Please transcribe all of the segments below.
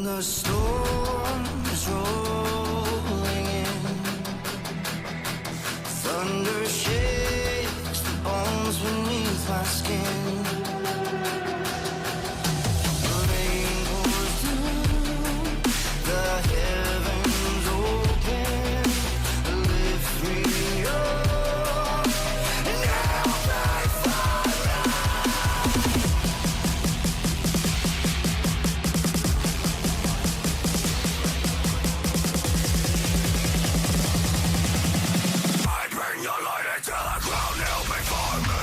The storm is rolling in. Thunder shakes the bones beneath my skin. Rain pours down, the heavens open. Lift me up, and I'll fly far. I bring your light into the ground, help me find me.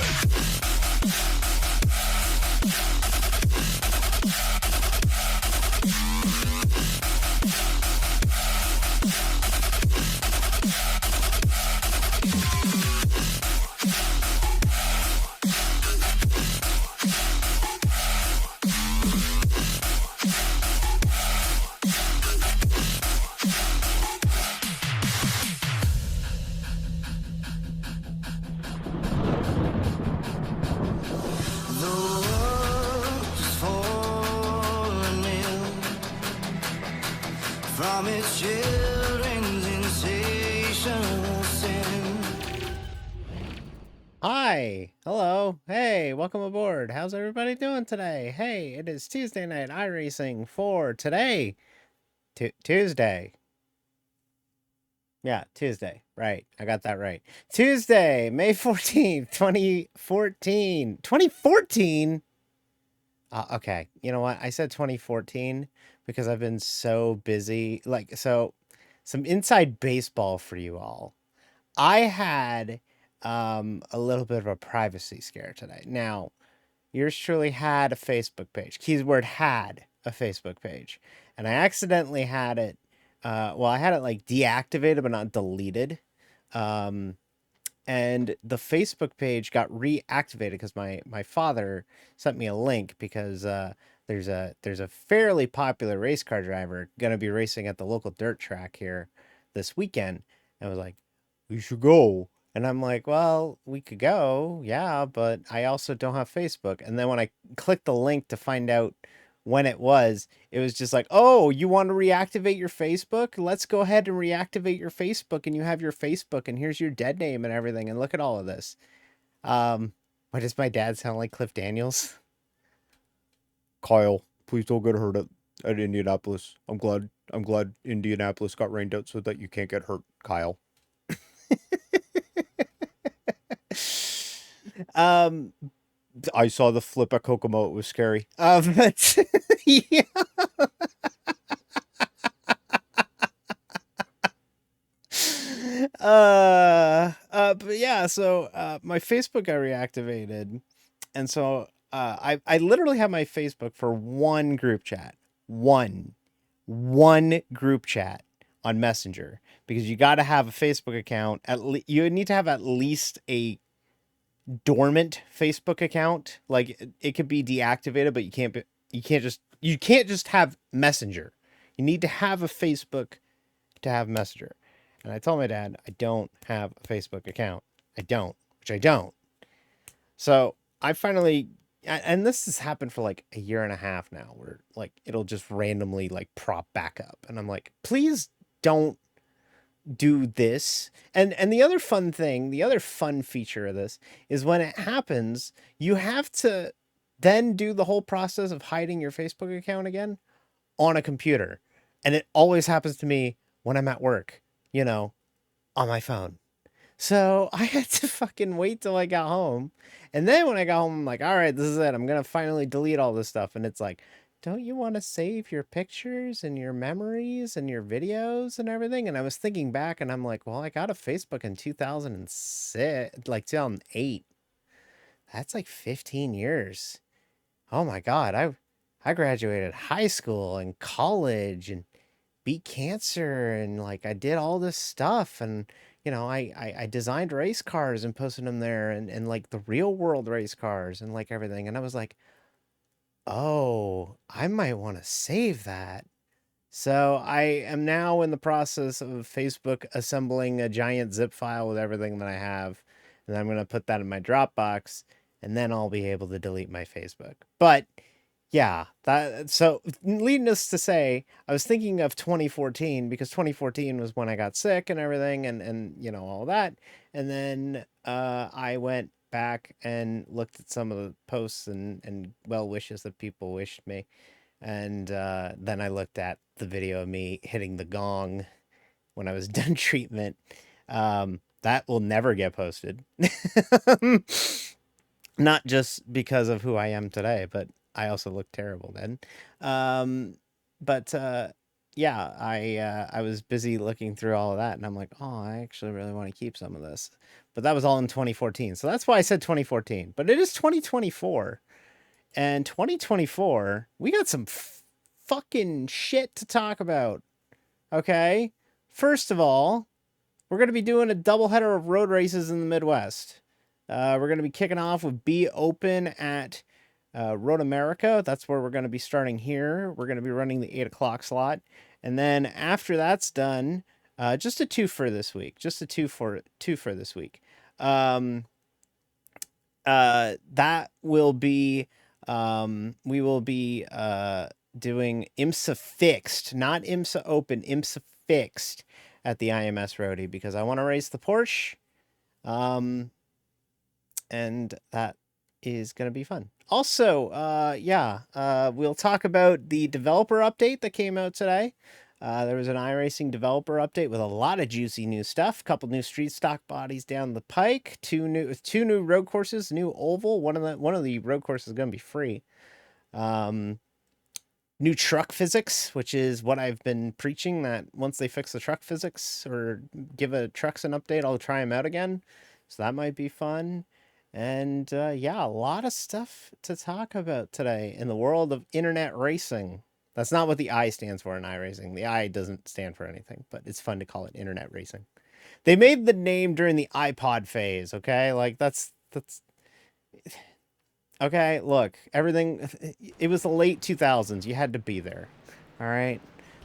The world is falling in from its children's insatiable sin. Hi, hello, hey, welcome aboard. How's everybody doing today? Hey, it is Tuesday night iRacing for today, Tuesday. Yeah, Tuesday, right, I got that right. Tuesday, May 14th, 2014. 2014? Okay, you know what? I said 2014 because I've been so busy. So, some inside baseball for you all. I had a little bit of a privacy scare today. Now, yours truly had a Facebook page. Keyword had a Facebook page. And I accidentally had it I had it like deactivated but not deleted. And the Facebook page got reactivated because my father sent me a link because there's a fairly popular race car driver gonna be racing at the local dirt track here this weekend. And I was like, we should go. And I'm like, well, we could go, yeah, but I also don't have Facebook. And then when I clicked the link to find out when it was just like, oh, you want to reactivate your Facebook? Let's go ahead and reactivate your Facebook, and you have your Facebook, and here's your dead name and everything, and look at all of this. Why does my dad sound like Cliff Daniels? Kyle, please don't get hurt at Indianapolis. I'm glad Indianapolis got rained out so that you can't get hurt, Kyle. I saw the flip at Kokomo. It was scary. But yeah. But yeah. So my Facebook got reactivated, and so I literally have my Facebook for one group chat, one group chat on Messenger, because you got to have a Facebook account. You need to have at least a dormant Facebook account. Like it could be deactivated, but you can't just have Messenger. You need to have a Facebook to have Messenger. And I told my dad I don't have a Facebook account. I don't. So I finally, and this has happened for like a year and a half now, where like it'll just randomly like prop back up, and I'm like, please don't do this. And the other fun thing, the other fun feature of this is when it happens, you have to then do the whole process of hiding your Facebook account again on a computer. And it always happens to me when I'm at work, on my phone. So I had to fucking wait till I got home. And then when I got home, I'm like, all right, this is it. I'm going to finally delete all this stuff. And it's like, don't you want to save your pictures and your memories and your videos and everything? And I was thinking back and I'm like, well, I got a Facebook in 2006, like 2008. That's like 15 years. Oh my God. I graduated high school and college and beat cancer, and like I did all this stuff, and I designed race cars and posted them there, and like the real world race cars and like everything. And I was like, oh, I might want to save that. So I am now in the process of Facebook assembling a giant zip file with everything that I have, and I'm going to put that in my Dropbox, and then I'll be able to delete my Facebook. But Yeah, that so leading us to say, I was thinking of 2014 because 2014 was when I got sick and everything and you know all that. And then I went back and looked at some of the posts and well wishes that people wished me. And then I looked at the video of me hitting the gong when I was done treatment. That will never get posted. Not just because of who I am today, but I also look terrible then. Um, but yeah, I was busy looking through all of that, and I'm like, oh, I actually really want to keep some of this. But that was all in 2014, so that's why I said 2014. But it is 2024, and 2024, we got some fucking shit to talk about. Okay, first of all, we're going to be doing a doubleheader of road races in the Midwest. We're going to be kicking off with B Open at Road America. That's where we're going to be starting here. We're going to be running the 8 o'clock slot. And then after that's done, just a two for this week. Just a two for this week. That will be we will be doing IMSA fixed, not IMSA open, IMSA fixed at the IMS Roadie because I want to race the Porsche. And that is going to be fun. Also, we'll talk about the developer update that came out today. There was an iRacing developer update with a lot of juicy new stuff. A couple new street stock bodies down the pike. Two new road courses. New oval. One of the road courses is going to be free. New truck physics, which is what I've been preaching. That once they fix the truck physics or give trucks an update, I'll try them out again. So that might be fun. And a lot of stuff to talk about today in the world of internet racing. That's not what the I stands for in iRacing. The I doesn't stand for anything, but it's fun to call it internet racing. They made the name during the iPod phase, okay? Like that's okay, look, everything it was the late 2000s. You had to be there. All right.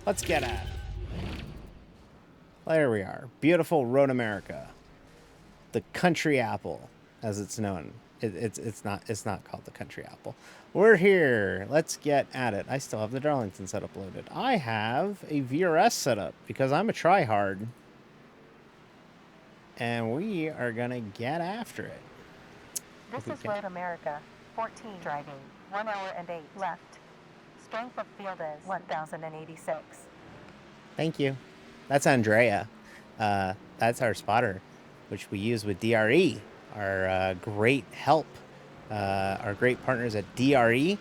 Let's get at it. There we are. Beautiful Road America. The country apple, as it's known. It's not called the country apple. We're here. Let's get at it. I still have the Darlington setup loaded. I have a VRS setup because I'm a tryhard. And we are gonna get after it. This is Road America. 14 driving. 1 hour and 8 left. Strength of field is 1,086. Thank you. That's Andrea. That's our spotter, which we use with DRE, our great help, our great partners at DRE.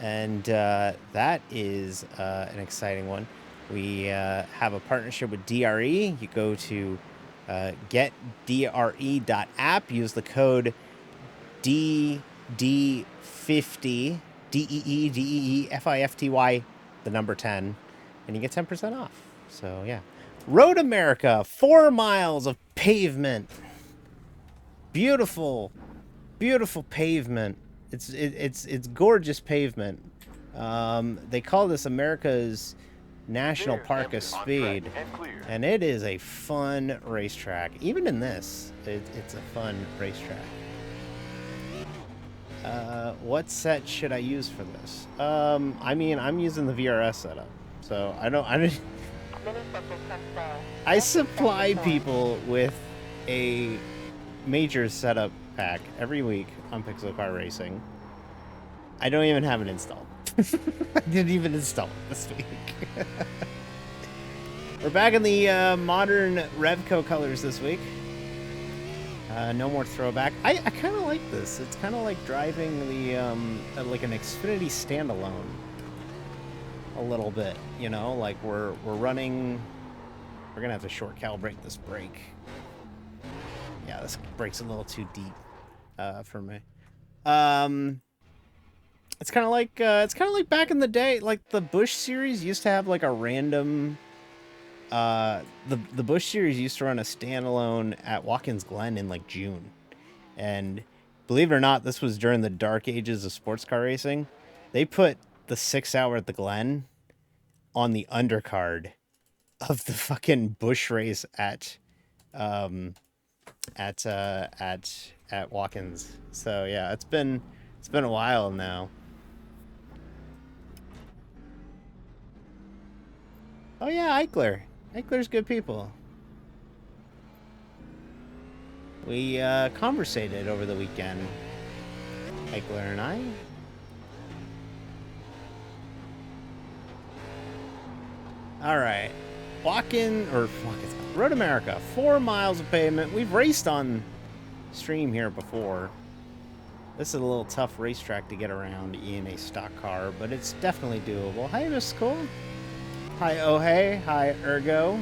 And that is an exciting one. We have a partnership with DRE. You go to getdre.app, use the code DD50, DEEDEEFIFTY, the number 10, and you get 10% off. So, yeah. Road America, 4 miles of pavement. Beautiful, beautiful pavement. It's gorgeous pavement. They call this America's National Park of Speed, and it is a fun racetrack. Even in this, it's a fun racetrack. What set should I use for this? I mean, I'm using the VRS setup, so I don't. I supply people with a major setup pack every week on Pixel Car Racing. I don't even have it installed. I didn't even install it this week. We're back in the modern Revco colors this week. No more throwback. I kind of like this. It's kind of like driving the like an Xfinity standalone. A little bit, you know, like we're running. We're gonna have to short calibrate this brake. Yeah, this brake's a little too deep for me. It's kind of like back in the day, like the Busch series used to have like a random. The Busch series used to run a standalone at Watkins Glen in like June, and believe it or not, this was during the dark ages of sports car racing. They put the 6 hour at the Glen on the undercard of the fucking Busch race at Watkins. So yeah, it's been a while now. Oh yeah, Eichler. Eichler's good people. We conversated over the weekend, Eichler and I. All right, Road America, 4 miles of pavement. We've raced on stream here before. This is a little tough racetrack to get around in a stock car, but it's definitely doable. Hi, Miss Cole. Hi, Oh Hey. Hi, Ergo.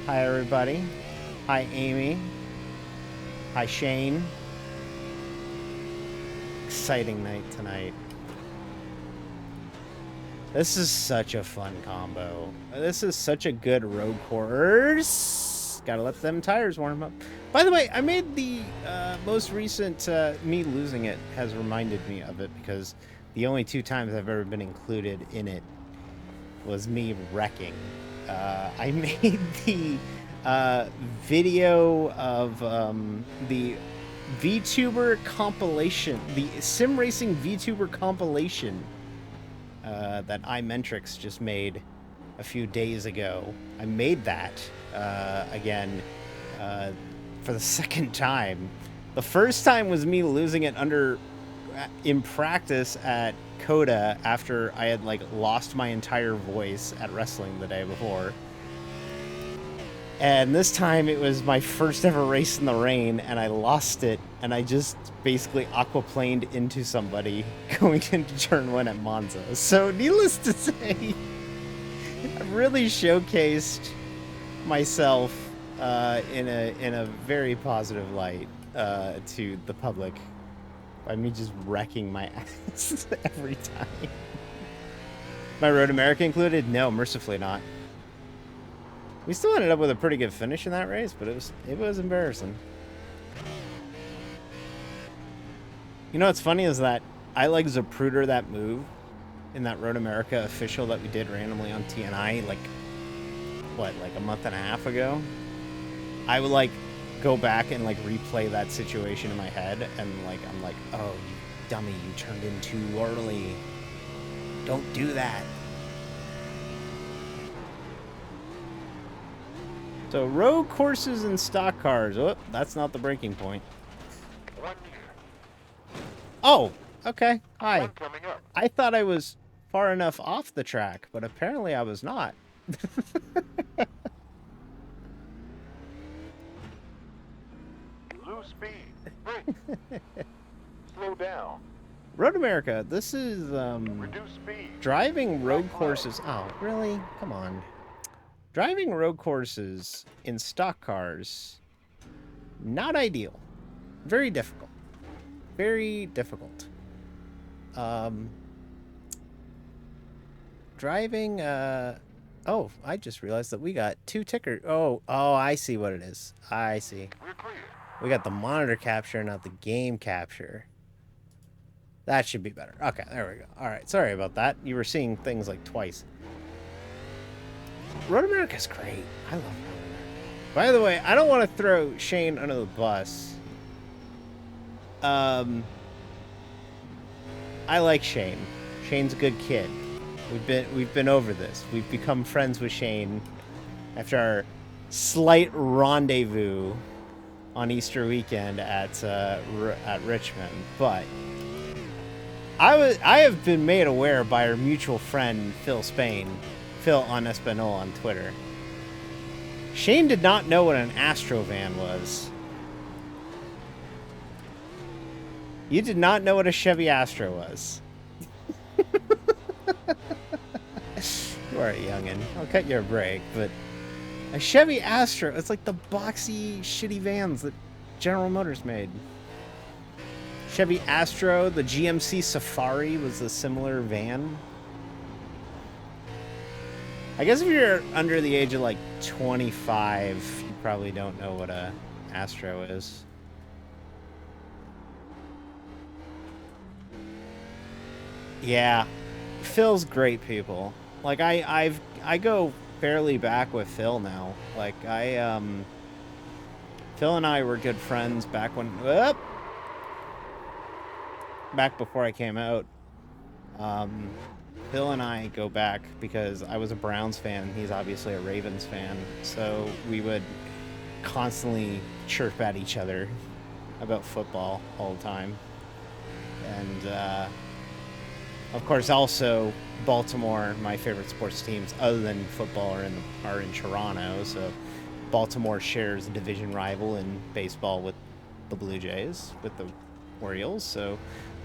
Hi, everybody. Hi, Amy. Hi, Shane. Exciting night tonight. This is such a fun combo. This is such a good road course. Gotta let them tires warm up. By the way, I made the most recent me losing it has reminded me of it because the only 2 times I've ever been included in it was me wrecking. I made the video of the VTuber compilation, the Sim Racing VTuber compilation that iMetrics just made a few days ago. I made that again for the second time. The first time was me losing it in practice at Coda after I had like lost my entire voice at wrestling the day before. And this time it was my first ever race in the rain and I lost it and I just basically aquaplaned into somebody going into turn 1 at Monza. So needless to say, I really showcased myself in a very positive light to the public by me just wrecking my ass every time. My Road America included? No, mercifully not. We still ended up with a pretty good finish in that race, but it was embarrassing. You know what's funny is that I like Zapruder that move in that Road America official that we did randomly on TNI like a month and a half ago. I would like go back and like replay that situation in my head and like I'm like, oh you dummy, you turned in too early. Don't do that. So road courses and stock cars. Oh, that's not the breaking point. Oh, okay. Hi. I thought I was far enough off the track, but apparently I was not. Lose speed. Brake. Slow down. Road America, this is Reduce speed. driving road courses. Oh, really? Come on. Driving road courses in stock cars, not ideal. Very difficult. Very difficult. Driving, oh, I just realized that we got 2 tickers. Oh, I see what it is. I see. We're clear. We got the monitor capture, not the game capture. That should be better. Okay, there we go. All right, sorry about that. You were seeing things like twice. Road America's great. I love Road America. By the way, I don't want to throw Shane under the bus. I like Shane. Shane's a good kid. We've been over this. We've become friends with Shane after our slight rendezvous on Easter weekend at Richmond. But I have been made aware by our mutual friend Phil on Espanol on Twitter. Shane did not know what an Astrovan was. You did not know what a Chevy Astro was. You are a youngin'. I'll cut you a break, but a Chevy Astro, it's like the boxy, shitty vans that General Motors made. Chevy Astro, the GMC Safari was a similar van. I guess if you're under the age of like 25, you probably don't know what a Astro is. Yeah, Phil's great people. Like I go fairly back with Phil now. Like Phil and I were good friends back when back before I came out. Bill and I go back because I was a Browns fan. He's obviously a Ravens fan. So we would constantly chirp at each other about football all the time. And, of course, also Baltimore, my favorite sports teams other than football are in Toronto. So Baltimore shares a division rival in baseball with the Blue Jays, with the Orioles. So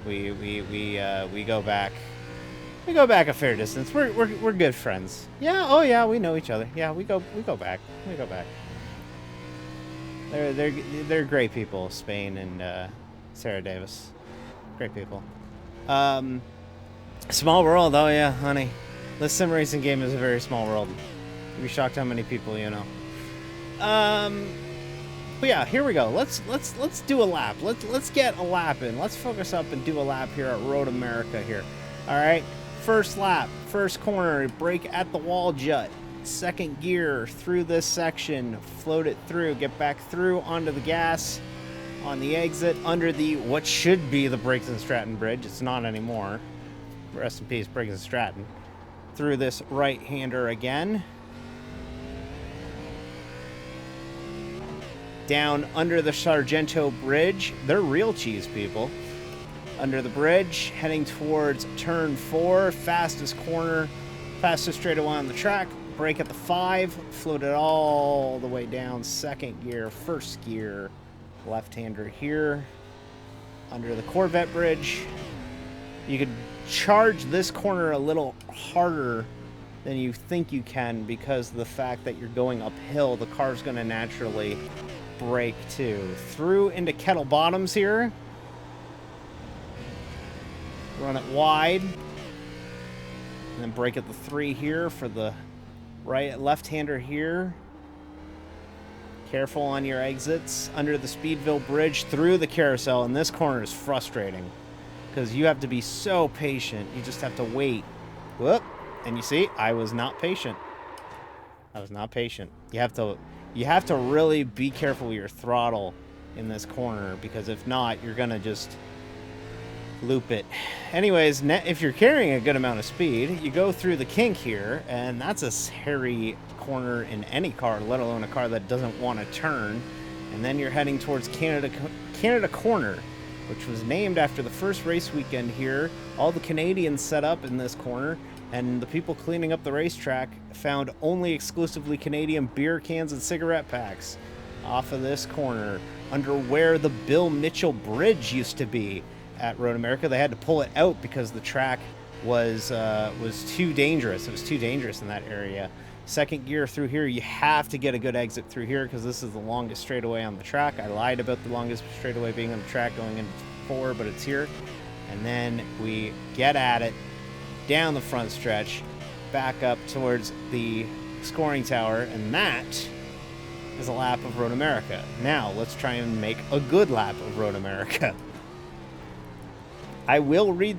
we go back. We go back a fair distance. We're good friends. Yeah. Oh yeah. We know each other. Yeah. We go back. We go back. They're great people. Spain and Sarah Davis, great people. Small world. Oh yeah, honey. This sim racing game is a very small world. You'd be shocked how many people you know. But yeah, here we go. Let's do a lap. Let's get a lap in. Let's focus up and do a lap here at Road America here. All right. First lap, first corner, brake at the wall jut. Second gear through this section, float it through, get back through onto the gas, on the exit, under the, what should be the Briggs and Stratton Bridge. It's not anymore. Rest in peace, Briggs and Stratton. Through this right-hander again. Down under the Sargento Bridge. They're real cheese, people. Under the bridge, heading towards turn 4, fastest corner, fastest straightaway on the track. Brake at the 5, float it all the way down, second gear, first gear, left-hander here. Under the Corvette Bridge, you could charge this corner a little harder than you think you can because of the fact that you're going uphill. The car's going to naturally brake too. Through into Kettle Bottoms here. Run it wide. And then brake at the 3 here for the left-hander here. Careful on your exits. Under the Speedville Bridge, through the carousel. And this corner is frustrating because you have to be so patient. You just have to wait. Whoop. And you see, I was not patient. I was not patient. You have to really be careful with your throttle in this corner because if not, you're going to just loop it. Anyways, if you're carrying a good amount of speed, you go through the kink here, and that's a hairy corner in any car, let alone a car that doesn't want to turn. And then you're heading towards Canada Corner, which was named after the first race weekend here. All the Canadians set up in this corner, and the people cleaning up the racetrack found only exclusively Canadian beer cans and cigarette packs off of this corner, under where the Bill Mitchell Bridge used to be. At Road America, they had to pull it out because the track was too dangerous. It was too dangerous in that area. Second gear through here, you have to get a good exit through here because this is the longest straightaway on the track. I lied about the longest straightaway being on the track going into 4, but it's here. And then we get at it down the front stretch, back up towards the scoring tower, and that is a lap of Road America. Now let's try and make a good lap of Road America. I will read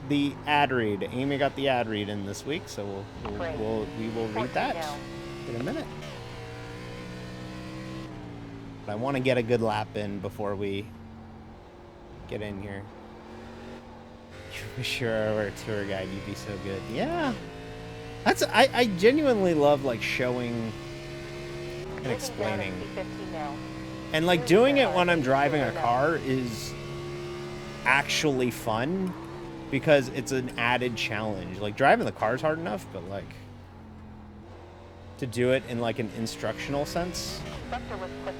the ad read. Amy got the ad read in this week, so we will read that in a minute. But I want to get a good lap in before we get in here. Sure, we're a tour guide. You'd be so good. Yeah, I genuinely love like showing and explaining, and like doing it when I'm driving a car is actually fun because it's an added challenge. Like driving the car is hard enough, but like to do it in like an instructional sense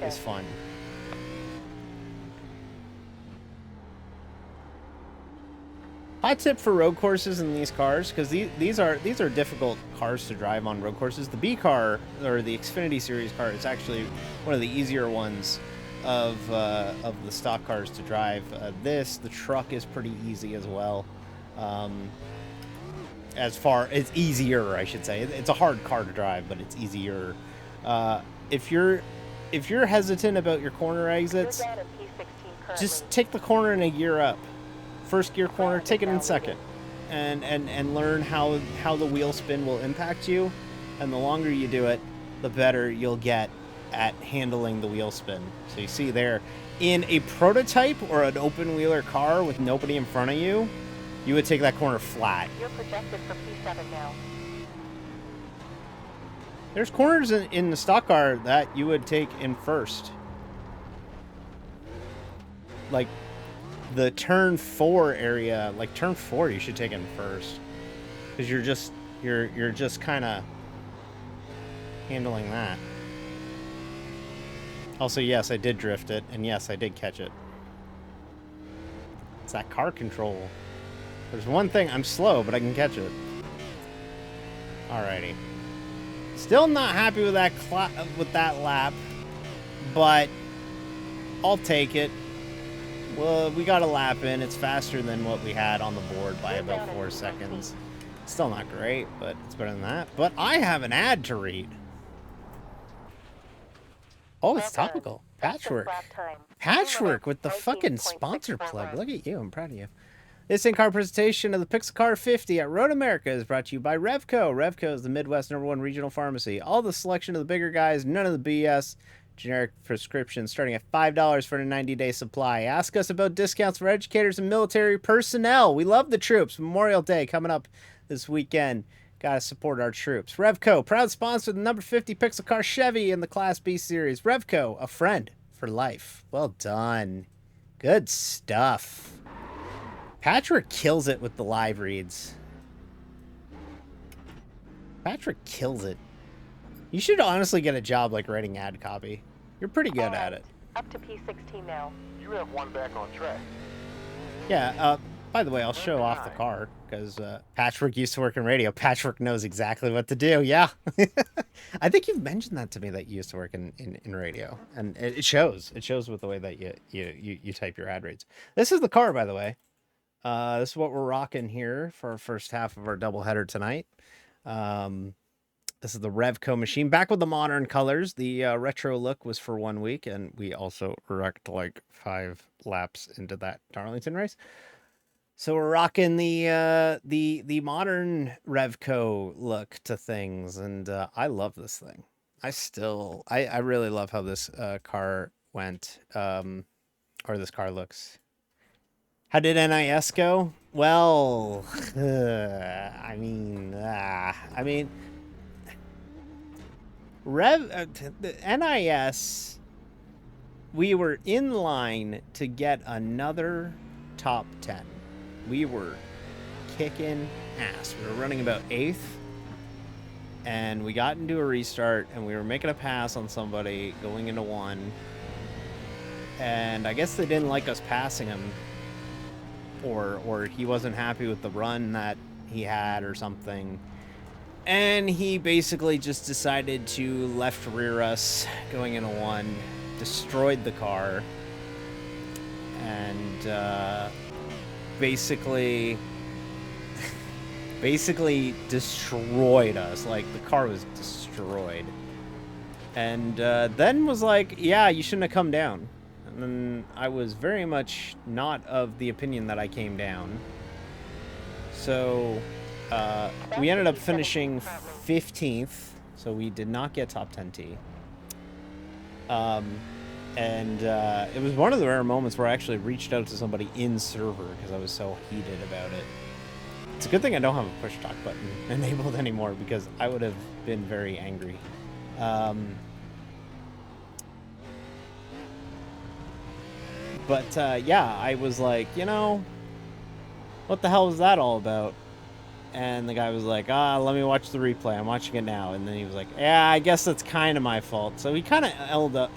is fun. Hot tip for road courses in these cars, because these are difficult cars to drive on road courses. The B car, or the Xfinity Series car, is actually one of the easier ones of the stock cars to drive. The truck is pretty easy as well. It's easier, I should say. It's a hard car to drive, but it's easier. If you're hesitant about your corner exits, just take the corner in a gear up. First gear corner, take it in second, and learn how the wheel spin will impact you. And the longer you do it, the better you'll get at handling the wheel spin. So you see there, in a prototype or an open wheeler car with nobody in front of you, you would take that corner flat. You're projected for P7 now. There's corners in the stock car that you would take in first. Like the turn 4 area, like turn 4 you should take in first. Because you're just kind of handling that. Also, yes, I did drift it, and yes, I did catch it. It's that car control. There's one thing, I'm slow, but I can catch it. Alrighty. Still not happy with that lap, but I'll take it. Well, we got a lap in. It's faster than what we had on the board by about 4 seconds. Still not great, but it's better than that. But I have an ad to read. Oh, it's topical. Patchwork. Patchwork with the fucking sponsor plug. Look at you. I'm proud of you. This in-car presentation of the Pixel Car 50 at Road America is brought to you by Revco. Revco is the Midwest #1 regional pharmacy. All the selection of the bigger guys, none of the BS. Generic prescriptions starting at $5 for a 90-day supply. Ask us about discounts for educators and military personnel. We love the troops. Memorial Day coming up this weekend. Gotta support our troops. Revco, proud sponsor of the number 50 Pixel Car Chevy in the Class B series. Revco, a friend for life. Well done. Good stuff. Patrick kills it with the live reads. Patrick kills it. You should honestly get a job like writing ad copy. You're pretty good at it. Up to P16 now. You have one back on track. Yeah, by the way, I'll show off the car because Patchwork used to work in radio. Patchwork knows exactly what to do. Yeah. I think you've mentioned that to me, that you used to work in radio. And it shows. It shows with the way that you type your ad reads. This is the car, by the way. This is what we're rocking here for our first half of our doubleheader tonight. This is the Revco machine, back with the modern colors. The retro look was for 1 week, and we also wrecked like 5 laps into that Darlington race. So we're rocking the modern Revco look to things, and I love this thing. I really love how this car went, or this car looks. How did NIS go? Well, I mean, the NIS, we were in line to get another top 10. We were kicking ass. We were running about 8th, and we got into a restart, and we were making a pass on somebody going into 1, and I guess they didn't like us passing him, or he wasn't happy with the run that he had or something. And he basically just decided to left rear us going into 1, destroyed the car, and basically destroyed us. Like, the car was destroyed. And then was like, yeah, you shouldn't have come down. And then I was very much not of the opinion that I came down. So we ended up finishing 15th, so we did not get top 10T. And it was one of the rare moments where I actually reached out to somebody in server because I was so heated about it. It's a good thing I don't have a push talk button enabled anymore, because I would have been very angry. But yeah, I was like, you know, what the hell was that all about? And the guy was like, let me watch the replay. I'm watching it now. And then he was like, yeah, I guess that's kind of my fault. So he kind of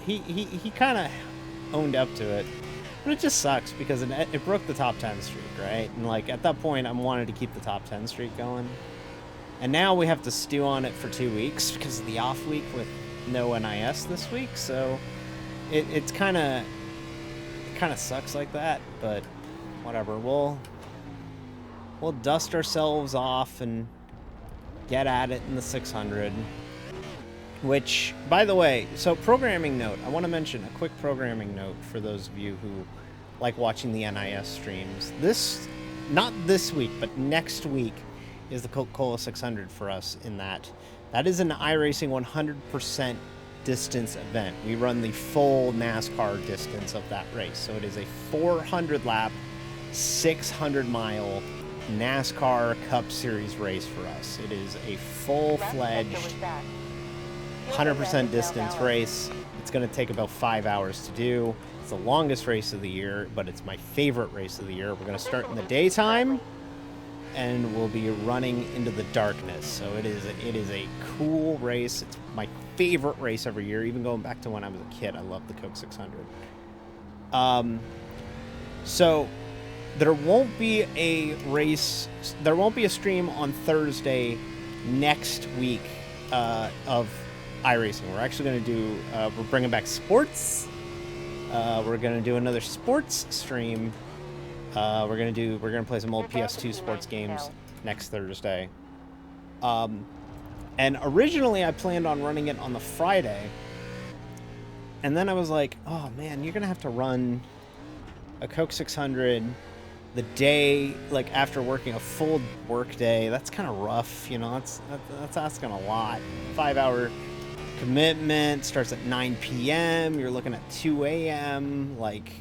he kind of owned up to it. But it just sucks because it broke the top 10 streak, right? And like at that point, I wanted to keep the top 10 streak going. And now we have to stew on it for 2 weeks because of the off week with no NIS this week. So it kind of sucks like that. But whatever, we'll dust ourselves off and get at it in the 600. Which, by the way, so programming note, I want to mention a quick programming note for those of you who like watching the NIS streams. Not this week, but next week is the Coca-Cola 600 for us. In that is an iRacing 100% distance event. We run the full NASCAR distance of that race. So it is a 400 lap, 600 mile NASCAR Cup Series race for us. It is a full-fledged 100% distance race. It's going to take about 5 hours to do. It's the longest race of the year, but it's my favorite race of the year. We're going to start in the daytime, and we'll be running into the darkness. So it is a cool race. It's my favorite race every year, even going back to when I was a kid. I loved the Coke 600. So there won't be a race. There won't be a stream on Thursday next week of iRacing. We're actually going to do. We're bringing back sports. We're going to do another sports stream. We're gonna play some old PS2 sports games next Thursday. And originally I planned on running it on the Friday, and then I was like, oh man, you're gonna have to run a Coke 600 the day like after working a full work day. That's kind of rough, you know. That's asking a lot. 5-hour commitment, starts at 9 p.m. You're looking at 2 a.m. Like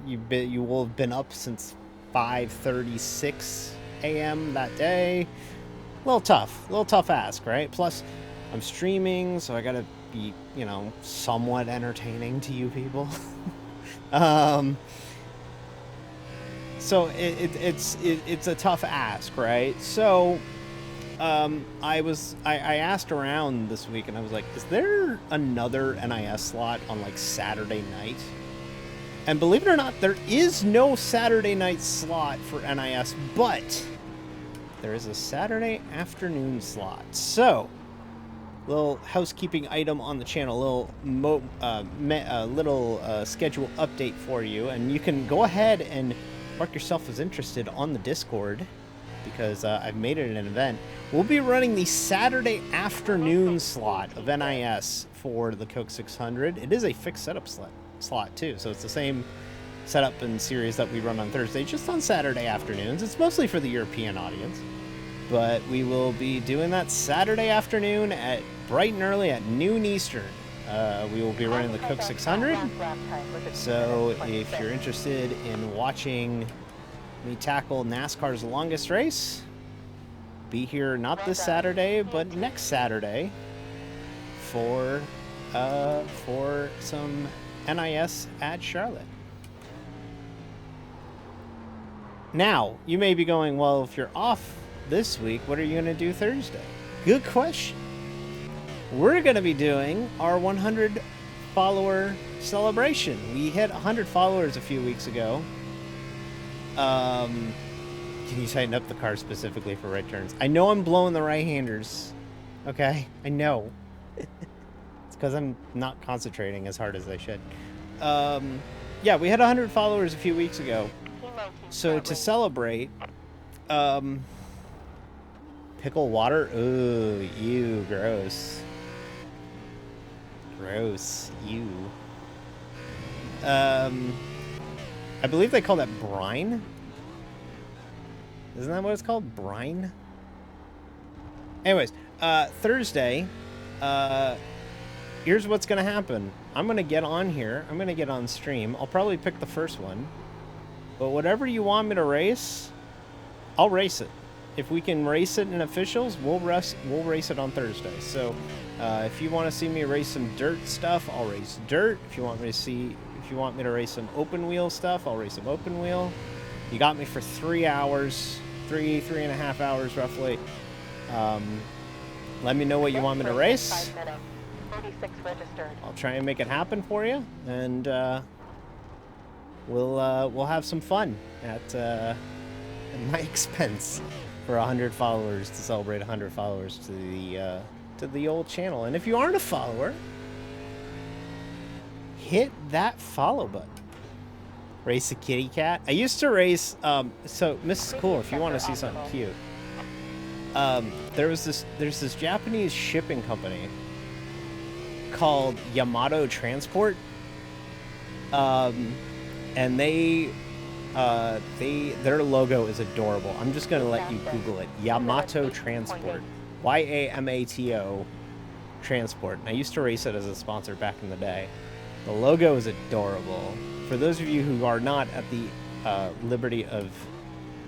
you will have been up since 5:36 a.m. that day. A little tough ask, right? Plus, I'm streaming, so I gotta be, you know, somewhat entertaining to you people. So it's a tough ask, right? So, I asked around this week, and I was like, is there another NIS slot on like Saturday night? And believe it or not, there is no Saturday night slot for NIS, but there is a Saturday afternoon slot. So, little housekeeping item on the channel, little schedule update for you, and you can go ahead and mark yourself as interested on the Discord, because I've made it an event. We'll be running the Saturday afternoon slot of NIS for the Coke 600. It is a fixed setup slot too, so it's the same setup and series that we run on Thursday, just on Saturday afternoons. It's mostly for the European audience, but we will be doing that Saturday afternoon at bright and early at noon Eastern. We will be running the Coke 600, so if you're interested in watching me tackle NASCAR's longest race, be here not this Saturday, but next Saturday for some NIS at Charlotte. Now, you may be going, well, if you're off this week, what are you going to do Thursday? Good question. We're going to be doing our 100 follower celebration. We hit 100 followers a few weeks ago. Can you tighten up the car specifically for right turns? I know I'm blowing the right-handers. Okay? I know. It's because I'm not concentrating as hard as I should. Yeah, we had 100 followers a few weeks ago. So to celebrate, pickle water? Ooh, ew, gross. Gross, ew. I believe they call that brine. Isn't that what it's called? Brine? Anyways, Thursday, here's what's going to happen. I'm going to get on here. I'm going to get on stream. I'll probably pick the first one. But whatever you want me to race, I'll race it. If we can race it in officials, we'll race it on Thursday. So if you want to see me race some dirt stuff, I'll race dirt. If you want me to race some open wheel stuff, I'll race some open wheel. You got me for 3 hours, three and a half hours roughly. Let me know what you want me to race. I'll try and make it happen for you, and we'll have some fun at my expense for 100 followers, to celebrate 100 followers to the old channel. And if you aren't a follower, hit that follow button. Race a kitty cat. I used to race. So Mrs. Cool, if you want to see something cute, there's this Japanese shipping company called Yamato Transport, and their logo is adorable. I'm just gonna let you Google it. Yamato Transport, YAMATO Transport. And I used to race it as a sponsor back in the day. The logo is adorable. For those of you who are not at the liberty of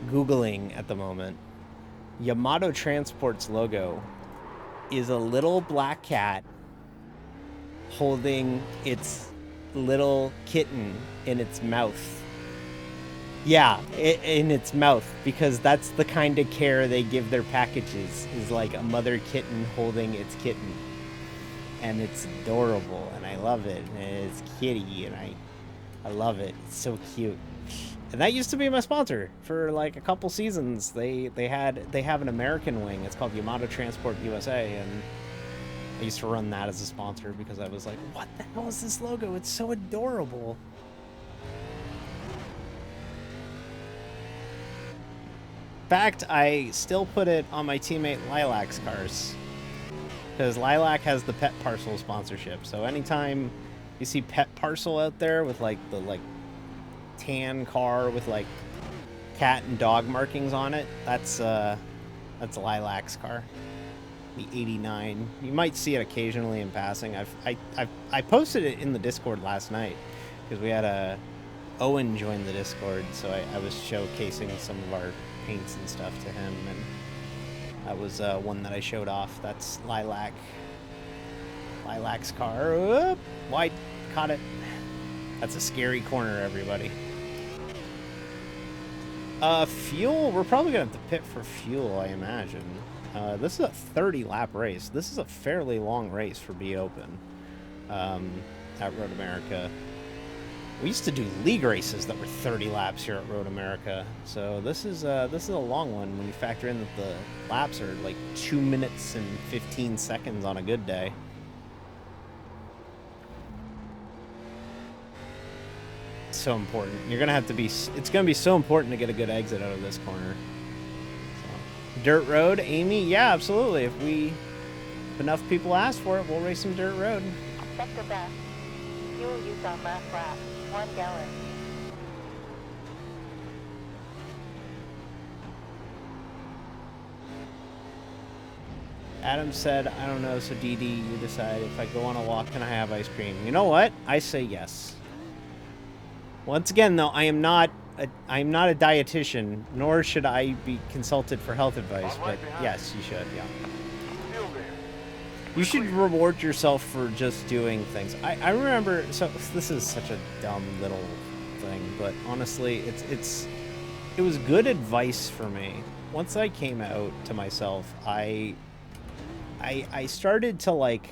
Googling at the moment. Yamato Transport's logo is a little black cat holding its little kitten in its mouth. Yeah, in its mouth, because that's the kind of care they give their packages, is like a mother kitten holding its kitten. And it's adorable, and I love it, and it's kitty, and I love it. It's so cute. And that used to be my sponsor for like a couple seasons. They have an American wing. It's called Yamato Transport USA, and I used to run that as a sponsor because I was like, what the hell is this logo? It's so adorable. In fact, I still put it on my teammate Lilac's cars, because Lilac has the Pet Parcel sponsorship. So anytime you see Pet Parcel out there with like the tan car with like cat and dog markings on it, that's Lilac's car, the 89. You might see it occasionally in passing. I posted it in the Discord last night because we had Owen join the Discord, so I was showcasing some of our paints and stuff to him, and that was one that I showed off. That's Lilac's car. Whoop, wide, caught it. That's a scary corner, everybody. Fuel, we're probably gonna have to pit for fuel, I imagine. This is a 30-lap race. This is a fairly long race for B Open at Road America. We used to do league races that were 30 laps here at Road America, so this is a long one when you factor in that the laps are like 2 minutes and 15 seconds on a good day. So important. You're gonna have to be. It's gonna be so important to get a good exit out of this corner. So, dirt road, Amy. Yeah, absolutely. If enough people ask for it, we'll race some dirt road. Sector best. Fuel use on last lap, 1 gallon. Adam said, I don't know, so DD, you decide. If I go on a walk, can I have ice cream? You know what? I say yes. Once again, though, I am not a dietitian, nor should I be consulted for health advice, but yes, you should, yeah. You should reward yourself for just doing things. I remember, so this is such a dumb little thing, but honestly, it was good advice for me. Once I came out to myself, I started to, like,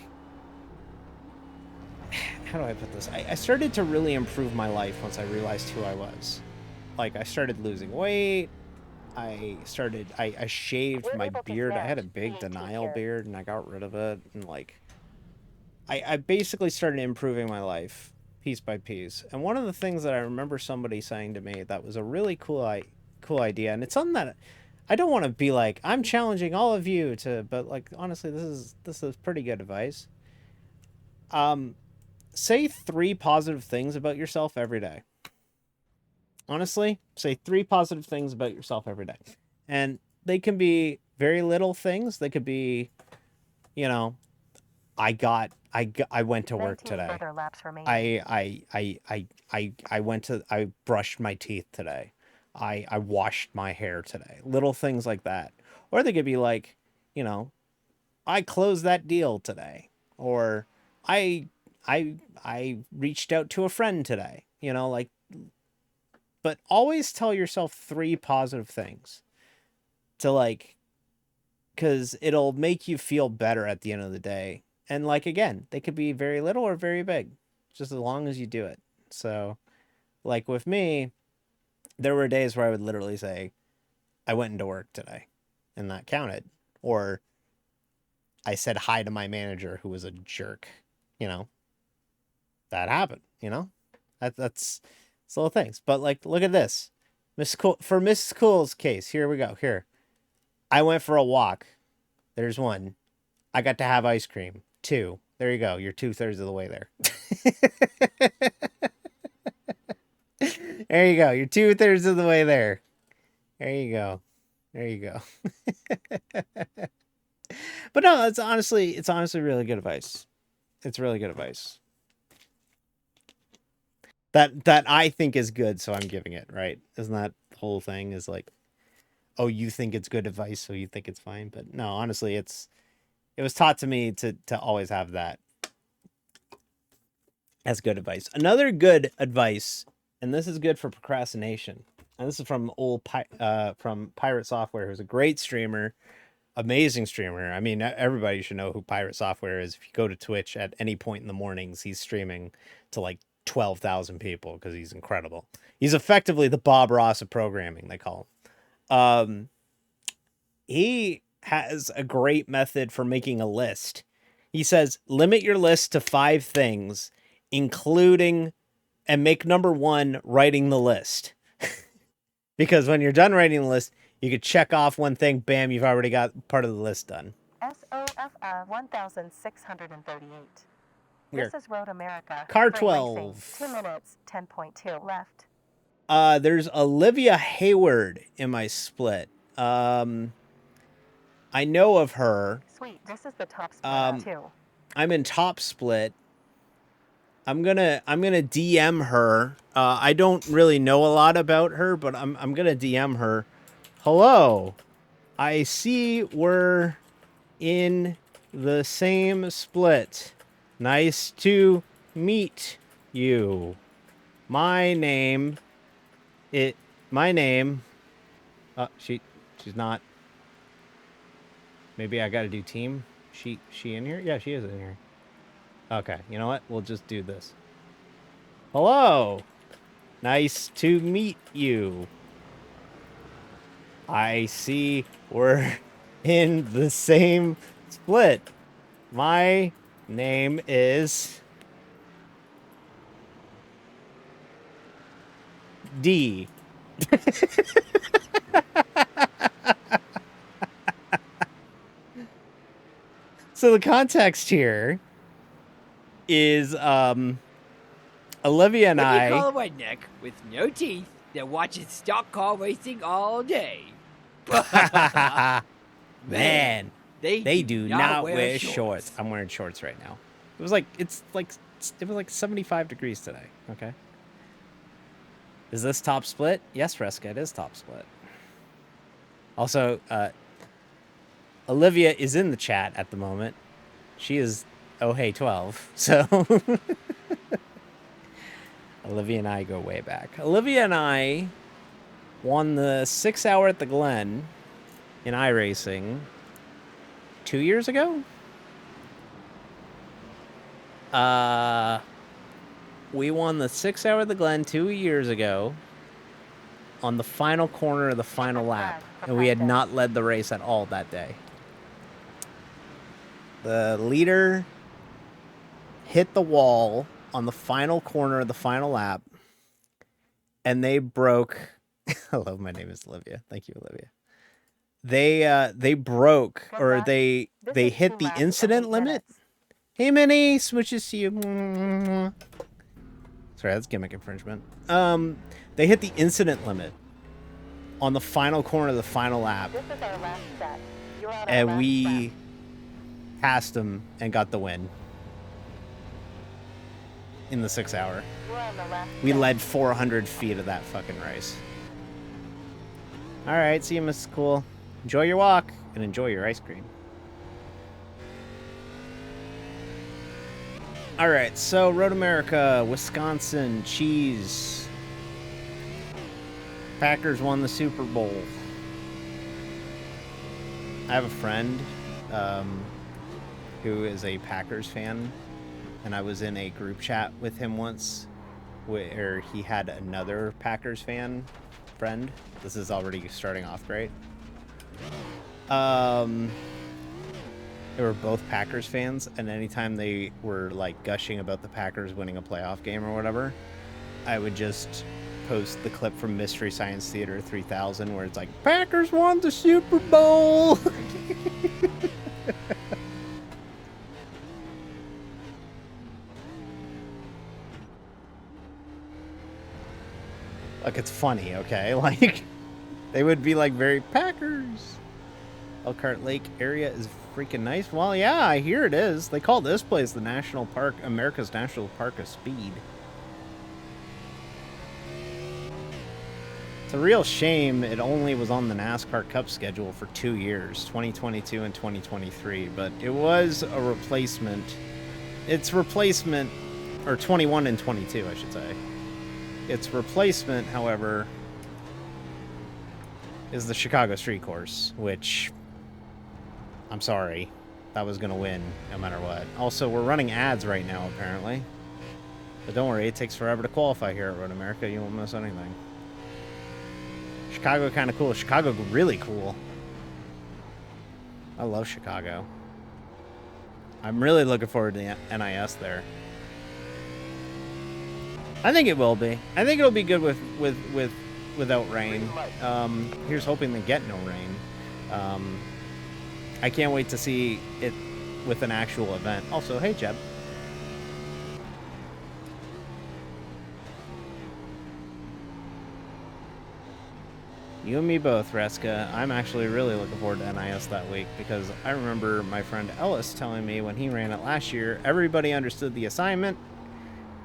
how do I put this? I started to really improve my life once I realized who I was. Like, I started losing weight. I shaved my beard. I had a big denial beard, and I got rid of it. And, like, I basically started improving my life piece by piece. And one of the things that I remember somebody saying to me that was a really cool idea, and it's something that I don't want to be like, I'm challenging all of you to, but, like, honestly, this is pretty good advice. Say 3 positive things about yourself every day. Honestly, say 3 positive things about yourself every day. And they can be very little things. They could be, you know, I went to work today. I brushed my teeth today. I washed my hair today. Little things like that. Or they could be like, you know, I closed that deal today. Or I reached out to a friend today, you know, like, but always tell yourself 3 positive things to, like, because it'll make you feel better at the end of the day. And, like, again, they could be very little or very big, just as long as you do it. So, like, with me, there were days where I would literally say, I went into work today, and that counted. Or I said hi to my manager who was a jerk, you know. That happened, you know? That's little things. But, like, look at this. For Mrs. Cool's case, here we go. Here. I went for a walk. There's 1. I got to have ice cream. 2. There you go. You're 2/3 of the way there. There you go. You're 2/3 of the way there. There you go. There you go. But no, it's honestly really good advice. It's really good advice. That I think is good, so I'm giving it, right? Isn't that the whole thing is like, oh, you think it's good advice, so you think it's fine. But no, honestly, it was taught to me to always have that as good advice. Another good advice, and this is good for procrastination. And this is from from Pirate Software, who's a great streamer, amazing streamer. I mean, everybody should know who Pirate Software is. If you go to Twitch at any point in the mornings, he's streaming to like 12,000 people because he's incredible. He's effectively the Bob Ross of programming, they call him. He has a great method for making a list. He says, limit your list to 5 things, including, and make number 1 writing the list. Because when you're done writing the list, you could check off one thing, bam, you've already got part of the list done. SOFR 1638. Weird. This is Road America. Car Free 12. racing. 2 minutes, 10.2 left. There's Olivia Hayward in my split. I know of her. Sweet. This is the top split too. I'm in top split. I'm gonna DM her. I don't really know a lot about her, but I'm gonna DM her. Hello, I see we're in the same split. Nice to meet you. My name. She's not. Maybe I gotta do team. She in here? Yeah, she is in here. Okay, you know what? We'll just do this. Hello. Nice to meet you. I see we're in the same split. My name is D. So the context here is Olivia and If I you call a redneck with no teeth that watches stock car racing all day. Man, they do not wear shorts. shorts. I'm wearing shorts right now. It was like 75 degrees today. Okay. Is this top split? Yes, Fresca, it is top split. Also, Olivia is in the chat at the moment. She is oh hey 12. So Olivia and I go way back. Olivia and I won the 6 hour at the Glen in iRacing 2 years ago. We won the 6 hour at the Glen 2 years ago on the final corner of the final lap, and we had not led the race at all that day. The leader hit the wall on the final corner of the final lap, and they broke. Hello, my name is Olivia. Thank you, Olivia. They broke, or they hit the incident limit. Hey, Minnie, switches to you. Sorry, that's gimmick infringement. They hit the incident limit on the final corner of the final lap, This is our last set. You're on our and last we lap. passed them and got the win in the 6 hour. You're on the last We set. led 400 feet of that fucking race. All right, see you, Mrs. Cool. Enjoy your walk and enjoy your ice cream. All right, so Road America, Wisconsin, cheese. Packers won the Super Bowl. I have a friend who is a Packers fan, and I was in a group chat with him once where he had another Packers fan friend. This is already starting off great. They were both Packers fans, and anytime they were like gushing about the Packers winning a playoff game or whatever, I would just post the clip from Mystery Science Theater 3000 where it's like, Packers won the Super Bowl. Like, it's funny, okay? Like, they would be like very Packers. Elkhart Lake area is freaking nice. Well, yeah, I hear it is. They call this place the National Park, America's National Park of Speed. It's a real shame it only was on the NASCAR Cup schedule for 2 years, 2022 and 2023, but it was a replacement. Its replacement, or 21 and 22, I should say. Its replacement, however, is the Chicago Street Course, which, I'm sorry, that was going to win no matter what. Also, we're running ads right now, apparently. But don't worry, it takes forever to qualify here at Road America. You won't miss anything. Chicago kind of cool. Chicago really cool. I love Chicago. I'm really looking forward to the NIS there. I think it will be. I think it'll be good without rain. Here's hoping they get no rain. I can't wait to see it with an actual event. Also, hey Jeb. You and me both, Reska. I'm actually really looking forward to NIS that week because I remember my friend Ellis telling me when he ran it last year, everybody understood the assignment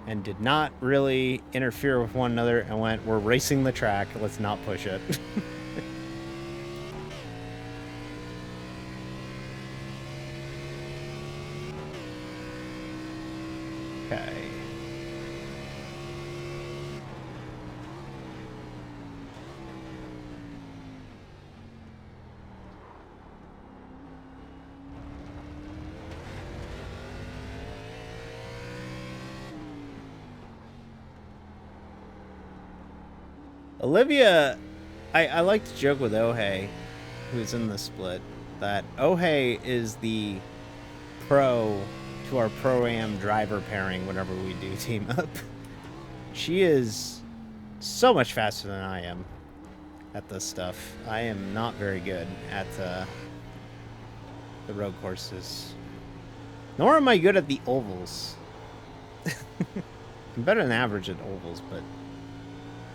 and did not really interfere with one another and went, we're racing the track, let's not push it. Okay. Olivia, I like to joke with Ohei, who's in the split, that Ohei is the pro to our Pro-Am driver pairing whenever we do team up. She is so much faster than I am at this stuff. I am not very good at the road courses. Nor am I good at the ovals. I'm better than average at ovals, but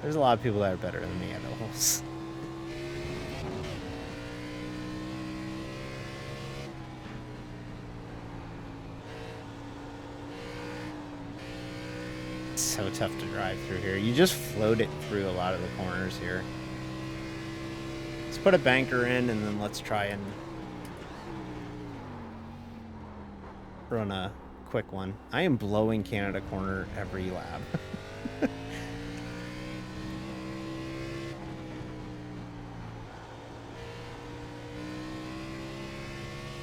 there's a lot of people that are better than me at ovals. It's so tough to drive through here. You just float it through a lot of the corners here. Let's put a banker in and then let's try and run a quick one. I am blowing Canada corner every lap.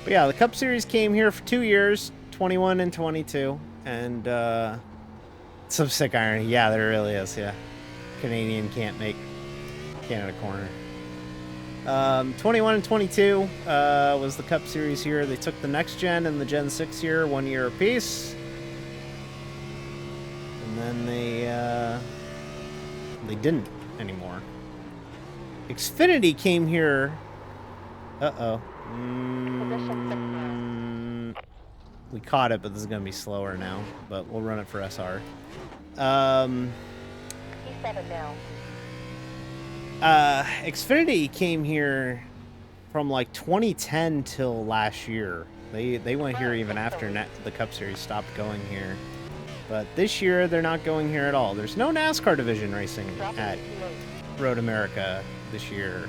But yeah, the Cup Series came here for 2 years, 21 and 22, and some sick irony. Yeah, there really is, yeah. Canadian can't make Canada corner. 21 and 22 was the Cup Series here. They took the next gen and the Gen 6 here, 1 year apiece. And then they didn't anymore. Xfinity came here. Uh-oh. We caught it, but this is going to be slower now. But we'll run it for SR. P7 now. Xfinity came here from like 2010 till last year. They went here even after the Cup Series stopped going here. But this year, they're not going here at all. There's no NASCAR division racing at Road America this year.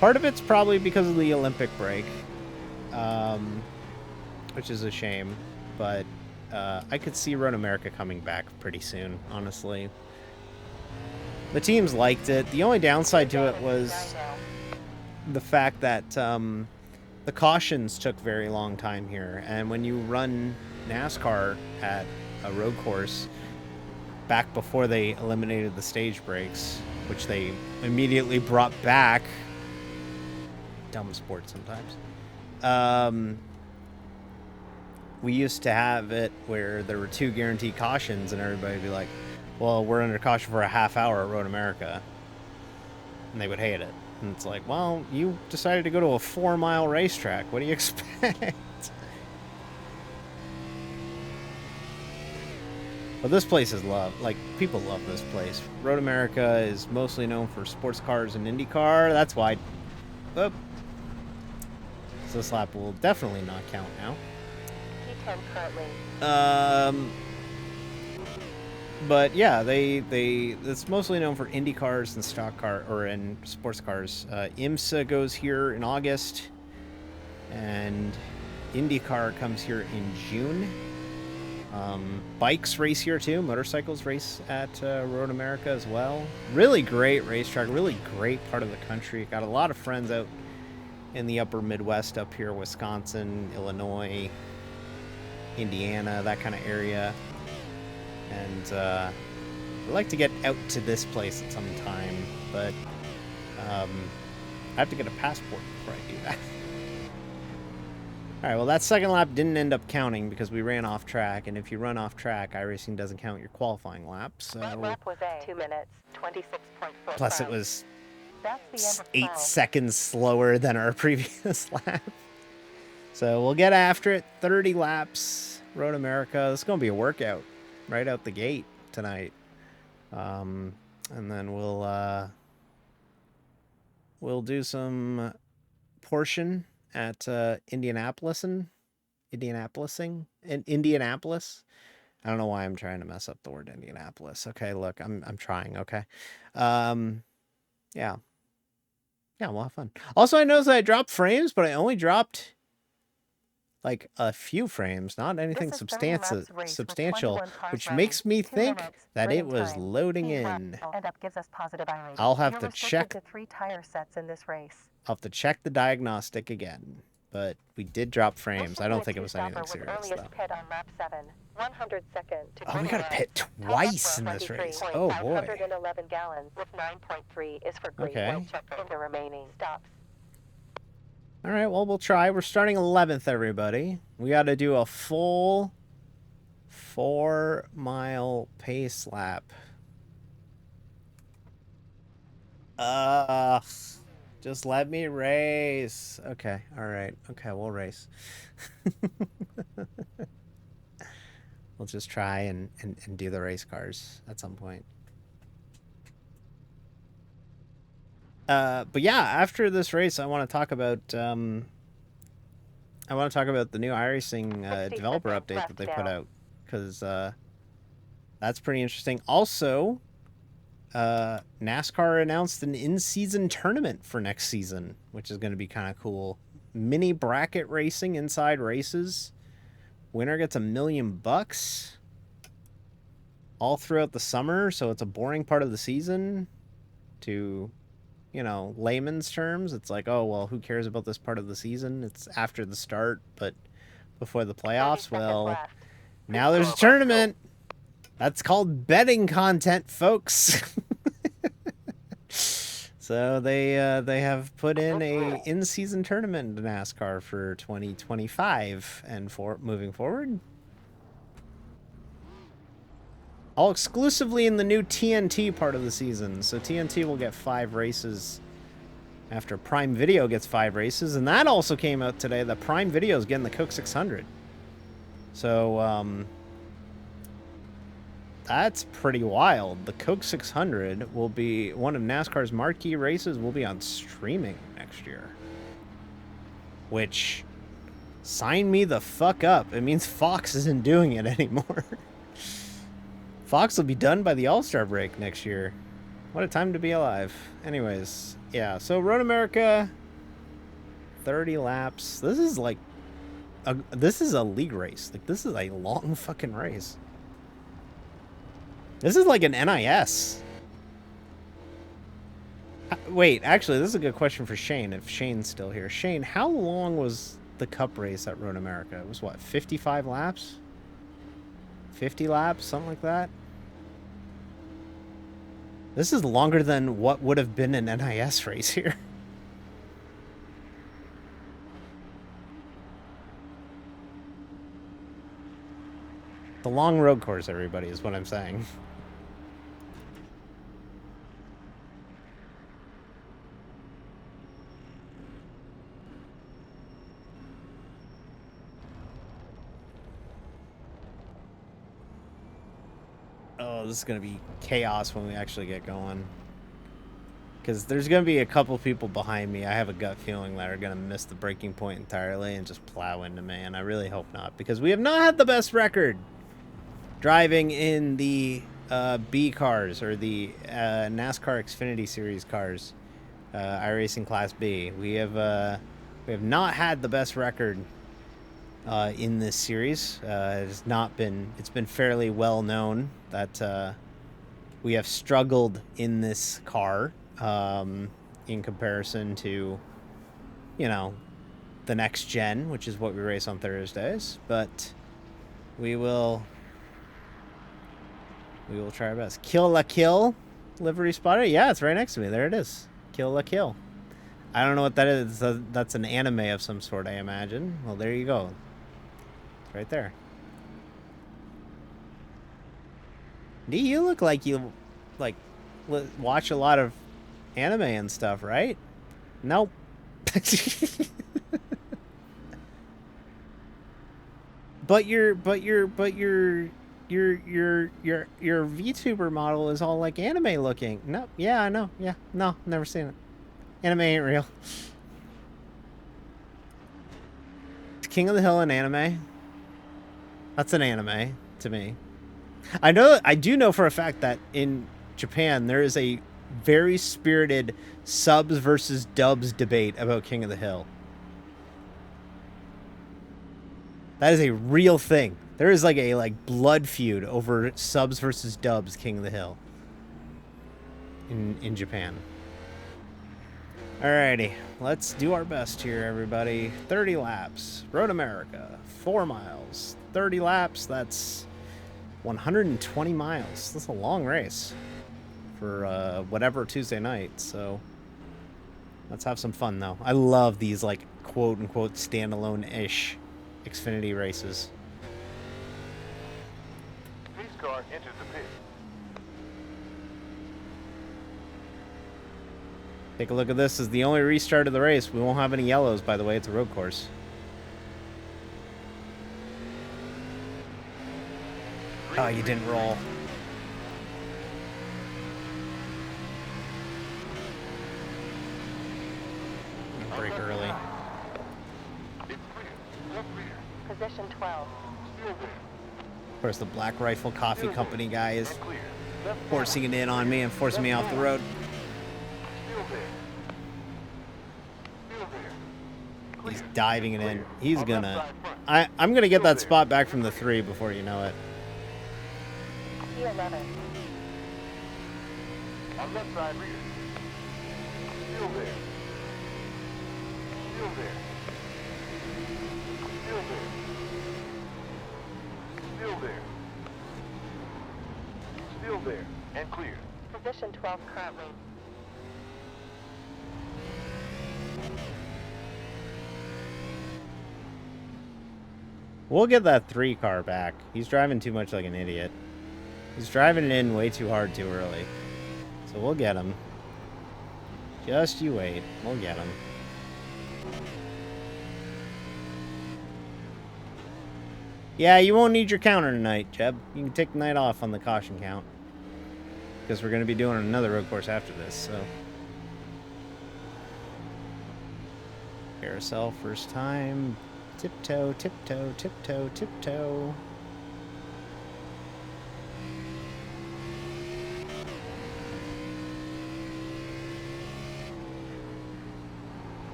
Part of it's probably because of the Olympic break, which is a shame. But I could see Road America coming back pretty soon, honestly. The teams liked it. The only downside to it was the fact that the cautions took very long time here. And when you run NASCAR at a road course, back before they eliminated the stage breaks, which they immediately brought back, dumb sport sometimes, we used to have it where there were 2 guaranteed cautions and everybody would be like, well, we're under caution for a half hour at Road America. And they would hate it. And it's like, well, you decided to go to a 4-mile racetrack. What do you expect? But this place is loved. Like, people love this place. Road America is mostly known for sports cars and IndyCar. That's why. Oop. So this lap will definitely not count now. P10 currently. But yeah, it's mostly known for Indy cars and stock car or in sports cars. IMSA goes here in August, and IndyCar comes here in June. Bikes race here too. Motorcycles race at Road America as well. Really great racetrack. Really great part of the country. Got a lot of friends out in the upper Midwest up here, Wisconsin, Illinois, Indiana, that kind of area. And I'd like to get out to this place at some time, but I have to get a passport before I do that. All right, well, that second lap didn't end up counting because we ran off track, and if you run off track, iRacing doesn't count your qualifying lap. So That lap was 2 minutes, 26.4. plus it was That's the end of 8 12. seconds slower than our previous lap. So we'll get after it. 30 laps, Road America. This is going to be a workout right out the gate tonight. And then we'll do some portion at Indianapolis. I don't know why I'm trying to mess up the word Indianapolis. Okay, look, I'm trying. Okay, yeah, we'll have fun. Also, I noticed that I dropped frames, but I only dropped like a few frames, not anything This is 30 laps race with substantial, 21 cars which running, makes me 2 think minutes, that it running was time. loading Team in. lap end up gives us positive iRacing. I'll have You're to restricted check. to 3 tire sets in this race. I'll have to check the diagnostic again. But we did drop frames. I don't think it was anything serious, though. Pit on lap 7, 102nd to Oh, we got to pit twice in this race. Oh, boy. 511 gallons with 9.3 is for green. Okay. Check in the remaining stops. All right, well, we'll try. We're starting 11th, everybody. We got to do a full 4-mile pace lap. Just let me race. Okay, all right. Okay, we'll race. We'll just try and do the race cars at some point. But yeah, after this race, I want to talk about the new iRacing developer update that they put out, because that's pretty interesting. Also, NASCAR announced an in-season tournament for next season, which is going to be kind of cool. Mini bracket racing inside races. Winner gets $1 million all throughout the summer, so it's a boring part of the season. To, layman's terms, it's like, oh, well, who cares about this part of the season? It's after the start, but before the playoffs. Well, now there's a tournament. That's called betting content, folks. So they have put in a in-season tournament in NASCAR for 2025 and for moving forward. All exclusively in the new TNT part of the season. So TNT will get 5 races after Prime Video gets 5 races. And that also came out today. The Prime Video is getting the Coke 600. So, that's pretty wild. The Coke 600 will be one of NASCAR's marquee races, will be on streaming next year. Which, sign me the fuck up. It means Fox isn't doing it anymore. Fox will be done by the All-Star break next year. What a time to be alive. Anyways, yeah, so Road America, 30 laps. This is like, this is a league race. Like, this is a long fucking race. This is like an NIS. Wait, actually, this is a good question for Shane, if Shane's still here. Shane, how long was the Cup race at Road America? It was what, 55 laps? 50 laps, something like that? This is longer than what would have been an NIS race here. The long road course, everybody, is what I'm saying. Oh, this is going to be chaos when we actually get going. Because there's going to be a couple people behind me, I have a gut feeling, that are going to miss the breaking point entirely and just plow into me. And I really hope not, because we have not had the best record driving in the B cars, or the NASCAR Xfinity Series cars, iRacing Class B. We have not had the best record in this series. It's not been. It's been fairly well known that we have struggled in this car in comparison to, you know, the next gen, which is what we race on Thursdays. But we will try our best. Kill la Kill livery spotter. Yeah, it's right next to me. There it is. Kill la Kill. I don't know what that is. That's an anime of some sort, I imagine. Well, there you go. It's right there. Do you look like you watch a lot of anime and stuff, right? Nope. But your VTuber model is all like anime looking. No, yeah, I know. Yeah, no, never seen it. Anime ain't real. King of the Hill an anime? That's an anime to me. I do know for a fact that in Japan there is a very spirited subs versus dubs debate about King of the Hill. That is a real thing. There is like a blood feud over subs versus dubs King of the Hill in Japan. Alrighty, let's do our best here, everybody. 30 laps. Road America. 4 miles. 30 laps, that's 120 miles. That's a long race for whatever Tuesday night, so let's have some fun, though. I love these, like, quote-unquote standalone-ish Xfinity races. Police car entered the pit. Take a look at this. This is the only restart of the race. We won't have any yellows, by the way. It's a road course. Oh, you didn't roll. Break early. Position 12. Of course, the Black Rifle Coffee Company guy is forcing it in on me and forcing me off the road. He's diving it in. He's gonna... I'm gonna get that spot back from the 3 before you know it. E11. On left side rear. Still there. Still there. Still there. Still there. Still there. And clear. Position 12 currently. We'll get that 3 car back. He's driving too much like an idiot. He's driving it in way too hard too early. So we'll get him. Just you wait. We'll get him. Yeah, you won't need your counter tonight, Jeb. You can take the night off on the caution count. Because we're going to be doing another road course after this, so. Carousel, first time. Tiptoe, tiptoe, tiptoe, tiptoe.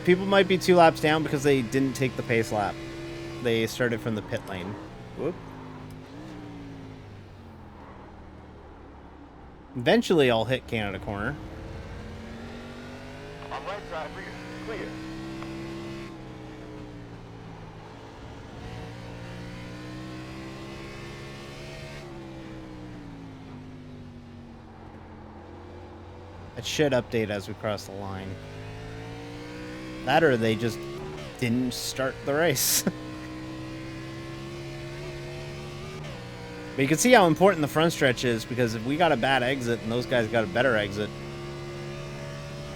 People might be 2 laps down because they didn't take the pace lap. They started from the pit lane. Whoop. Eventually, I'll hit Canada corner. On right side rear. Clear. It should update as we cross the line. That or they just didn't start the race. But you can see how important the front stretch is, because if we got a bad exit and those guys got a better exit,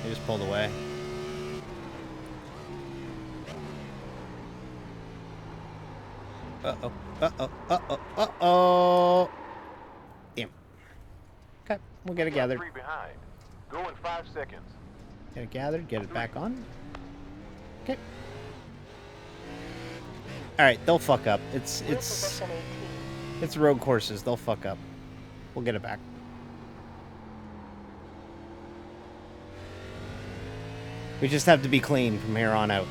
they just pulled away. Uh-oh, uh-oh, uh-oh, uh-oh. Damn. Okay, we'll get it gathered. 3 behind. Go in 5 seconds. Get it gathered, get it back on. Okay. All right, they'll fuck up. New position 18. It's road courses. They'll fuck up. We'll get it back. We just have to be clean from here on out.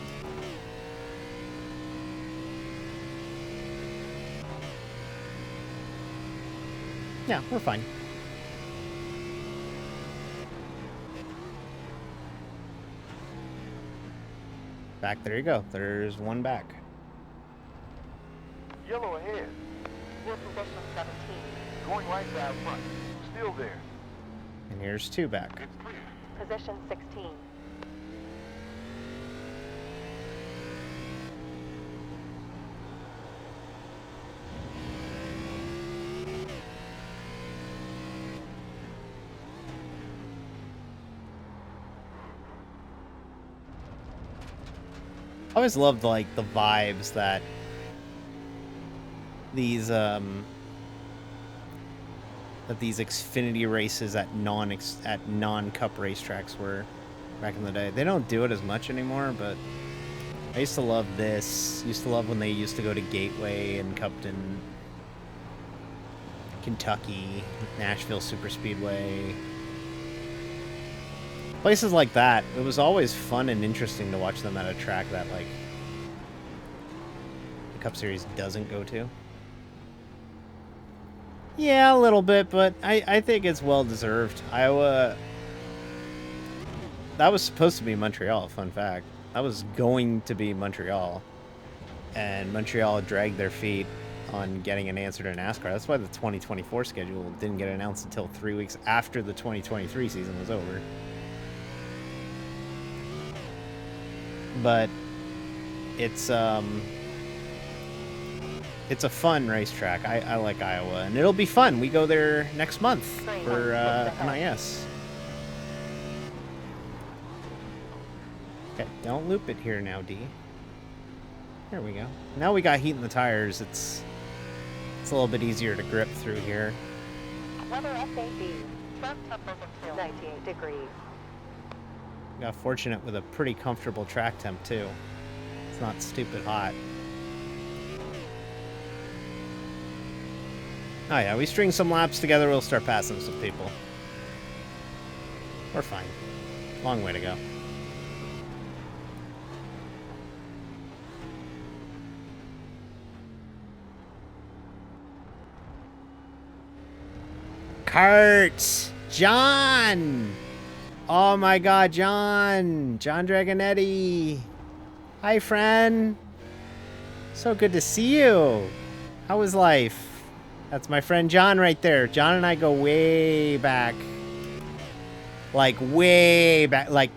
Yeah, we're fine. Back, there you go. There's one back. Yellow ahead. New position 17. Going right to out front. Still there. And here's two back. It's clear. Position 16. I always loved like the vibes that these Xfinity races at non-cup racetracks were back in the day. They don't do it as much anymore, but I used to love this. Used to love when they used to go to Gateway and Cupton, Kentucky, Nashville Superspeedway. Places like that, it was always fun and interesting to watch them at a track that, like, the Cup Series doesn't go to. Yeah, a little bit, but I think it's well-deserved. Iowa... That was supposed to be Montreal, fun fact. That was going to be Montreal. And Montreal dragged their feet on getting an answer to NASCAR. That's why the 2024 schedule didn't get announced until 3 weeks after the 2023 season was over. But it's a fun racetrack. I like Iowa, and it'll be fun. We go there next month for NIS. Okay, don't loop it here now, D. There we go. Now we got heat in the tires. It's a little bit easier to grip through here. Weather update. Track temperature until 98 degrees. Got fortunate with a pretty comfortable track temp too. It's not stupid hot. Oh yeah, we string some laps together, we'll start passing some people. We're fine. Long way to go. Kurt! John! Oh my god, John! John Dragonetti! Hi, friend! So good to see you! How was life? That's my friend John right there. John and I go way back. Like, way back. Like,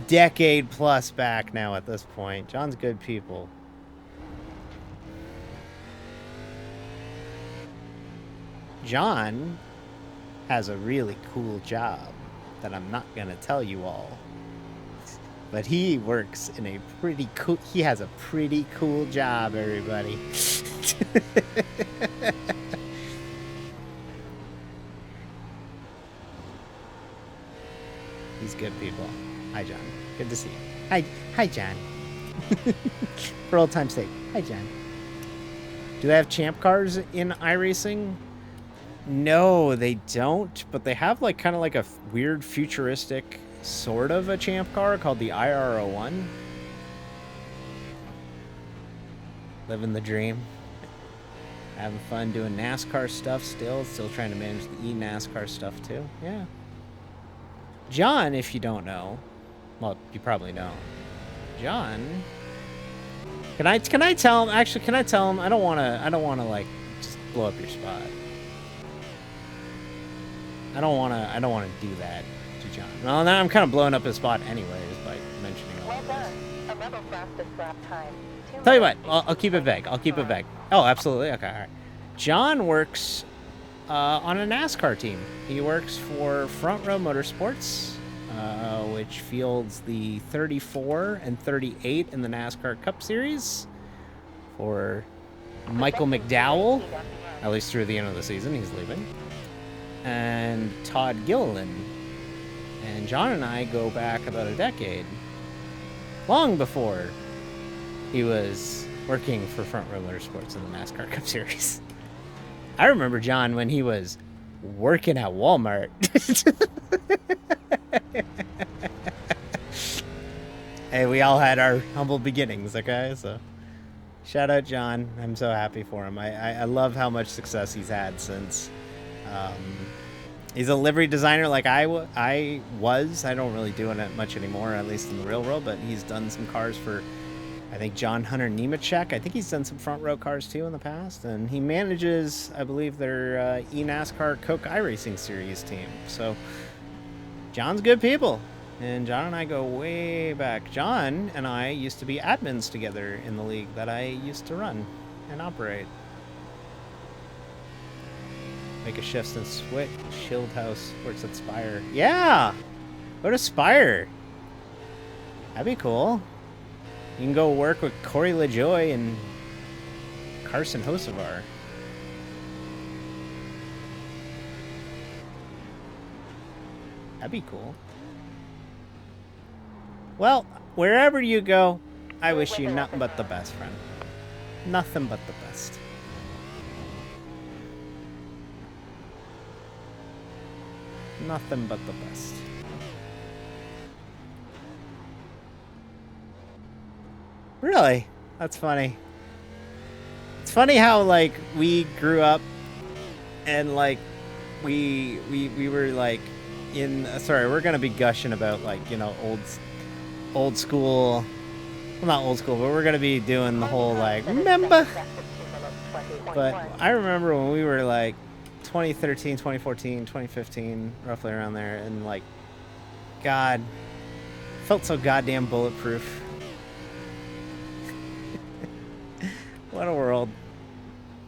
decade plus back now at this point. John's good people. John has a really cool job that I'm not gonna tell you all. But he works in a pretty cool... He has a pretty cool job, everybody. He's good people. Hi, John. Good to see you. Hi, John. For old time's sake. Hi, John. Do they have champ cars in iRacing? No, they don't. But they have like kind of like a weird futuristic sort of a champ car called the IR01. Living the dream. Having fun doing NASCAR stuff still. Still trying to manage the e-NASCAR stuff too. Yeah. John, if you don't know, well, you probably don't. John, can I tell him? Actually, can I tell him? I don't want to like just blow up your spot. I don't want to do that to John. Well, now I'm kind of blowing up his spot anyways by mentioning all Well of done. this. Another fastest lap time. Tell you what, I'll keep it vague. I'll keep it vague. Oh, absolutely. Okay, all right. John works on a NASCAR team. He works for Front Row Motorsports, which fields the 34 and 38 in the NASCAR Cup Series for Michael McDowell, at least through the end of the season. He's leaving. And Todd Gilliland. And John and I go back about a decade. Long before he was working for Front Row Motorsports in the NASCAR Cup Series. I remember John when he was working at Walmart. Hey, we all had our humble beginnings, okay? So, shout out John. I'm so happy for him. I love how much success he's had since. He's a livery designer like I was. I don't really do it much anymore, at least in the real world, but he's done some cars for, I think, John Hunter Nemechek. I think he's done some front row cars too in the past, and he manages, I believe, their eNASCAR Coke iRacing Series team. So John's good people, and John and I go way back. John and I used to be admins together in the league that I used to run and operate. Make a shift and switch. Shield House works at Spire. Yeah! Go to Spire. That'd be cool. You can go work with Corey LaJoy and Carson Hocevar. That'd be cool. Well, wherever you go, I wish you nothing but the best, friend. Nothing but the best. Nothing but the best. Really? That's funny. It's funny how, like, we grew up and, like, we were, like, in... Sorry, we're gonna be gushing about, like, you know, old school... Well, not old school, but we're gonna be doing the whole, like, remember? But I remember when we were, like, 2013, 2014, 2015, roughly around there, and, like, God, felt so goddamn bulletproof. What a world.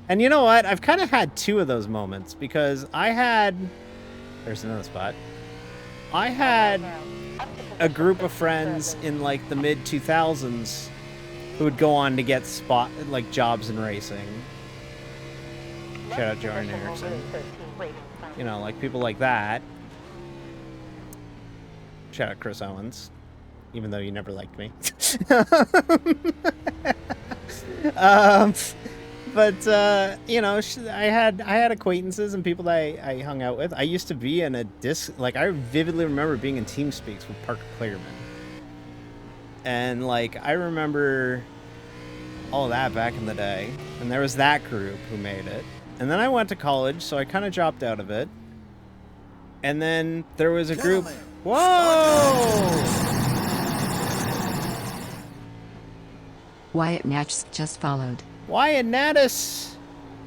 And you know what? I've kind of had two of those moments, because I had... There's another spot. I had a group of friends in, like, the mid-2000s who would go on to get jobs in racing. Shout out Jordan Erickson. You know, like, people like that. Shout out Chris Owens. Even though you never liked me. But you know, I had acquaintances and people that I hung out with. I used to be in a I vividly remember being in TeamSpeaks with Parker Clearman. And, like, I remember all that back in the day. And there was that group who made it. And then I went to college, so I kind of dropped out of it. And then there was a group... Whoa! Wyatt Natchez just followed. Wyatt Natchez!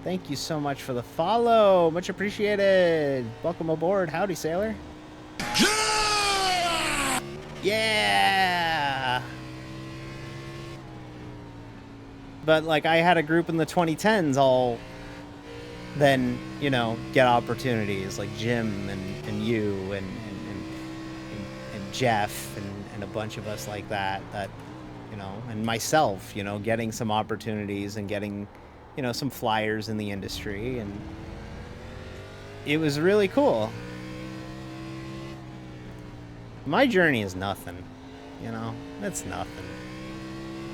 Thank you so much for the follow. Much appreciated. Welcome aboard. Howdy, sailor. Yeah! Yeah! But, like, I had a group in the 2010s all... then, you know, get opportunities like Jim and you and Jeff and a bunch of us like that, you know, and myself, you know, getting some opportunities and getting, you know, some flyers in the industry, and it was really cool. My journey is nothing, you know, it's nothing.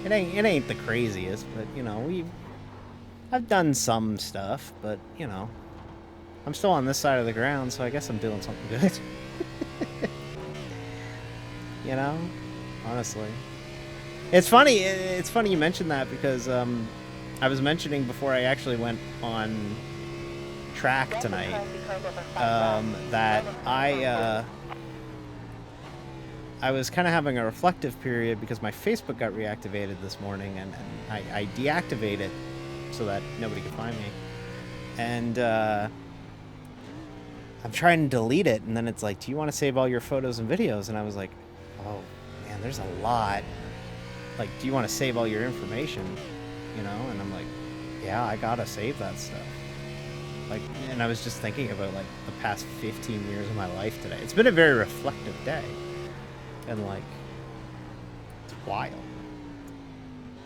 It ain't the craziest, but, you know, I've done some stuff, but, you know, I'm still on this side of the ground, so I guess I'm doing something good. You know? Honestly. It's funny you mentioned that, because I was mentioning before I actually went on track tonight that I was kind of having a reflective period because my Facebook got reactivated this morning, and I deactivated it so that nobody could find me. And I'm trying to delete it, and then it's like, do you want to save all your photos and videos? And I was like, oh man, there's a lot. Like, do you want to save all your information? You know? And I'm like, yeah, I gotta save that stuff. Like, and I was just thinking about, like, the past 15 years of my life today. It's been a very reflective day. And, like, it's wild.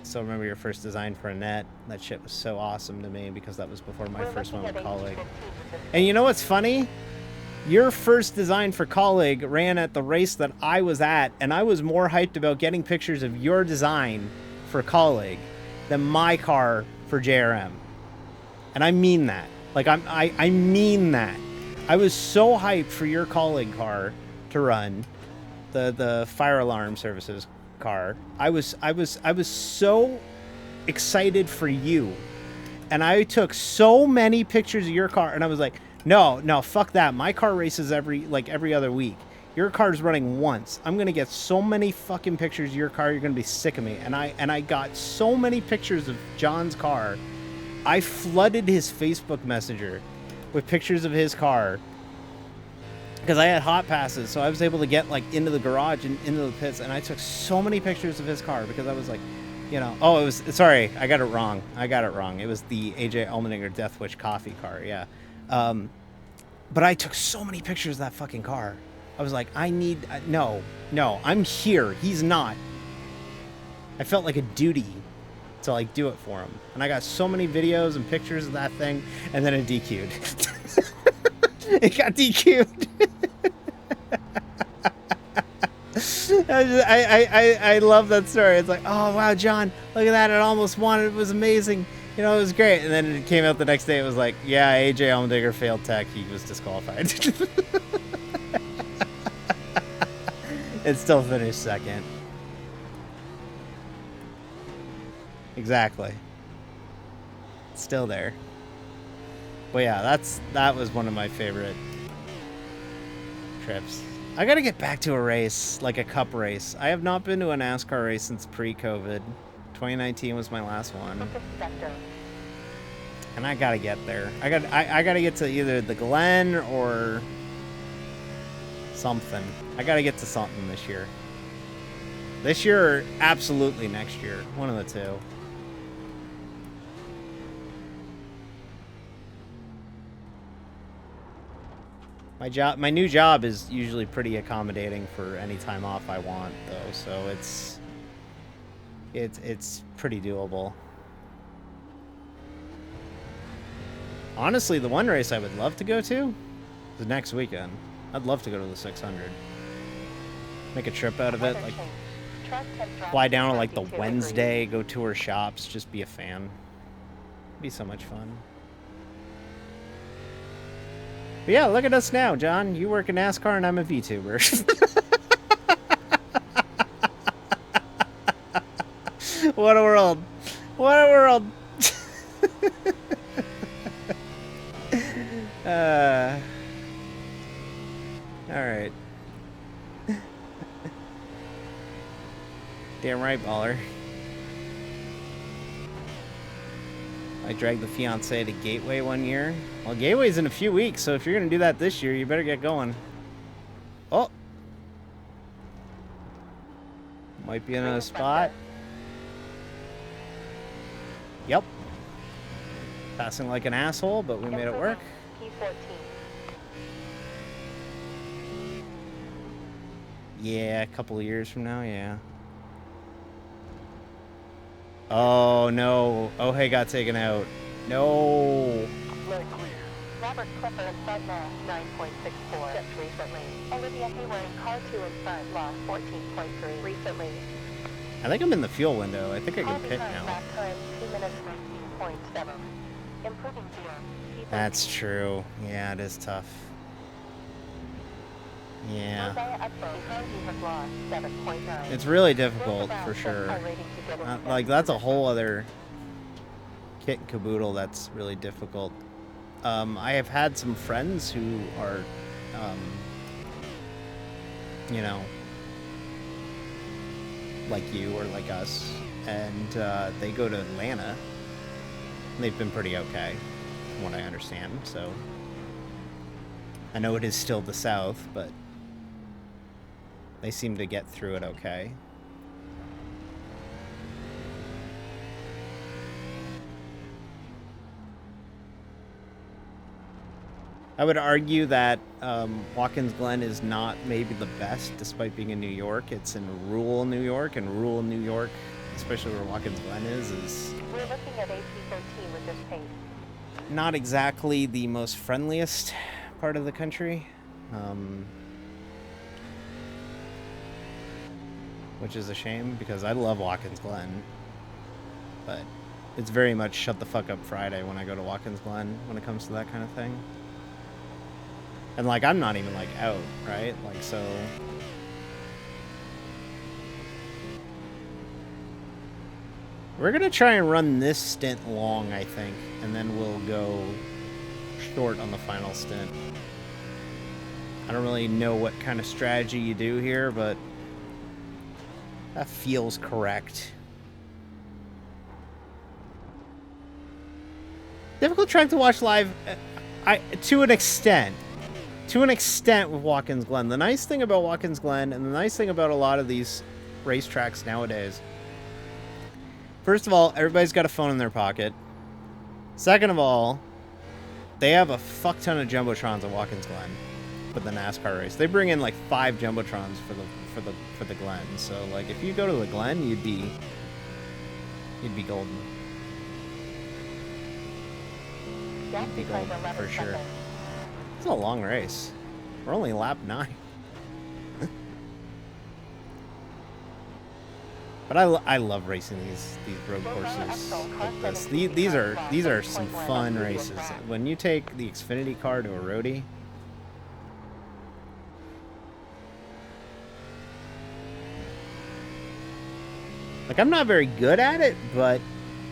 So remember your first design for a net? That shit was so awesome to me, because that was before my first one with Colleague. And you know what's funny? Your first design for Colleague ran at the race that I was at, and I was more hyped about getting pictures of your design for Colleague than my car for JRM. And I mean that. Like, I mean that. I was so hyped for your calling car to run, the fire alarm services car. I was so excited for you. And I took so many pictures of your car, and I was like, no, fuck that. My car races every other week. Your car's running once. I'm gonna get so many fucking pictures of your car, you're gonna be sick of me. And I got so many pictures of John's car. I flooded his Facebook Messenger with pictures of his car because I had hot passes, so I was able to get like into the garage and into the pits, and I took so many pictures of his car because I was like, you know, oh, it was, sorry, I got it wrong. It was the AJ Allmendinger Death Wish coffee car, yeah. But I took so many pictures of that fucking car. I was like, I need, no, I'm here. He's not. I felt like a duty to like do it for him. And I got so many videos and pictures of that thing, and then it DQ'd. It got DQ'd. I love that story. It's like, oh wow, John, look at that, it almost won, it was amazing, you know, it was great. And then it came out the next day, it was like, yeah, AJ Allmendinger failed tech, he was disqualified. It still finished second. Exactly. Still there. But yeah, that was one of my favorite trips. I gotta get back to a race, like a cup race. I have not been to a NASCAR race since pre-COVID. 2019 was my last one. And I gotta get there. I gotta get to either the Glen or something. I gotta get to something this year. This year or absolutely next year. One of the two. My new job is usually pretty accommodating for any time off I want, though, so it's pretty doable. Honestly, the one race I would love to go to is next weekend. I'd love to go to the 600. Make a trip out of it, like fly down on like the Wednesday, go tour shops, just be a fan. It'd be so much fun. But yeah, look at us now, John. You work in NASCAR and I'm a VTuber. What a world. What a world. Alright. Damn right, baller. I dragged the fiance to Gateway one year. Well, Gateway's in a few weeks, so if you're going to do that this year, you better get going. Oh! Might be in a spot. Yep. Passing like an asshole, but we made it work. Yeah, a couple of years from now, yeah. Oh, no. Ohe got taken out. No. Robert Clipper in front lost 9.64 just recently. Olivia Hayward in car 2 in front lost 14.3 recently. I think I'm in the fuel window. I think I can pit Behind now. lap time 2 minutes 19.7. Improving gear. That's true. Yeah, it is tough. Yeah. Mosiah Upton behind you has lost 7.9. It's really difficult, for sure. Like, that's a whole other kit and caboodle that's really difficult. I have had some friends who are, you know, like you or like us, and they go to Atlanta. And they've been pretty okay, from what I understand, so. I know it is still the South, but they seem to get through it okay. I would argue that Watkins Glen is not maybe the best, despite being in New York. It's in rural New York, and rural New York, especially where Watkins Glen is We're looking at AP13 with this pace. not exactly the most friendliest part of the country. Which is a shame, because I love Watkins Glen. but it's very much shut the fuck up Friday when I go to Watkins Glen when it comes to that kind of thing. And like I'm not even like out, right? Like so we're gonna try and run this stint long, I think, and then we'll go short on the final stint. I don't really know what kind of strategy you do here, but that feels correct. Difficult track to watch live, to an extent. To an extent with Watkins Glen. The nice thing about Watkins Glen, and the nice thing about a lot of these racetracks nowadays, first of all, everybody's got a phone in their pocket. Second of all, they have a fuck ton of jumbotrons at Watkins Glen for the NASCAR race. They bring in like 5 jumbotrons for the Glen. So like if you go to the Glen, you'd be golden. You'd be golden for sure. It's a long race. We're only lap 9. But I love racing these road courses like this. These are some fun races. When you take the Xfinity car to a roadie, like I'm not very good at it, but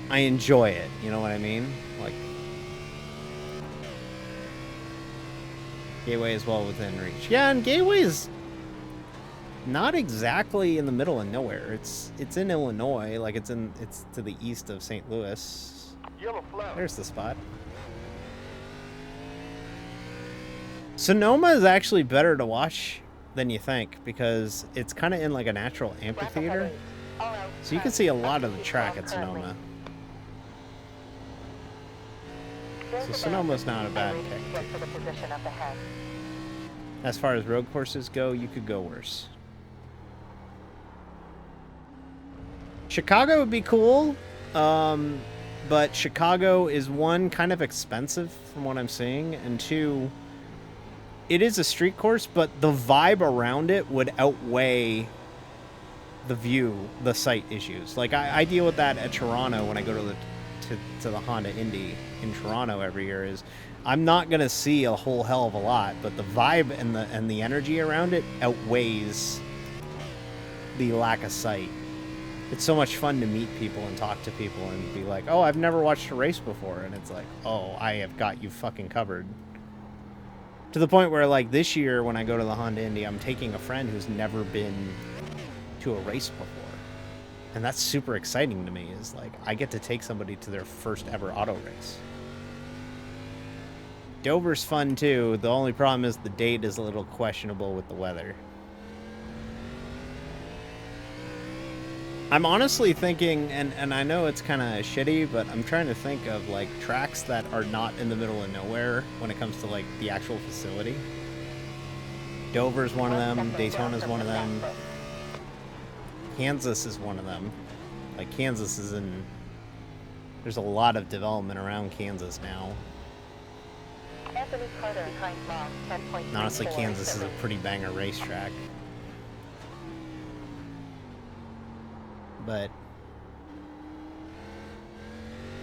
I enjoy it. You know what I mean? Like Gateway is well within reach. Yeah, and Gateway is not exactly in the middle of nowhere. It's in Illinois, like it's to the east of St. Louis. Yellow flag. There's the spot. Sonoma is actually better to watch than you think because it's kind of in like a natural amphitheater. So you can see a lot of the track at Sonoma. So Sonoma's not a bad pick. As far as road courses go, you could go worse. Chicago would be cool, but Chicago is one, kind of expensive from what I'm seeing, and two, it is a street course, but the vibe around it would outweigh the view, the site issues. Like I deal with that at Toronto when I go to the Honda Indy in Toronto every year. Is I'm not gonna see a whole hell of a lot, but the vibe and the energy around it outweighs the lack of sight. It's so much fun to meet people and talk to people and be like, oh, I've never watched a race before. And it's like, oh, I have got you fucking covered. To the point where, like, this year when I go to the Honda Indy, I'm taking a friend who's never been to a race before. And that's super exciting to me, is like, I get to take somebody to their first ever auto race. Dover's fun too. The only problem is the date is a little questionable with the weather. I'm honestly thinking, and I know it's kind of shitty, but I'm trying to think of like tracks that are not in the middle of nowhere when it comes to like the actual facility. Dover's one of them, Daytona's one of them, Kansas is one of them. Like Kansas is in, there's a lot of development around Kansas now. Anthony Carter behind Moss, 10.34. And honestly, Kansas is a pretty banger racetrack. But,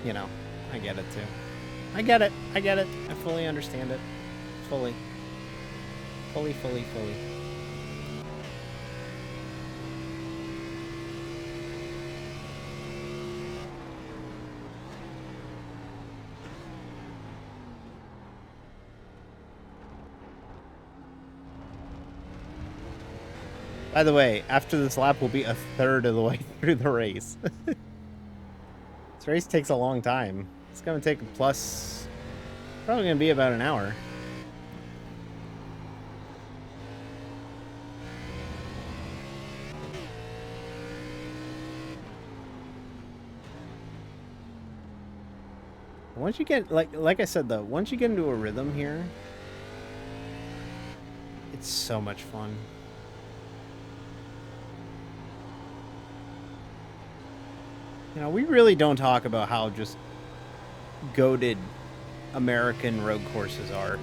you know, I get it too. I get it. I fully understand it. Fully. By the way, after this lap, we'll be a third of the way through the race. This race takes a long time. It's going to take plus, probably going to be about an hour. Once you get, like I said though, once you get into a rhythm here, it's so much fun. You know, we really don't talk about how just goated American road courses are.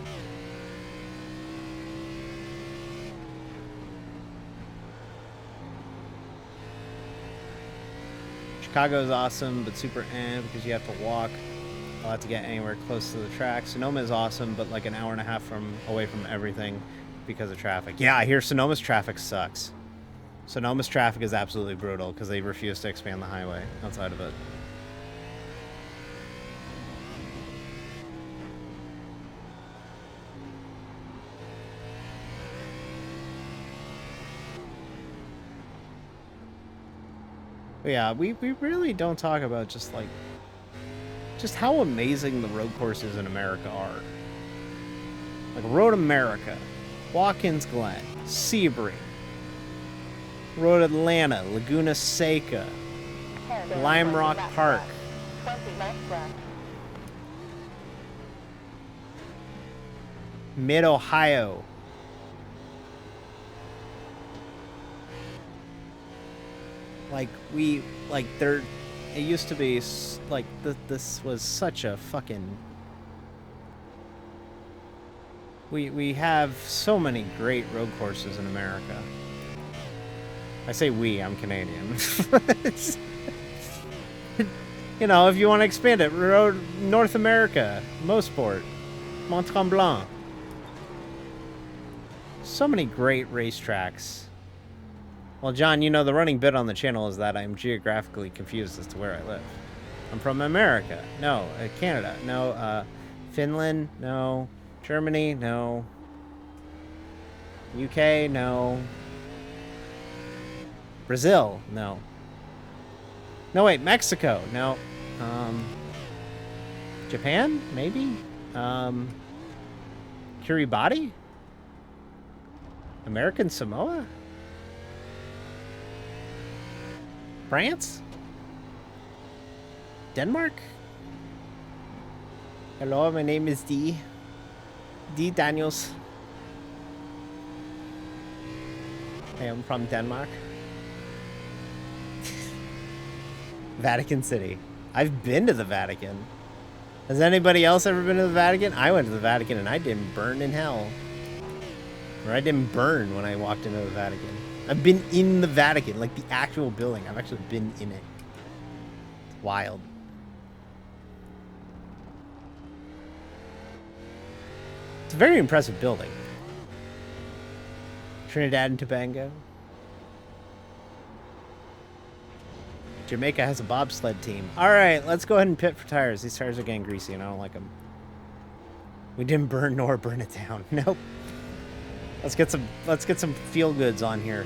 Chicago is awesome, but super because you have to walk a lot to get anywhere close to the track. Sonoma is awesome, but like an hour and a half away from everything because of traffic. Yeah, I hear Sonoma's traffic sucks. Sonoma's traffic is absolutely brutal because they refuse to expand the highway outside of it. But yeah, we really don't talk about just how amazing the road courses in America are. Like Road America, Watkins Glen, Sebring, Road Atlanta, Laguna Seca, Lime Rock Park. 20 left left. Mid-Ohio. It used to be, like, this was such a fucking... We have so many great road courses in America. I say we, I'm Canadian. You know, if you want to expand it, Road North America, Mosport, Mont Tremblant. So many great racetracks. Well, John, you know, the running bit on the channel is that I'm geographically confused as to where I live. I'm from America. No. Canada. No. Finland. No. Germany. No. UK. No. Brazil. No. No, wait. Mexico. No. Japan? Maybe? Kiribati? American Samoa? France? Denmark? Hello, my name is D Daniels. I am from Denmark. Vatican City. I've been to the Vatican. Has anybody else ever been to the Vatican? I went to the Vatican and I didn't burn in hell. Or I didn't burn when I walked into the Vatican. I've been in the Vatican, like the actual building. I've actually been in it. It's wild. It's a very impressive building. Trinidad and Tobago. Jamaica has a bobsled team. All right, let's go ahead and pit for tires. These tires are getting greasy and I don't like them. We didn't burn nor burn it down. Nope. Let's get some feel goods on here.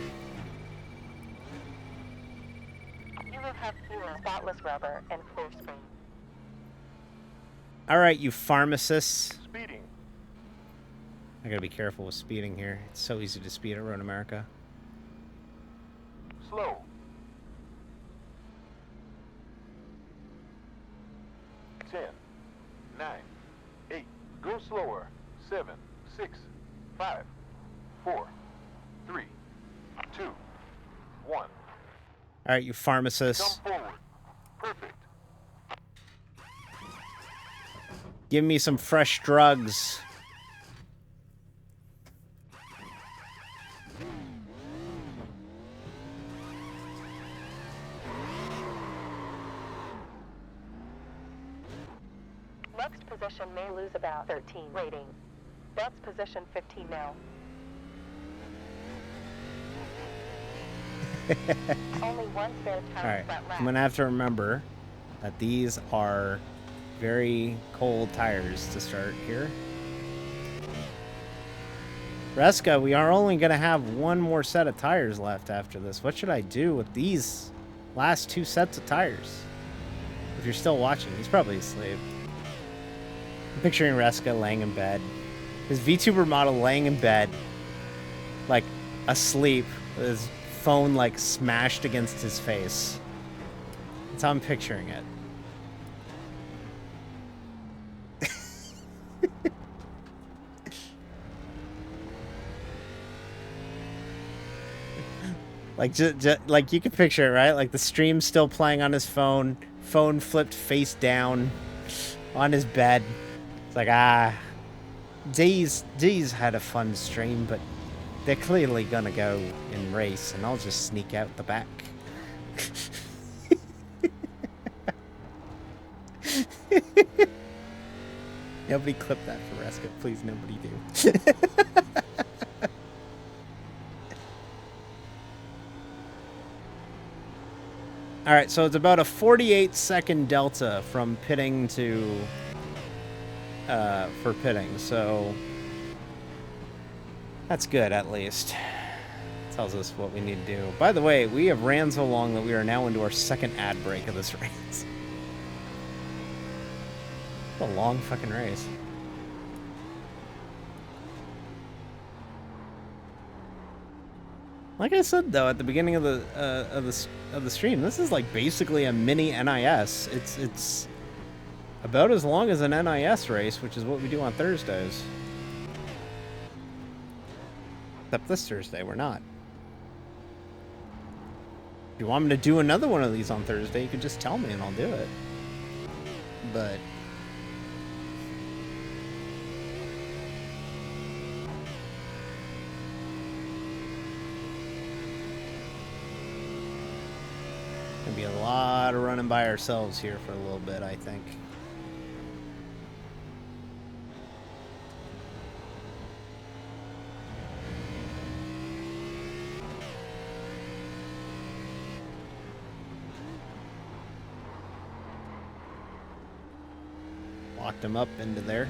You will have fuel, spotless rubber, and clear screen. All right, you pharmacists. Speeding. I gotta be careful with speeding here. It's so easy to speed at Road America. Slow. Ten, 9, 8. Go slower. 7, 6, 5, 4, 3, 2, 1. All right, you pharmacists. Come forward. Perfect. Give me some fresh drugs. Next position may lose about 13 rating. That's position 15 now. Only one spare tire All right, flat left. I'm gonna have to remember that these are very cold tires to start here. Reska, we are only gonna have one more set of tires left after this. What should I do with these last two sets of tires? If you're still watching, he's probably asleep. I'm picturing Reska laying in bed. His VTuber model laying in bed, like asleep, with his phone like smashed against his face. That's how I'm picturing it. Like, like you can picture it, right? Like the stream's still playing on his phone, phone flipped face down on his bed. It's like, D's had a fun stream, but they're clearly gonna go and race, and I'll just sneak out the back. Nobody clip that for Rescue. Please, nobody do. All right, so it's about a 48-second delta from pitting to for pitting. So that's good, at least. Tells us what we need to do. By the way, we have ran so long that we are now into our second ad break of this race. It's a long fucking race. Like I said though at the beginning of the stream, this is like basically a mini NIS. It's about as long as an NIS race, which is what we do on Thursdays. Except this Thursday, we're not. If you want me to do another one of these on Thursday, you can just tell me and I'll do it. But gonna be a lot of running by ourselves here for a little bit, I think. Locked him up into there.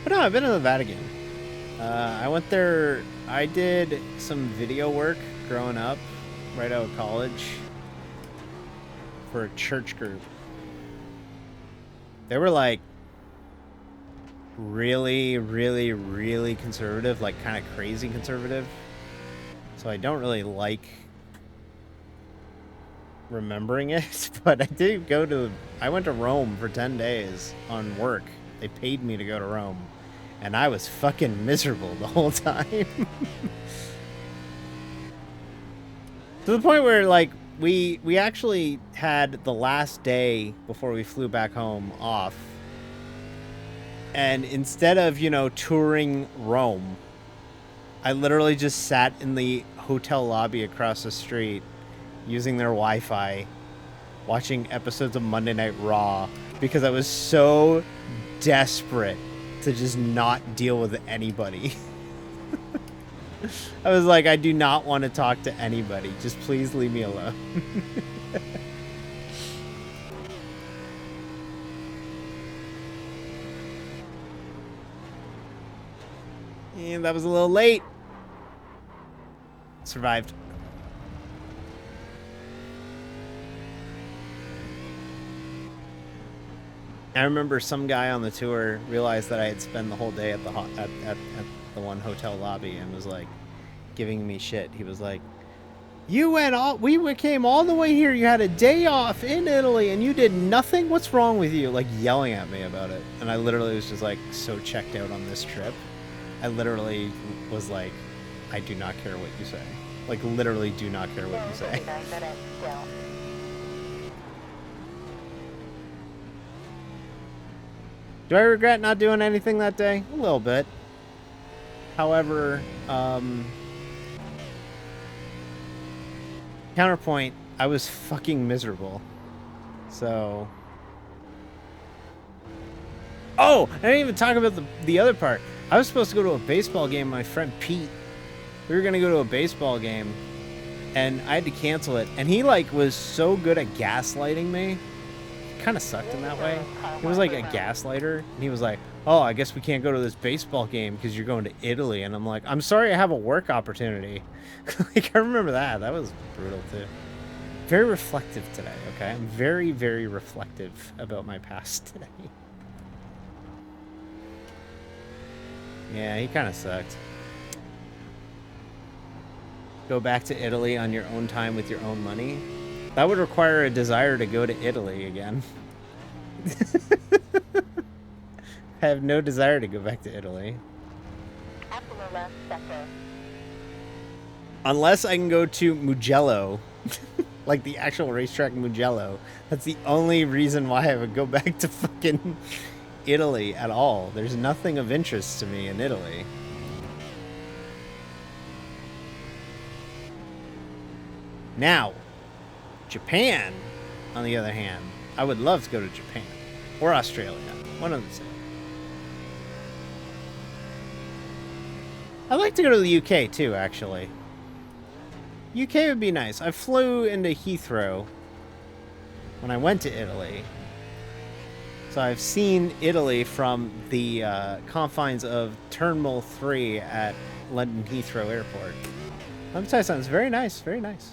But no, I've been to the Vatican. I went there. I did some video work growing up, right out of college, for a church group. They were like really, really, really conservative, like kind of crazy conservative. So I don't really like remembering it, but I did go to, I went to Rome for 10 days on work. They paid me to go to Rome, and I was fucking miserable the whole time. To the point where, like, we actually had the last day before we flew back home off, and instead of, you know, touring Rome, I literally just sat in the hotel lobby across the street using their Wi-Fi, watching episodes of Monday Night Raw, because I was so desperate to just not deal with anybody. I was like, I do not want to talk to anybody. Just please leave me alone. And that was a little late. Survived. I remember some guy on the tour realized that I had spent the whole day at the the one hotel lobby and was like giving me shit. He was like, we came all the way here. You had a day off in Italy and you did nothing. What's wrong with you? Like yelling at me about it. And I literally was just like so checked out on this trip. I literally was like, I do not care what you say. Like literally do not care what you say. 59 minutes still. Do I regret not doing anything that day? A little bit. However, counterpoint, I was fucking miserable. So... Oh! I didn't even talk about the other part. I was supposed to go to a baseball game with my friend Pete. We were going to go to a baseball game, and I had to cancel it. And he, like, was so good at gaslighting me. Kind of sucked in that way. He was like a gaslighter, and he was like, oh, I guess we can't go to this baseball game because you're going to Italy. And I'm like, I'm sorry, I have a work opportunity. Like, I remember that. That was brutal too. Very reflective today, okay? I'm very, very reflective about my past today. Yeah, he kind of sucked. Go back to Italy on your own time with your own money. That would require a desire to go to Italy again. I have no desire to go back to Italy. After the last sector. Unless I can go to Mugello. Like the actual racetrack Mugello. That's the only reason why I would go back to fucking Italy at all. There's nothing of interest to me in Italy. Now, Japan. on the other hand, I would love to go to Japan or Australia. One of the two. I'd like to go to the UK too, actually. UK would be nice. I flew into Heathrow when I went to Italy. So I've seen Italy from the confines of Terminal 3 at London Heathrow Airport. Let me tell you something. It's very nice. Very nice.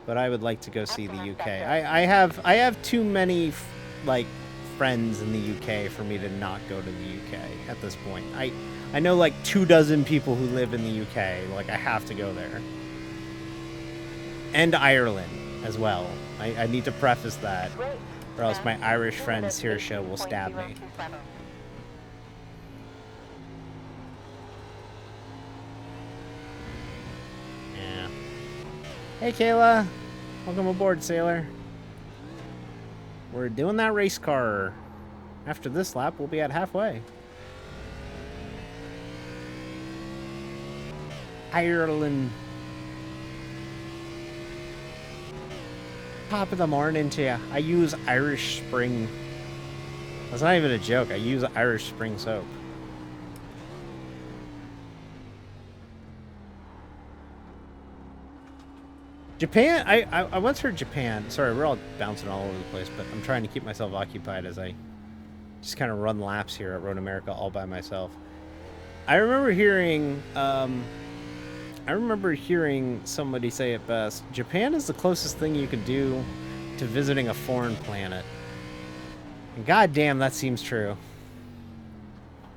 But I would like to go see the UK. I have too many like friends in the UK for me to not go to the UK at this point. I know like 24 people who live in the UK. Like I have to go there. And Ireland as well. I need to preface that, or else my Irish friends here show will stab me. Yeah. Hey Kayla, welcome aboard, sailor. We're doing that race car. After this lap, we'll be at halfway. Ireland. Top of the morning to you. I use Irish Spring. That's not even a joke. I use Irish Spring soap. Japan, I once heard Japan. Sorry, we're all bouncing all over the place, but I'm trying to keep myself occupied as I just kind of run laps here at Road America all by myself. I remember hearing somebody say it best. Japan is the closest thing you can do to visiting a foreign planet. And goddamn, that seems true.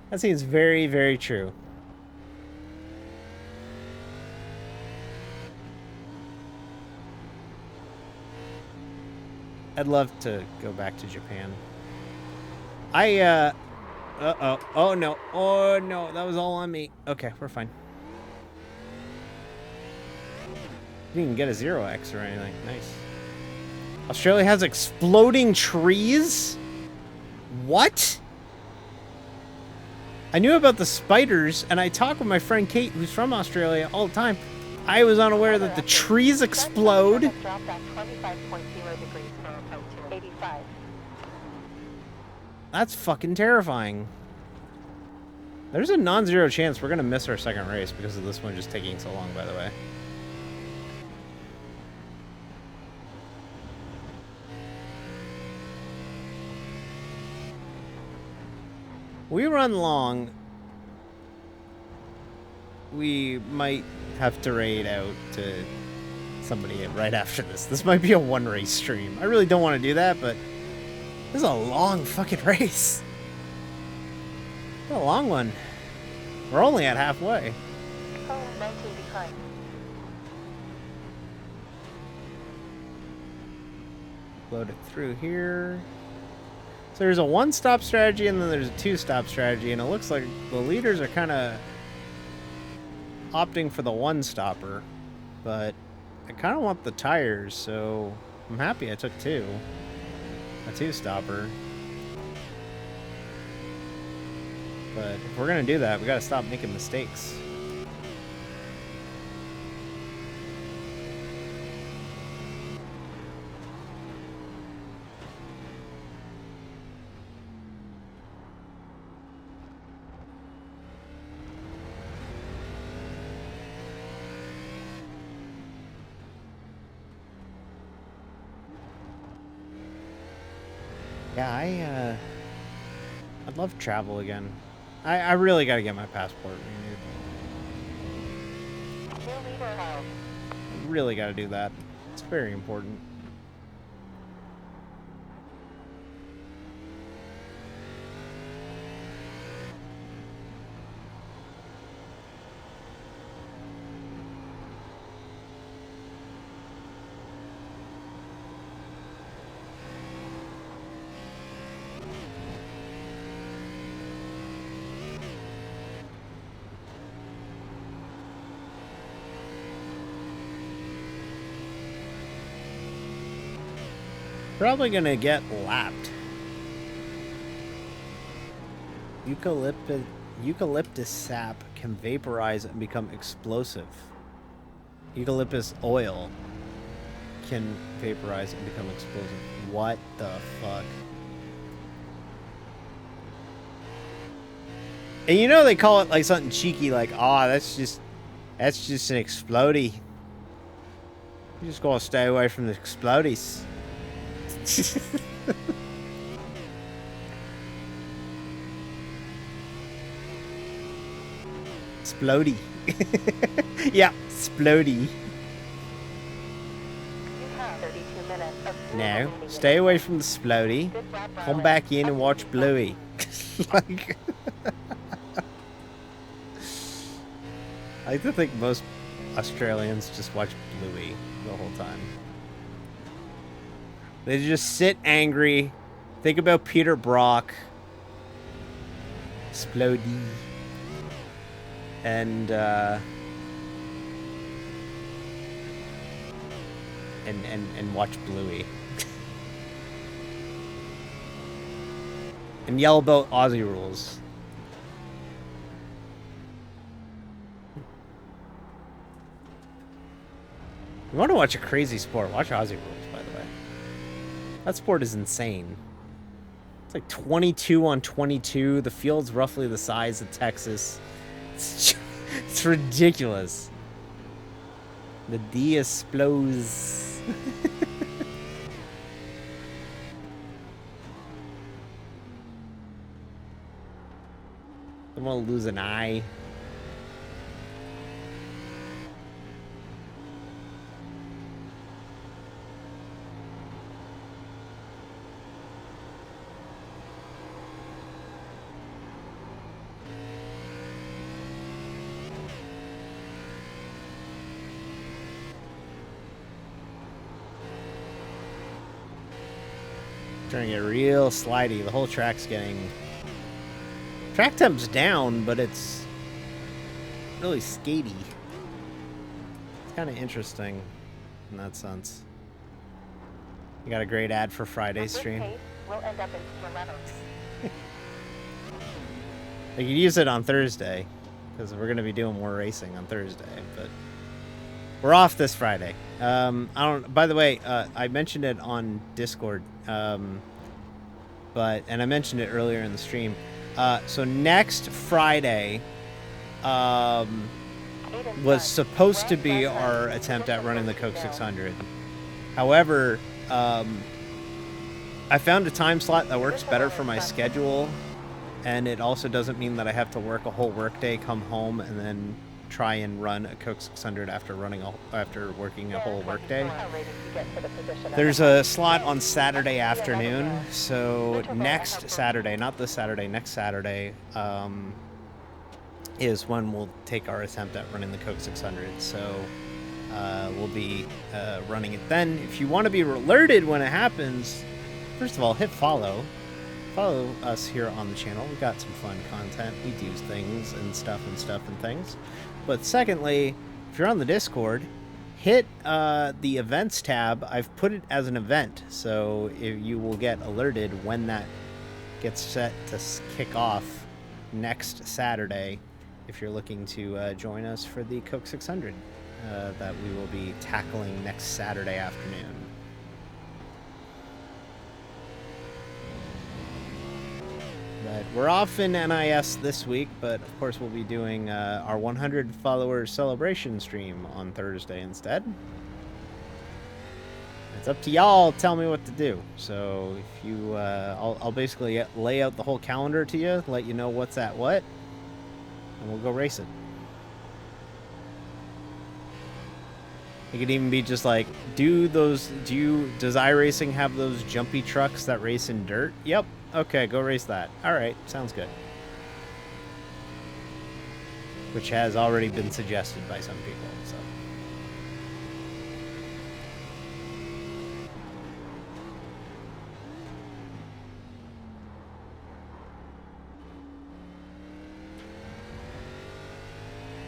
That seems very, very true. I'd love to go back to Japan. Uh-oh. Oh, no. Oh, no. That was all on me. Okay, we're fine. You didn't get a 0x or anything. Nice. Australia has exploding trees? What? I knew about the spiders, and I talk with my friend Kate, who's from Australia, all the time. I was unaware that the trees explode. That's fucking terrifying. There's a non-zero chance we're gonna miss our second race because of this one just taking so long, by the way. We run long. We might have to raid out to somebody right after this. This might be a one-race stream. I really don't want to do that, but this is a long fucking race. It's a long one. We're only at halfway. Load it through here. So there's a one-stop strategy and then there's a two-stop strategy, and it looks like the leaders are kind of opting for the one-stopper, but I kind of want the tires, so I'm happy I took two. A two-stopper. But if we're gonna do that, we gotta stop making mistakes. Yeah, I'd love to travel again. I really gotta get my passport renewed. I really gotta do that. It's very important. Probably gonna get lapped. Eucalyptus sap can vaporize and become explosive. Eucalyptus oil can vaporize and become explosive. What the fuck? And you know they call it like something cheeky, like, "Ah, that's just an explodey. You just gotta stay away from the explodies." Explodey. Yeah, explodey. You have 32 minutes of fuel No, remaining stay in away the from the explodey. Good job, Come Riley. back in and watch Bluey. Like, I like to think most Australians just watch Bluey the whole time. They just sit angry, think about Peter Brock, explodey, and watch Bluey. And yell about Aussie rules. You want to watch a crazy sport? Watch Aussie rules, by the way. That sport is insane. It's like 22 on 22. The field's roughly the size of Texas. It's ridiculous. The D explodes. I'm gonna lose an eye. Turning it real slidey. The whole track's getting... Track temp's down, but it's really skatey. It's kind of interesting in that sense. You got a great ad for Friday's At this stream. pace, we'll end up in stilettos. I could use it on Thursday, because we're going to be doing more racing on Thursday, but we're off this Friday. I don't. By the way, I mentioned it on Discord, and I mentioned it earlier in the stream. So next Friday was supposed to be our attempt at running the Coke 600. However, I found a time slot that works better for my schedule, and it also doesn't mean that I have to work a whole workday, come home, and then try and run a Coke 600 after working a whole workday. There's a slot on Saturday afternoon, so next Saturday, not this Saturday, next Saturday, is when we'll take our attempt at running the Coke 600. So we'll be running it then. If you want to be alerted when it happens, first of all, hit follow. Follow us here on the channel. We've got some fun content. We do things and stuff and things. But secondly, if you're on the Discord, hit the events tab. I've put it as an event, so you will get alerted when that gets set to kick off next Saturday if you're looking to join us for the Coke 600 that we will be tackling next Saturday afternoon. But we're off in NIS this week, but of course we'll be doing our 100 followers celebration stream on Thursday instead. It's up to y'all. Tell me what to do. So if you, I'll basically lay out the whole calendar to you, let you know what's at what, and we'll go race it. It could even be just like, does iRacing have those jumpy trucks that race in dirt? Yep. Okay, go race that. Alright, sounds good. Which has already been suggested by some people, so.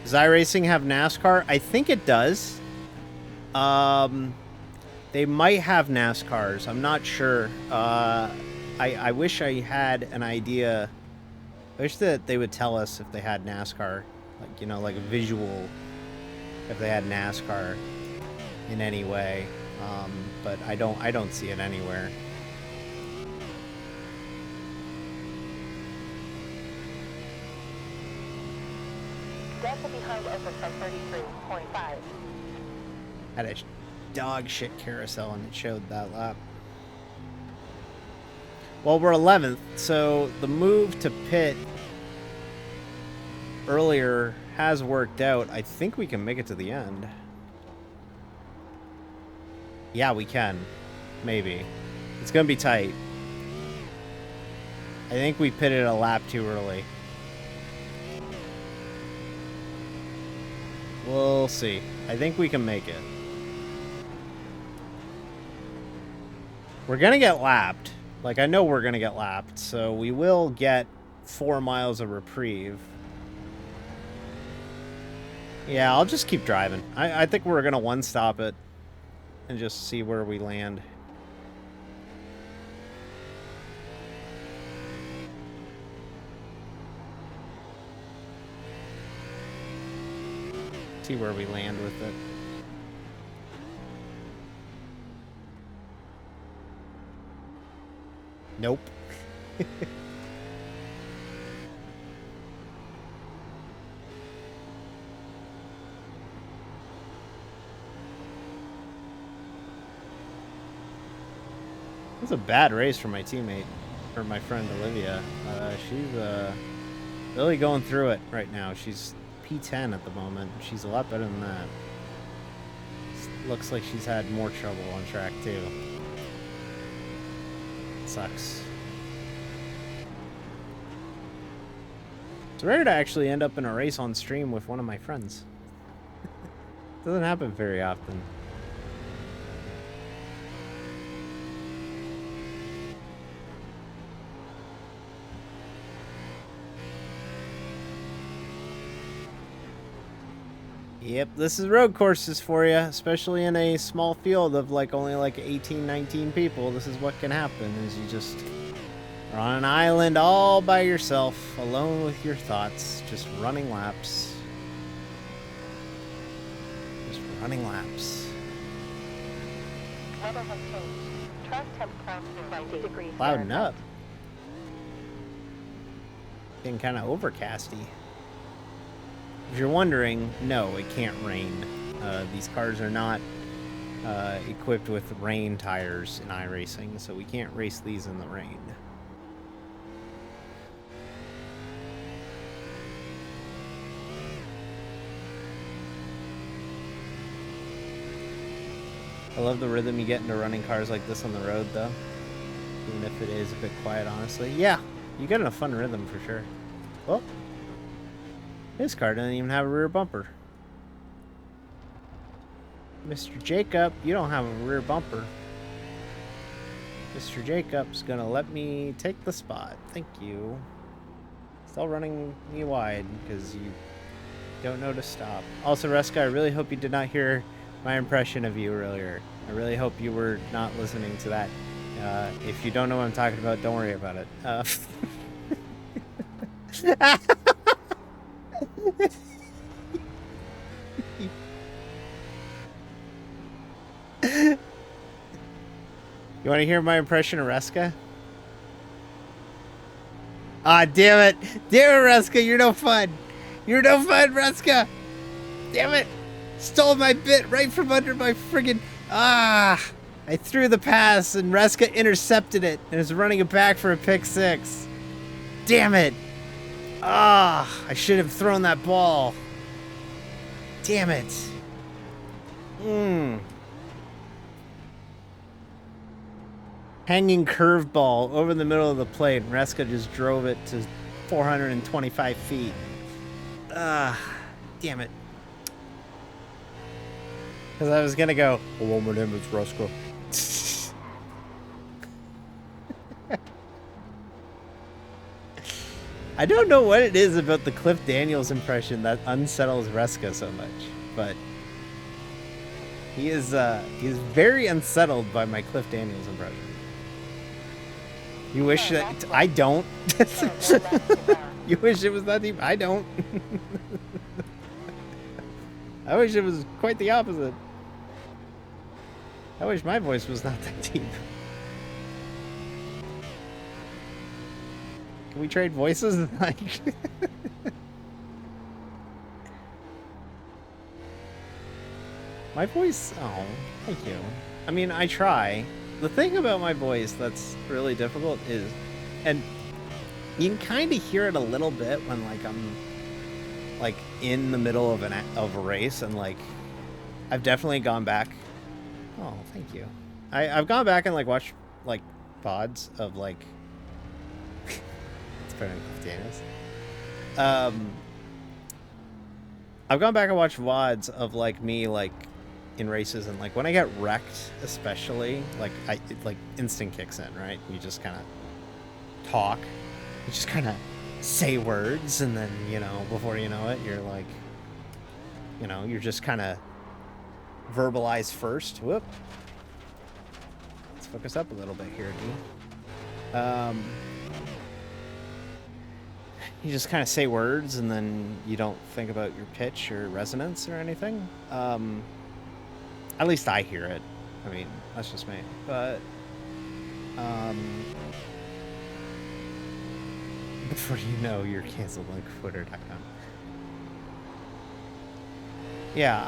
Does iRacing have NASCAR? I think it does. They might have NASCARs. I'm not sure. I wish I had an idea. I wish that they would tell us if they had NASCAR, like, you know, like a visual, if they had NASCAR in any way. but I don't see it anywhere. Delta behind open from 33.5. Had a dog shit carousel and it showed that lap. Well, we're 11th, so the move to pit earlier has worked out. I think we can make it to the end. Yeah, we can. Maybe. It's going to be tight. I think we pitted a lap too early. We'll see. I think we can make it. We're going to get lapped. Like, I know we're going to get lapped, so we will get 4 miles of reprieve. Yeah, I'll just keep driving. I think we're going to one-stop it and just see where we land. See where we land with it. Nope. It was a bad race for my teammate, or my friend Olivia. She's really going through it right now. She's P10 at the moment. She's a lot better than that. Looks like she's had more trouble on track too. Sucks. It's rare to actually end up in a race on stream with one of my friends. Doesn't happen very often. Yep, this is road courses for you, especially in a small field of like only like 18, 19 people. This is what can happen, is you just are on an island all by yourself, alone with your thoughts, just running laps. Just running laps. Weather has changed. Track temperature 20 degrees. Clouding up. Getting kind of overcasty. If you're wondering, no, it can't rain. These cars are not equipped with rain tires in iRacing, so we can't race these in the rain. I love the rhythm you get into running cars like this on the road, though. Even if it is a bit quiet, honestly. Yeah, you get in a fun rhythm for sure. Well, this car doesn't even have a rear bumper. Mr. Jacob, you don't have a rear bumper. Mr. Jacob's gonna let me take the spot. Thank you. Still running me wide because you don't know to stop. Also, Reska, I really hope you did not hear my impression of you earlier. I really hope you were not listening to that. If you don't know what I'm talking about, don't worry about it. You want to hear my impression of Reska? Ah, damn it. Damn it, Reska. You're no fun. You're no fun, Reska. Damn it. Stole my bit right from under my friggin'... Ah. I threw the pass and Reska intercepted it and is running it back for a pick six. Damn it. Ah. I should have thrown that ball. Damn it. Hanging curveball over the middle of the plate. And Reska just drove it to 425 feet. Ah, damn it. Because I was going to go, hello, my name is Reska. I don't know what it is about the Cliff Daniels impression that unsettles Reska so much, but he is very unsettled by my Cliff Daniels impression. You wish that I don't. You wish it was that deep. I don't. I wish it was quite the opposite. I wish my voice was not that deep. Can we trade voices? Like, my voice. Oh, thank you. I mean, I try. The thing about my voice that's really difficult is, and you can kind of hear it a little bit when like I'm like in the middle of of a race, and like I've definitely gone back. Oh, thank you. I've gone back and like watched like VODs of like. It's better than Cliff Daniels. I've gone back and watched VODs of like me like in races, and like when I get wrecked, especially like like instinct kicks in, right? You just kind of talk, you just kind of say words, and then before you know it, you're like, you're just kind of verbalize first. Whoop. Let's focus up a little bit here, D. You just kind of say words, and then you don't think about your pitch or resonance or anything. At least I hear it. I mean, that's just me. But, before you know, you're canceled on Twitter.com. Yeah,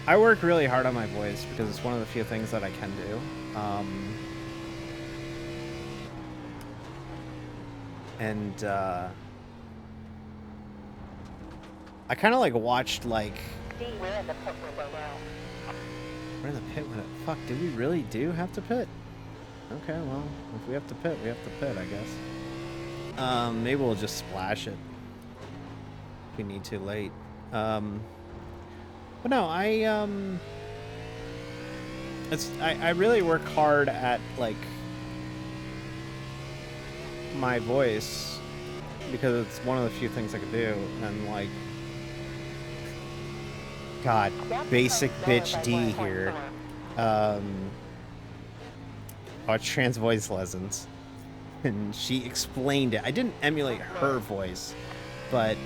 I work really hard on my voice because it's one of the few things that I can do. I kind of like watched like. D, we're in the pit window now. We're in the pit window. Fuck, do we really have to pit? Okay, well, if we have to pit, we have to pit, I guess. Maybe we'll just splash it if we need to late. But no, I really work hard at like my voice because it's one of the few things I can do, and like, God, basic bitch D here. Watch Trans Voice Lessons, and she explained it. I didn't emulate her voice, but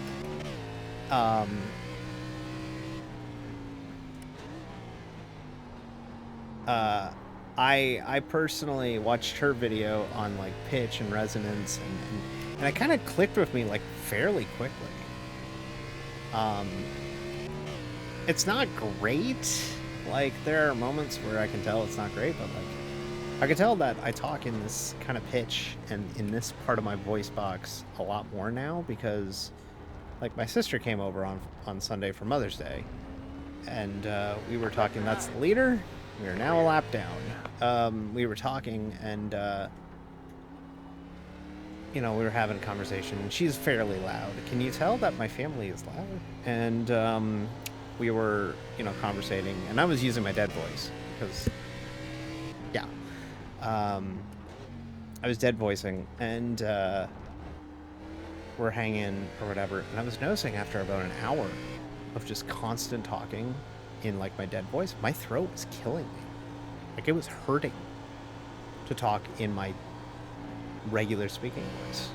I personally watched her video on like pitch and resonance, and it kind of clicked with me like fairly quickly. It's not great. Like, there are moments where I can tell it's not great, but like I can tell that I talk in this kind of pitch and in this part of my voice box a lot more now, because like my sister came over on Sunday for Mother's Day, and we were talking. That's the leader. We are now a lap down. We were talking, and we were having a conversation, and she's fairly loud. Can you tell that my family is loud? And we were, conversating, and I was using my dead voice because, yeah, I was dead voicing, and we're hanging or whatever, and I was noticing after about an hour of just constant talking in like my dead voice, my throat was killing me. Like, it was hurting to talk in my regular speaking voice,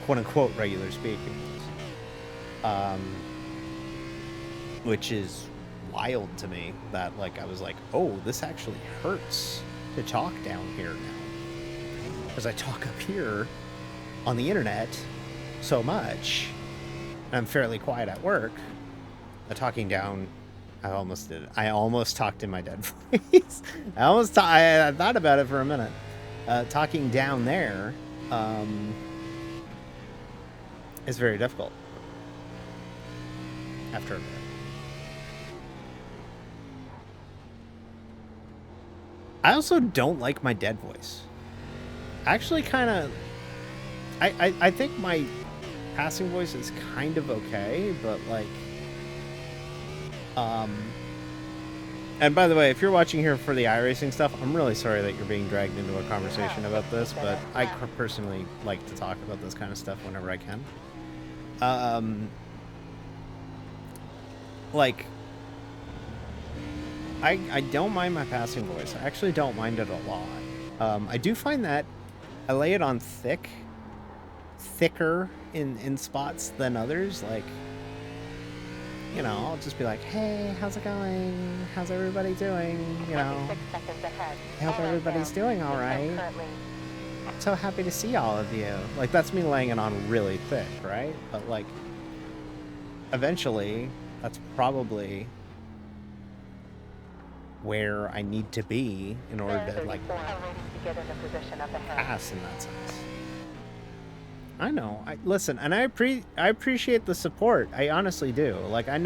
quote unquote regular speaking voice. Which is wild to me that like I was like, oh, this actually hurts to talk down here now, because I talk up here on the internet so much, and I'm fairly quiet at work. Talking down, I almost did it. I almost talked in my dead voice. I thought about it for a minute. Talking down there is very difficult after a bit. I also don't like my dead voice. Actually, kind of. I think my passing voice is kind of okay, but like. And by the way, if you're watching here for the iRacing stuff, I'm really sorry that you're being dragged into a conversation about this, but I personally like to talk about this kind of stuff whenever I can. Like. I don't mind my passing voice. I actually don't mind it a lot. I do find that I lay it on thicker in spots than others. Like, you know, I'll just be like, hey, how's it going? How's everybody doing? You know, 26 seconds ahead. I hope And everybody's down. doing all Descend right. currently. So happy to see all of you. Like, that's me laying it on really thick, right? But, like, eventually, that's probably where I need to be in order to, like, 34. Awaiting to get into position up ahead. pass in that sense. I know. Listen, and I appreciate the support. I honestly do. Like, I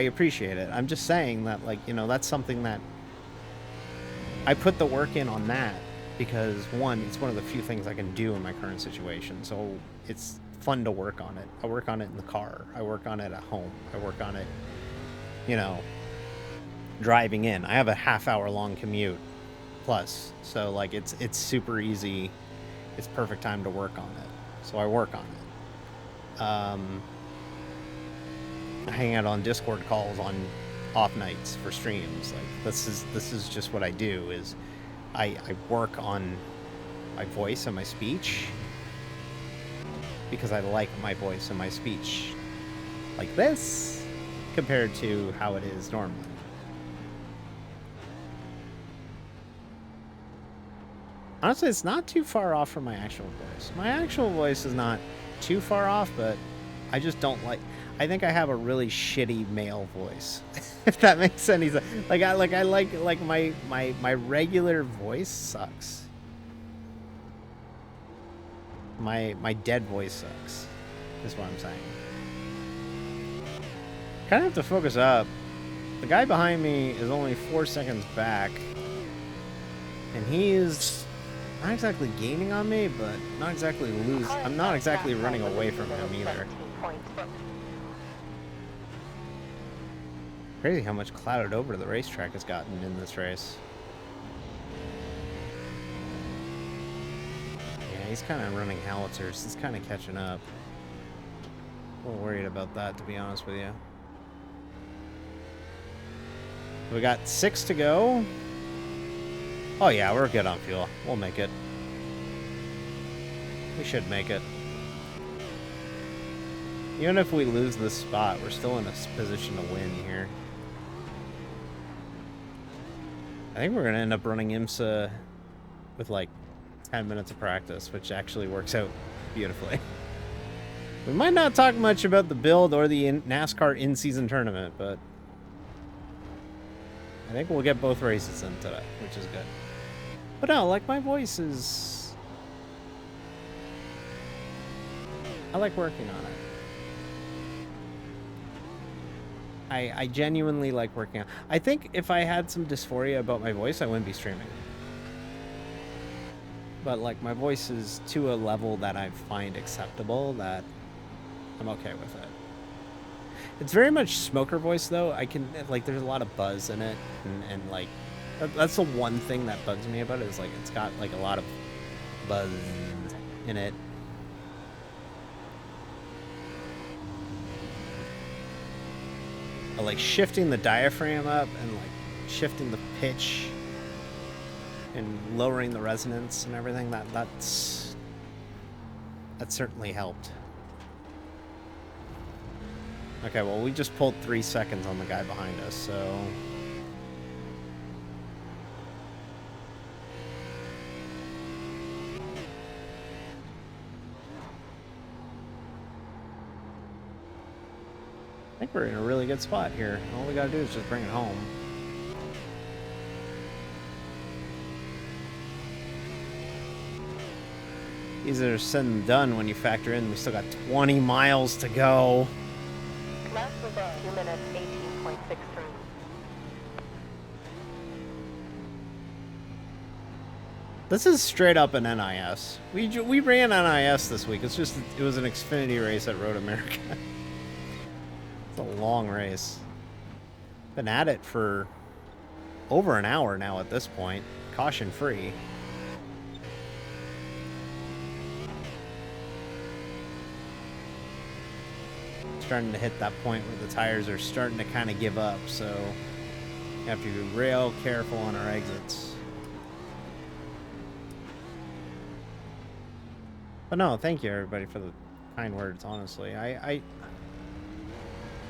appreciate it. I'm just saying that, like, you know, that's something that I put the work in on that because, one, it's one of the few things I can do in my current situation. So it's fun to work on it. I work on it in the car. I work on it at home. I work on it, you know, driving in. I have a half-hour long commute plus. So, like, it's super easy. It's perfect time to work on it. So I work on it. I hang out on Discord calls on off nights for streams. Like, this is just what I do. Is I work on my voice and my speech because I like my voice and my speech like this compared to how it is normally. Honestly, it's not too far off from my actual voice. My actual voice is not too far off, but I just don't like. I think I have a really shitty male voice, if that makes any sense. Like my regular voice sucks. My dead voice sucks, is what I'm saying. Kind of have to focus up. The guy behind me is only 4 seconds back, and he's not exactly gaining on me, but not exactly lose. I'm not exactly running away from him either. 17 points. Crazy how much clouded over the racetrack has gotten in this race. Yeah, he's kind of running howitzers. He's kind of catching up. A little worried about that, to be honest with you. We got 6 to go. Oh yeah, we're good on fuel. We'll make it. We should make it. Even if we lose this spot, we're still in a position to win here. I think we're going to end up running IMSA with like 10 minutes of practice, which actually works out beautifully. We might not talk much about the build or the NASCAR in-season tournament, but I think we'll get both races in today, which is good. But no, like, my voice is... I like working on it. I genuinely like working on it. I think if I had some dysphoria about my voice, I wouldn't be streaming. But, like, my voice is to a level that I find acceptable that I'm okay with it. It's very much smoker voice, though. I can, like, there's a lot of buzz in it, and like, that's the one thing that bugs me about it, is, like, it's got, like, a lot of buzz in it. But, like, shifting the diaphragm up and, like, shifting the pitch and lowering the resonance and everything, that certainly helped. Okay, well, we just pulled 3 seconds on the guy behind us, so... I think we're in a really good spot here. All we gotta do is just bring it home. Easier said than done when you factor in we still got 20 miles to go. Last result, 2 minutes, 18.63. This is straight up an NIS. We ran NIS this week. It's just, it was an Xfinity race at Road America. It's a long race. Been at it for over an hour now at this point. Caution free. Starting to hit that point where the tires are starting to kind of give up, so you have to be real careful on our exits. But no, thank you everybody for the kind words, honestly.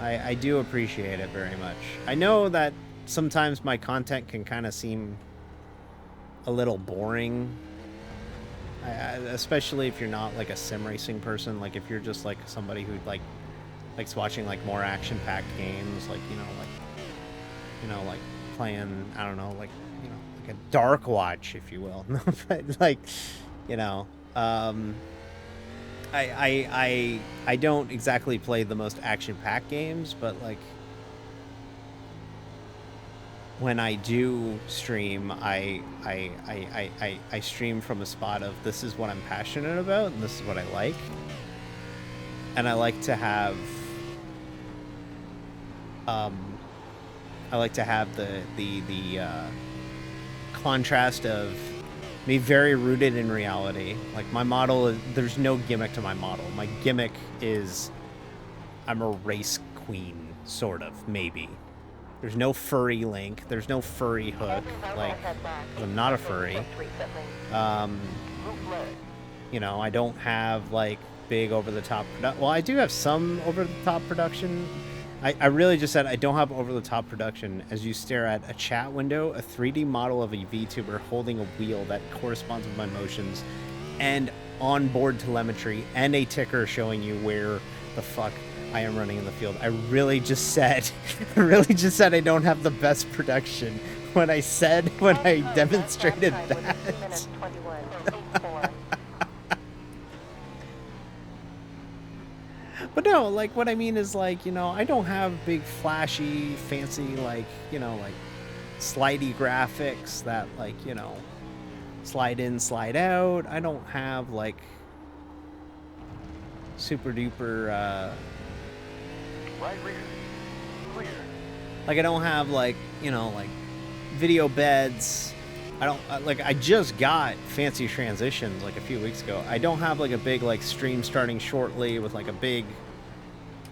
I do appreciate it very much. I know that sometimes my content can kind of seem a little boring. Especially if you're not like a sim racing person, like if you're just like somebody who likes watching like more action packed games, like like playing, I don't know, like like a Dark Watch, if you will. But like, I don't exactly play the most action packed games, but like when I do stream, I stream from a spot of this is what I'm passionate about and this is what I like. And I like to have the contrast of me very rooted in reality. Like my model is, there's no gimmick to my model. My gimmick is I'm a race queen, sort of, maybe. There's no furry Link. There's no furry Hook. Like, I'm not a furry. I don't have, like, big over-the-top... Well, I do have some over-the-top production. I really just said I don't have over-the-top production as you stare at a chat window, a 3D model of a VTuber holding a wheel that corresponds with my motions, and onboard telemetry, and a ticker showing you where the fuck I am running in the field. I really just said I don't have the best production when I demonstrated that. But no, like what I mean is like, I don't have big flashy, fancy, like, like slidey graphics that like, slide in, slide out. I don't have like super duper Right rear. Clear. like I don't have like like video beds. I don't I just got fancy transitions like a few weeks ago. I don't have like a big like stream starting shortly with like a big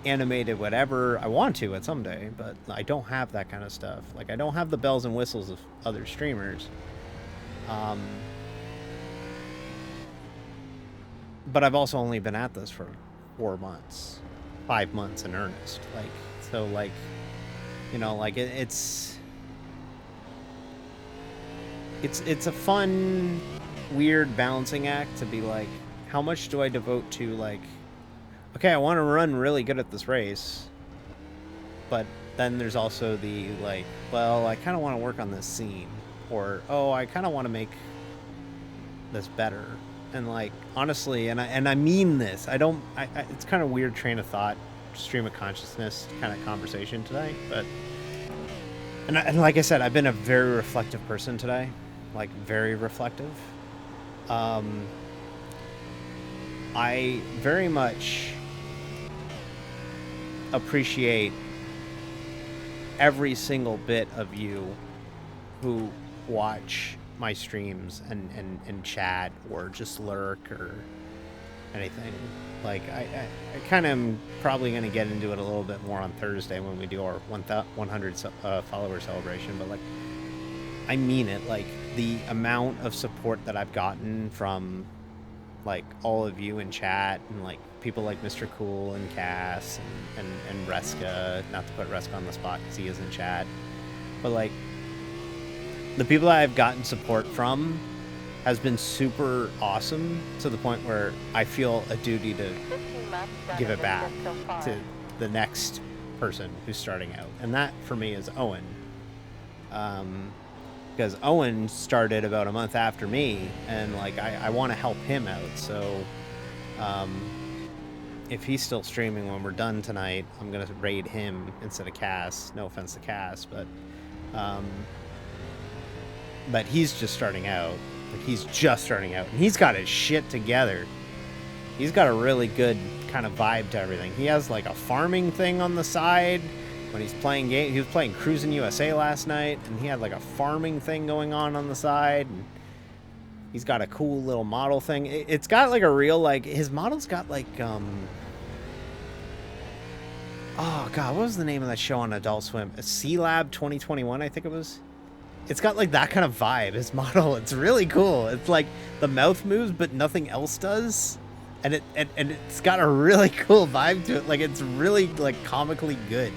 animated whatever. I want to at someday, but I don't have that kind of stuff. Like I don't have the bells and whistles of other streamers. But I've also only been at this for 4 months. 5 months in earnest, like so, like like it's a fun, weird balancing act to be like, how much do I devote to like, okay, I want to run really good at this race, but then there's also the like, well, I kind of want to work on this scene, or oh, I kind of want to make this better. And like honestly, and I mean this. It's kind of weird train of thought, stream of consciousness kind of conversation today. But and like I said, I've been a very reflective person today, like very reflective. I very much appreciate every single bit of you who watch my streams and chat or just lurk or anything. Like I kind of am probably going to get into it a little bit more on Thursday when we do our 100 follower celebration, but like I mean it, like the amount of support that I've gotten from like all of you in chat and like people like Mr. Cool and Cass and Reska, not to put Reska on the spot because he is in chat, but like the people that I've gotten support from has been super awesome, to the point where I feel a duty to give it back to the next person who's starting out. And that for me is Owen. Because Owen started about a month after me, and like I want to help him out. So if he's still streaming when we're done tonight, I'm going to raid him instead of Cass. No offense to Cass, but he's just starting out. Like he's just starting out, and he's got his shit together. He's got a really good kind of vibe to everything. He has like a farming thing on the side when he's playing game. He was playing Cruising USA last night, and he had like a farming thing going on the side. And he's got a cool little model thing. It's got like a real like his model's got like oh god, what was the name of that show on Adult Swim? C Lab 2021, I think it was. It's got like that kind of vibe, his model. It's really cool. It's like the mouth moves, but nothing else does. and it's got a really cool vibe to it. Like, it's really like comically good.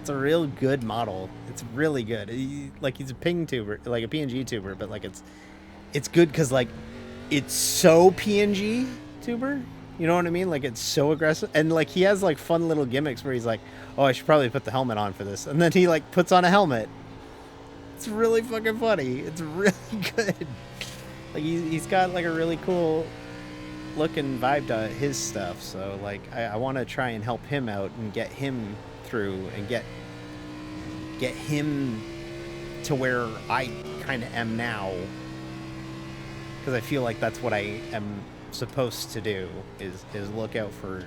It's a real good model. It's really good. Like, he's a ping tuber, like a PNG tuber, but like it's good because like it's so PNG tuber. You know what I mean? Like, it's so aggressive, and like he has like fun little gimmicks where he's like, "Oh, I should probably put the helmet on for this," and then he like puts on a helmet. It's really fucking funny. It's really good. Like, he's got like a really cool look and vibe to his stuff. So like I want to try and help him out and get him through and get him to where I kind of am now, because I feel like that's what I am supposed to do, is look out for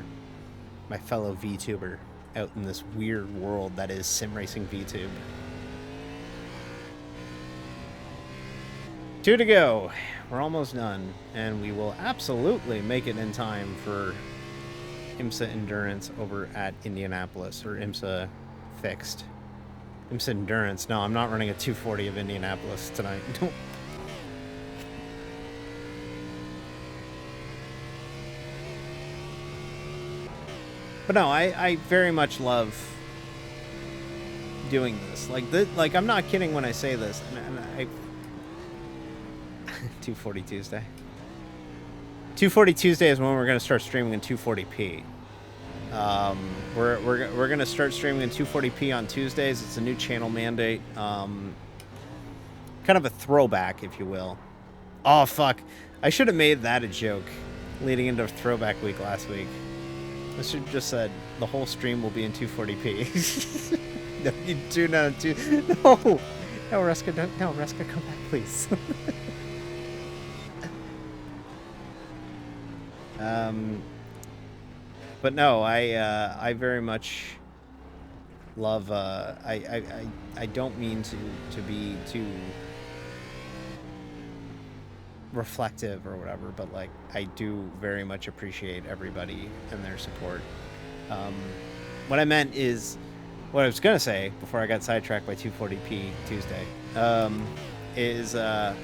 my fellow VTuber out in this weird world that is sim racing VTube. 2 to go. We're almost done, and we will absolutely make it in time for IMSA Endurance over at Indianapolis, or IMSA Fixed. IMSA Endurance. No, I'm not running a 240 of Indianapolis tonight. But no, I very much love doing this. Like I'm not kidding when I say this. And I 240 Tuesday. 240 Tuesday is when we're going to start streaming in 240p. We're going to start streaming in 240p on Tuesdays. It's a new channel mandate. Kind of a throwback, if you will. Oh, fuck. I should have made that a joke leading into Throwback Week last week. I should have just said the whole stream will be in 240p. No, you do not do. No, no, Ruska, don't. No, Ruska, come back, please. But no, I very much love. I don't mean to be too reflective or whatever, but like I do very much appreciate everybody and their support. What I meant is, what I was gonna say before I got sidetracked by 240p Tuesday, is I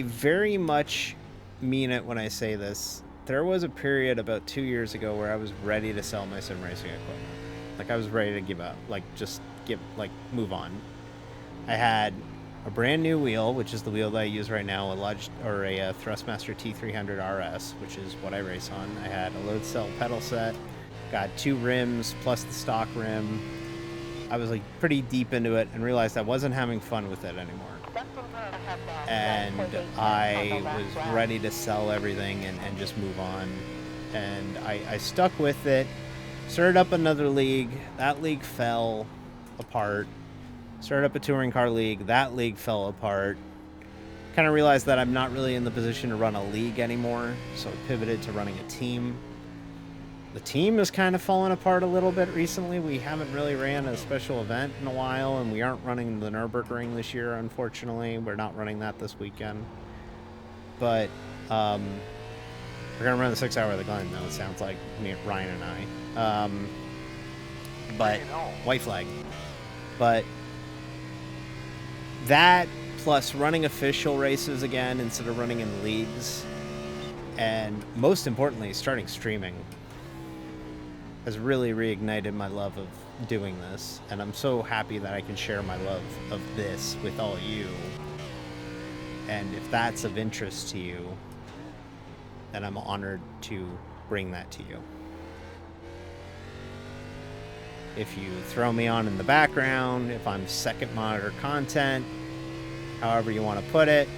very much mean it when I say this. There was a period about 2 years ago where I was ready to sell my sim racing equipment. Like, I was ready to give up, like just move on. I had a brand new wheel, which is the wheel that I use right now, a Thrustmaster T300 RS, which is what I race on. I had a load cell pedal set, got 2 rims plus the stock rim. I was like pretty deep into it and realized I wasn't having fun with it anymore. And I was ready to sell everything and just move on. And I stuck with it, started up another league. That league fell apart. Started up a touring car league. That league fell apart. Kind of realized that I'm not really in the position to run a league anymore, so I pivoted to running a team. The team has kind of fallen apart a little bit recently. We haven't really ran a special event in a while, and we aren't running the Nürburgring this year, unfortunately. We're not running that this weekend. But we're going to run the 6 Hour of the Glen, though, it sounds like, me, Ryan and I. But white flag. But that, plus running official races again instead of running in leagues, and most importantly, starting streaming, has really reignited my love of doing this. And I'm so happy that I can share my love of this with all you. And if that's of interest to you, then I'm honored to bring that to you. If you throw me on in the background, if I'm second monitor content, however you want to put it,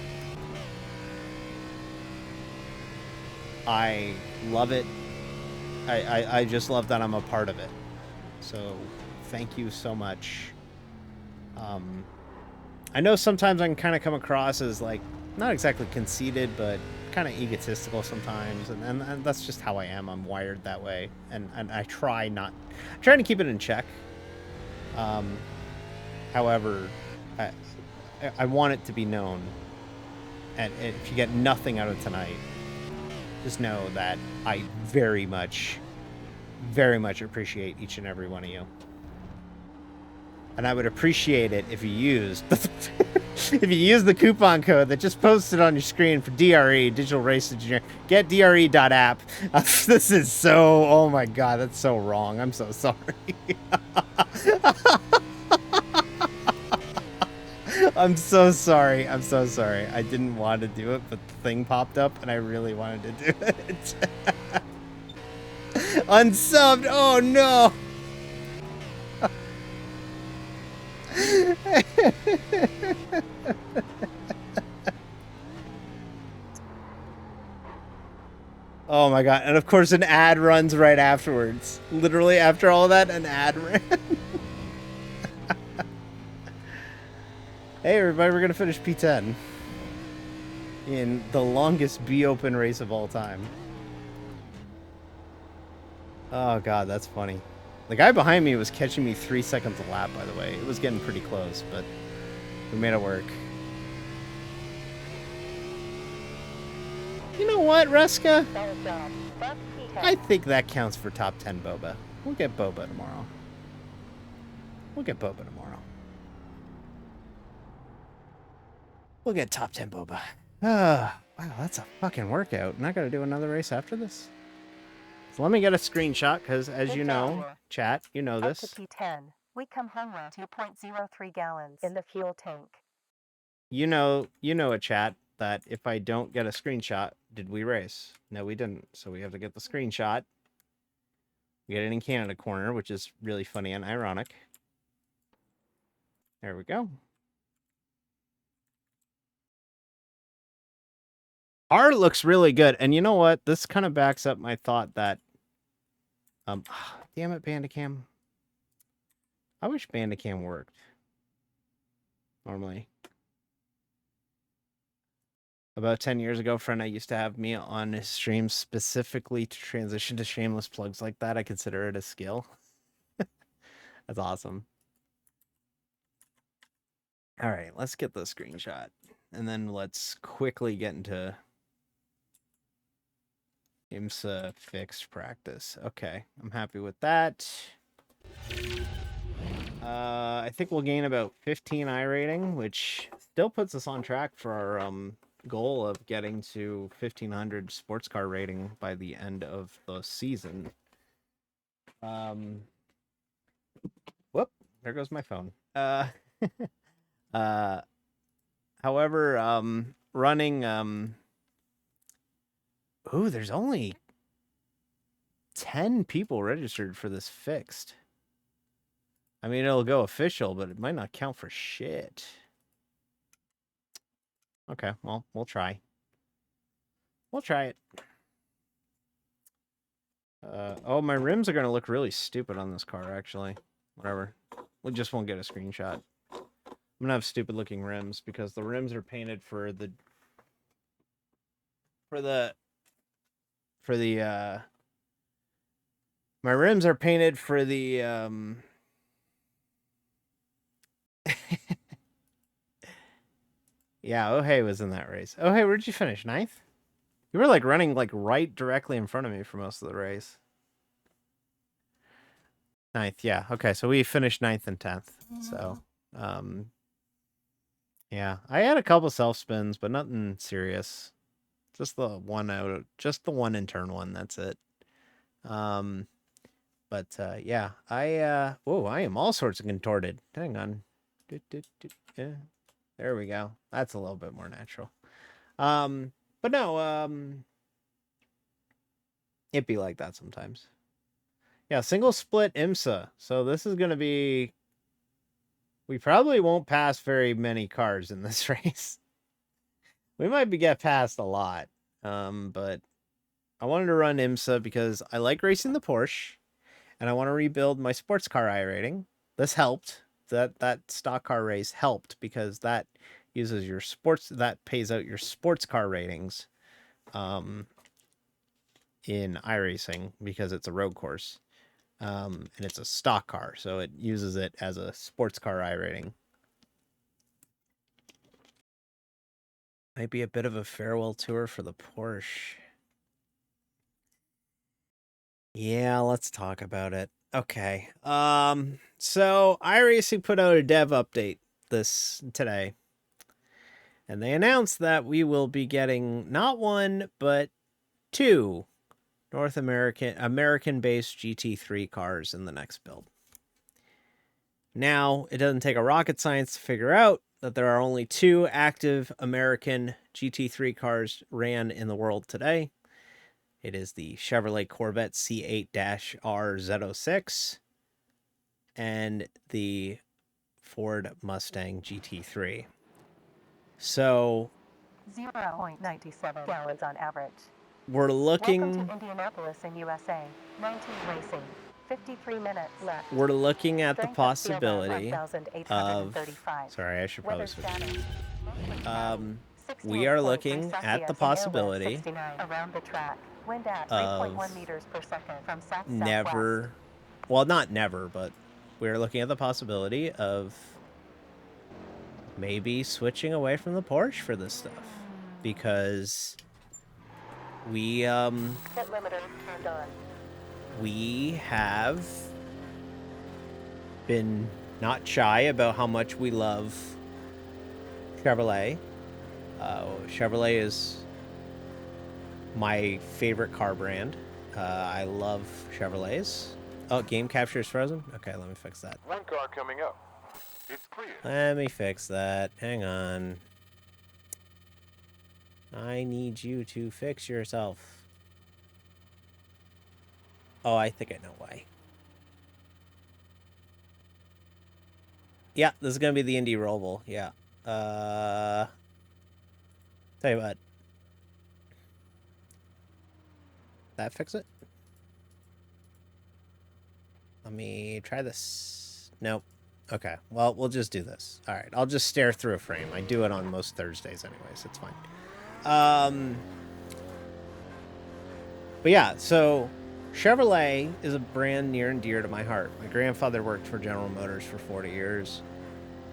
I love it. I just love that I'm a part of it. So thank you so much. I know sometimes I can kind of come across as like, not exactly conceited, but kind of egotistical sometimes. And that's just how I am. I'm wired that way. And I trying to keep it in check. However, I want it to be known. And if you get nothing out of tonight, just know that I very much appreciate each and every one of you. And I would appreciate it if you used If you use the coupon code that just posted on your screen for DRE, Digital Race Engineer, get DRE.app. This is so, oh my god, that's so wrong. I'm so sorry. I'm so sorry. I'm so sorry. I didn't want to do it, but the thing popped up and I really wanted to do it. Unsubbed. Oh no. Oh my god. And of course an ad runs right afterwards. Literally after all that, an ad ran. Hey everybody, we're gonna finish P10 in the longest B Open race of all time. Oh god, that's funny. The guy behind me was catching me 3 seconds a lap, by the way. It was getting pretty close, but we made it work. You know what, Ruska? Solid job. Left P10. I think that counts for top 10 Boba. We'll get Boba tomorrow. We'll get Boba tomorrow. We'll get top 10 Boba. Ah, wow, that's a fucking workout. And I gotta do another race after this? So let me get a screenshot, because as Good you job, know, Laura. chat, you know Up this. to P10. We come home with 2.03 gallons in the fuel tank. You know a chat that if I don't get a screenshot, did we race? No, we didn't. So we have to get the screenshot. We get it in Canada corner, which is really funny and ironic. There we go. Art looks really good. And you know what? This kind of backs up my thought that damn it, Bandicam. I wish Bandicam worked. Normally. About 10 years ago, a friend I used to have me on his stream specifically to transition to shameless plugs like that. I consider it a skill. That's awesome. All right, let's get the screenshot. And then let's quickly get into IMSA fixed practice. Okay, I'm happy with that. I think we'll gain about 15 iRating, which still puts us on track for our goal of getting to 1500 sports car rating by the end of the season. Whoop, there goes my phone. However, running ooh, there's only 10 people registered for this fixed. I mean, it'll go official, but it might not count for shit. Okay, well, we'll try. We'll try it. Oh, my rims are going to look really stupid on this car, actually. Whatever. We just won't get a screenshot. I'm going to have stupid looking rims because the rims are painted for the my rims are painted for the yeah, oh hey was in that race. Oh hey, where did you finish? 9th? You were like running like right directly in front of me for most of the race. 9th, yeah. Okay, so we finished 9th and 10th. So yeah, I had a couple self spins, but nothing serious. Just the one in turn one, that's it. But yeah, I am all sorts of contorted. Hang on. Yeah. There we go. That's a little bit more natural. But no, it'd be like that sometimes. Yeah, single split IMSA. So this is gonna be, we probably won't pass very many cars in this race. We might get past a lot. But I wanted to run IMSA because I like racing the Porsche and I want to rebuild my sports car iRating. This helped. That stock car race helped because that uses your that pays out your sports car ratings in iRacing because it's a road course. And it's a stock car, so it uses it as a sports car iRating. Might be a bit of a farewell tour for the Porsche. Yeah, let's talk about it. Okay. So iRacing put out a dev update today. And they announced that we will be getting not one, but two American-based GT3 cars in the next build. Now, it doesn't take a rocket science to figure out that there are only two active American GT3 cars ran in the world today. It is the Chevrolet Corvette C8-R Z06 and the Ford Mustang GT3. So 0.97 gallons on average. we're looking Welcome to Indianapolis in USA. 19 racing. 53 minutes left. we're looking at the Strength of field possibility of 1,835. sorry, I should probably Weather switch. status. We are looking at the possibility around the track. Wind at of 3.1 meters per second from south never, well, not never, but we're looking at the possibility of maybe switching away from the Porsche for this stuff, because we Pit limiter turned on. we have been not shy about how much we love Chevrolet. Chevrolet is my favorite car brand. I love Chevrolets. Oh, game capture is frozen? Okay, let me fix that. One car coming up. It's clear. Let me fix that. Hang on. I need you to fix yourself. Oh, I think I know why. Yeah, this is going to be the Indy Roval. Yeah. Tell you what. That fix it? Let me try this. Nope. Okay. Well, we'll just do this. All right. I'll just stare through a frame. I do it on most Thursdays anyways. It's fine. But yeah, so Chevrolet is a brand near and dear to my heart. My grandfather worked for General Motors for 40 years.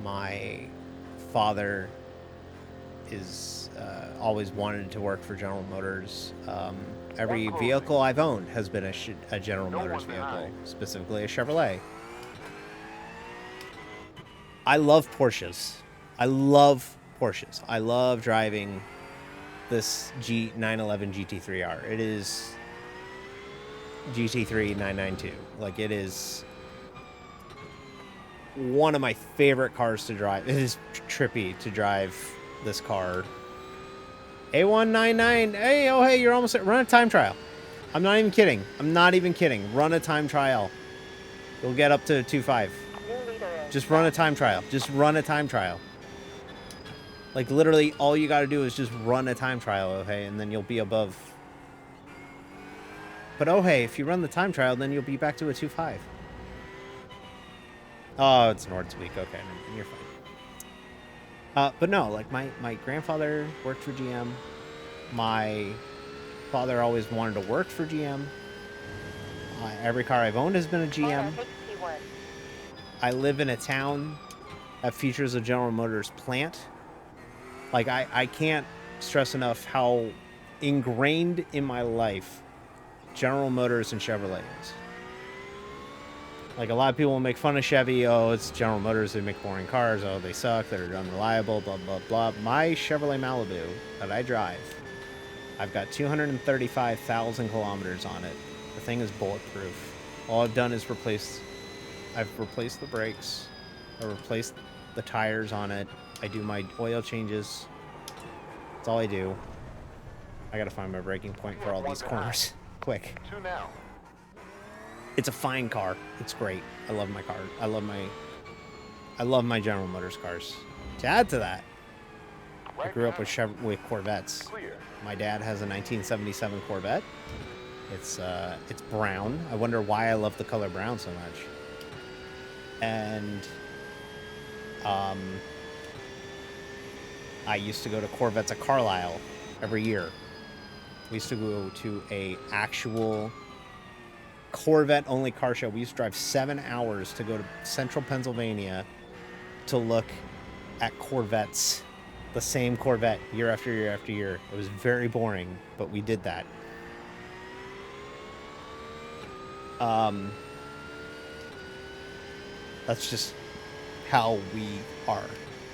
My father is always wanted to work for General Motors. Every vehicle I've owned has been a General Motors vehicle, specifically a Chevrolet. I love Porsches. I love Porsches. I love driving this G911 GT3R. It is GT3 992. Like, it is one of my favorite cars to drive. It is trippy to drive this car. A199. Hey, oh, hey, you're almost at. Run a time trial. I'm not even kidding. I'm not even kidding. Run a time trial. You'll get up to 2.5. Just run a time trial. Just run a time trial. Like, literally, all you got to do is just run a time trial, oh, hey, and then you'll be above. But, oh, hey, if you run the time trial, then you'll be back to a 2.5. Oh, it's Nord's week. Okay, you're fine. But no, like, my grandfather worked for GM. My father always wanted to work for GM. Every car I've owned has been a GM. I live in a town that features a General Motors plant. Like, I can't stress enough how ingrained in my life General Motors and Chevrolet is. Like, a lot of people will make fun of Chevy. Oh, it's General Motors. They make boring cars. Oh, they suck. They're unreliable, blah, blah, blah. My Chevrolet Malibu that I drive, I've got 235,000 kilometers on it. The thing is bulletproof. All I've done is I've replaced the brakes. I replaced the tires on it. I do my oil changes. That's all I do. I gotta find my braking point for all these corners. Quick. 2 now. It's a fine car. It's great. I love my car. I love my General Motors cars. To add to that, I grew up with Corvettes. Clear. My dad has a 1977 Corvette. It's brown. I wonder why I love the color brown so much. And I used to go to Corvettes at Carlisle every year. We used to go to a actual Corvette only car show. We used to drive 7 hours to go to central Pennsylvania to look at Corvettes, the same Corvette year after year after year. It was very boring, but we did that. That's just how we are.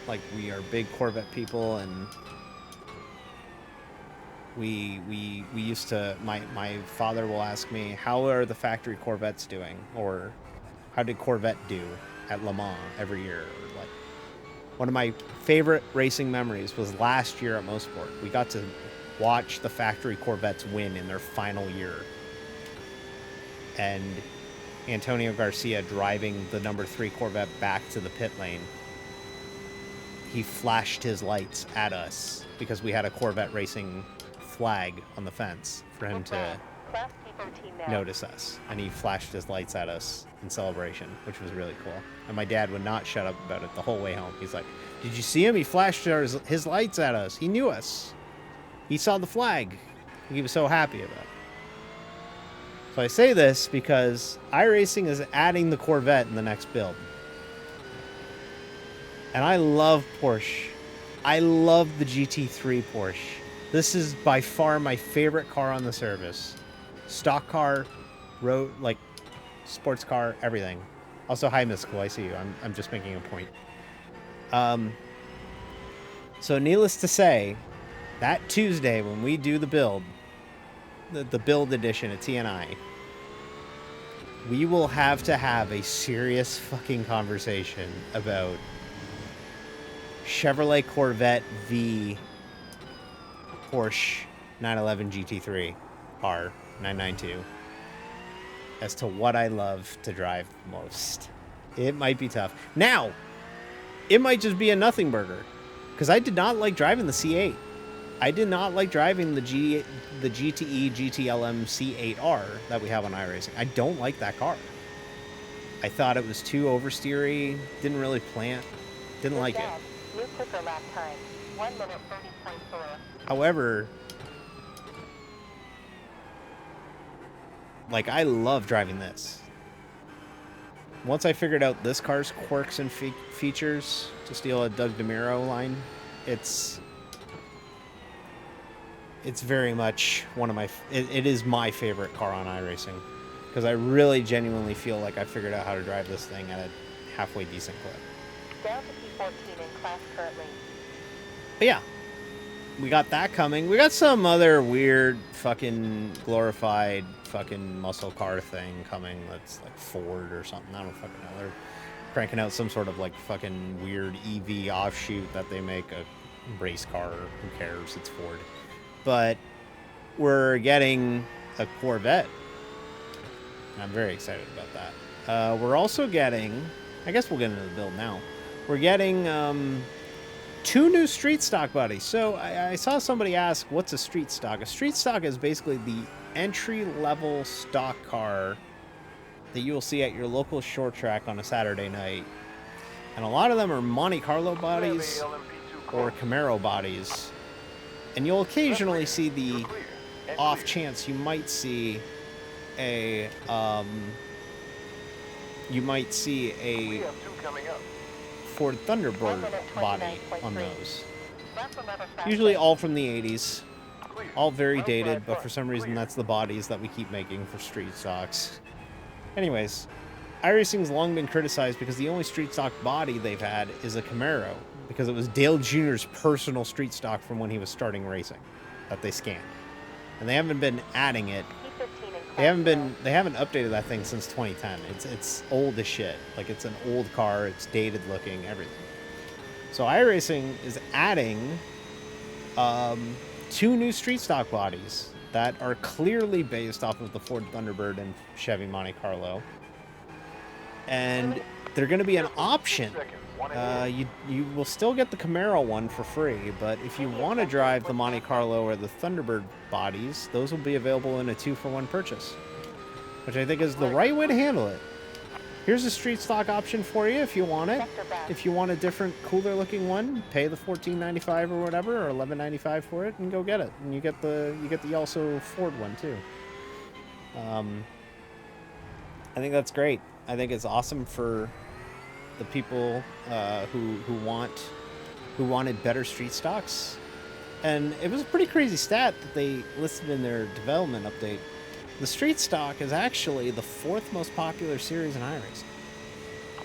Like, we are big Corvette people, and we used to, my father will ask me, how are the factory Corvettes doing? Or how did Corvette do at Le Mans every year? Or like, one of my favorite racing memories was last year at Mosport. We got to watch the factory Corvettes win in their final year. And Antonio Garcia driving the number 3 Corvette back to the pit lane. He flashed his lights at us because we had a Corvette racing flag on the fence for him to Class P13 now. notice us. And he flashed his lights at us in celebration, which was really cool. And my dad would not shut up about it the whole way home. He's like, did you see him? He flashed his lights at us. He knew us. He saw the flag. He was so happy about it. So I say this because iRacing is adding the Corvette in the next build. And I love Porsche. I love the GT3 Porsche. This is by far my favorite car on the service. Stock car, road, like sports car, everything. Also, hi, Mystical, I see you. I'm just making a point. So needless to say, that Tuesday when we do the build, the build edition at TNI, we will have to have a serious fucking conversation about Chevrolet Corvette v Porsche 911 GT3 R992 as to what I love to drive most. It might be tough. Now, it might just be a nothing burger because I did not like driving the C8. I did not like driving the GTE GTLM C8R that we have on iRacing. I don't like that car. I thought it was too oversteery, didn't really plant, didn't like it. New clicker lap time. 1 minute 30.4. However, like, I love driving this. Once I figured out this car's quirks and features, to steal a Doug DeMiro line, it's very much one of my... It is my favorite car on iRacing. Because I really genuinely feel like I figured out how to drive this thing at a halfway decent clip. Down to P14 in class currently. But yeah, we got that coming. We got some other weird fucking glorified fucking muscle car thing coming that's like Ford or something. I don't fucking know. They're cranking out some sort of like fucking weird EV offshoot that they make a race car. Who cares? It's Ford. But we're getting a Corvette. And I'm very excited about that. We're also getting... I guess we'll get into the build now. We're getting 2 new street stock bodies. So I saw somebody ask, what's a street stock? A street stock is basically the entry-level stock car that you will see at your local short track on a Saturday night. And a lot of them are Monte Carlo bodies or Camaro bodies. And you'll occasionally see the off chance you might see a Ford Thunderbird body on those. Usually all from the 80s. All very dated, but for some reason that's the bodies that we keep making for street stocks. Anyways, iRacing's long been criticized because the only street stock body they've had is a Camaro, because it was Dale Jr.'s personal street stock from when he was starting racing that they scanned. And they haven't been adding it. They haven't updated that thing since 2010. It's old as shit. Like, it's an old car, it's dated looking, everything. So iRacing is adding 2 new street stock bodies that are clearly based off of the Ford Thunderbird and Chevy Monte Carlo. And they're going to be an option. You will still get the Camaro one for free, but if you want to drive the Monte Carlo or the Thunderbird bodies, those will be available in a 2-for-1 purchase, which I think is the right way to handle it. Here's a street stock option for you if you want it. If you want a different, cooler looking one, pay the $14.95 or whatever, or $11.95 for it, and go get it. And you get the also Ford one too. I think that's great. I think it's awesome for the people who wanted better street stocks. And it was a pretty crazy stat that they listed in their development update. The street stock is actually the 4th most popular series in iRacing.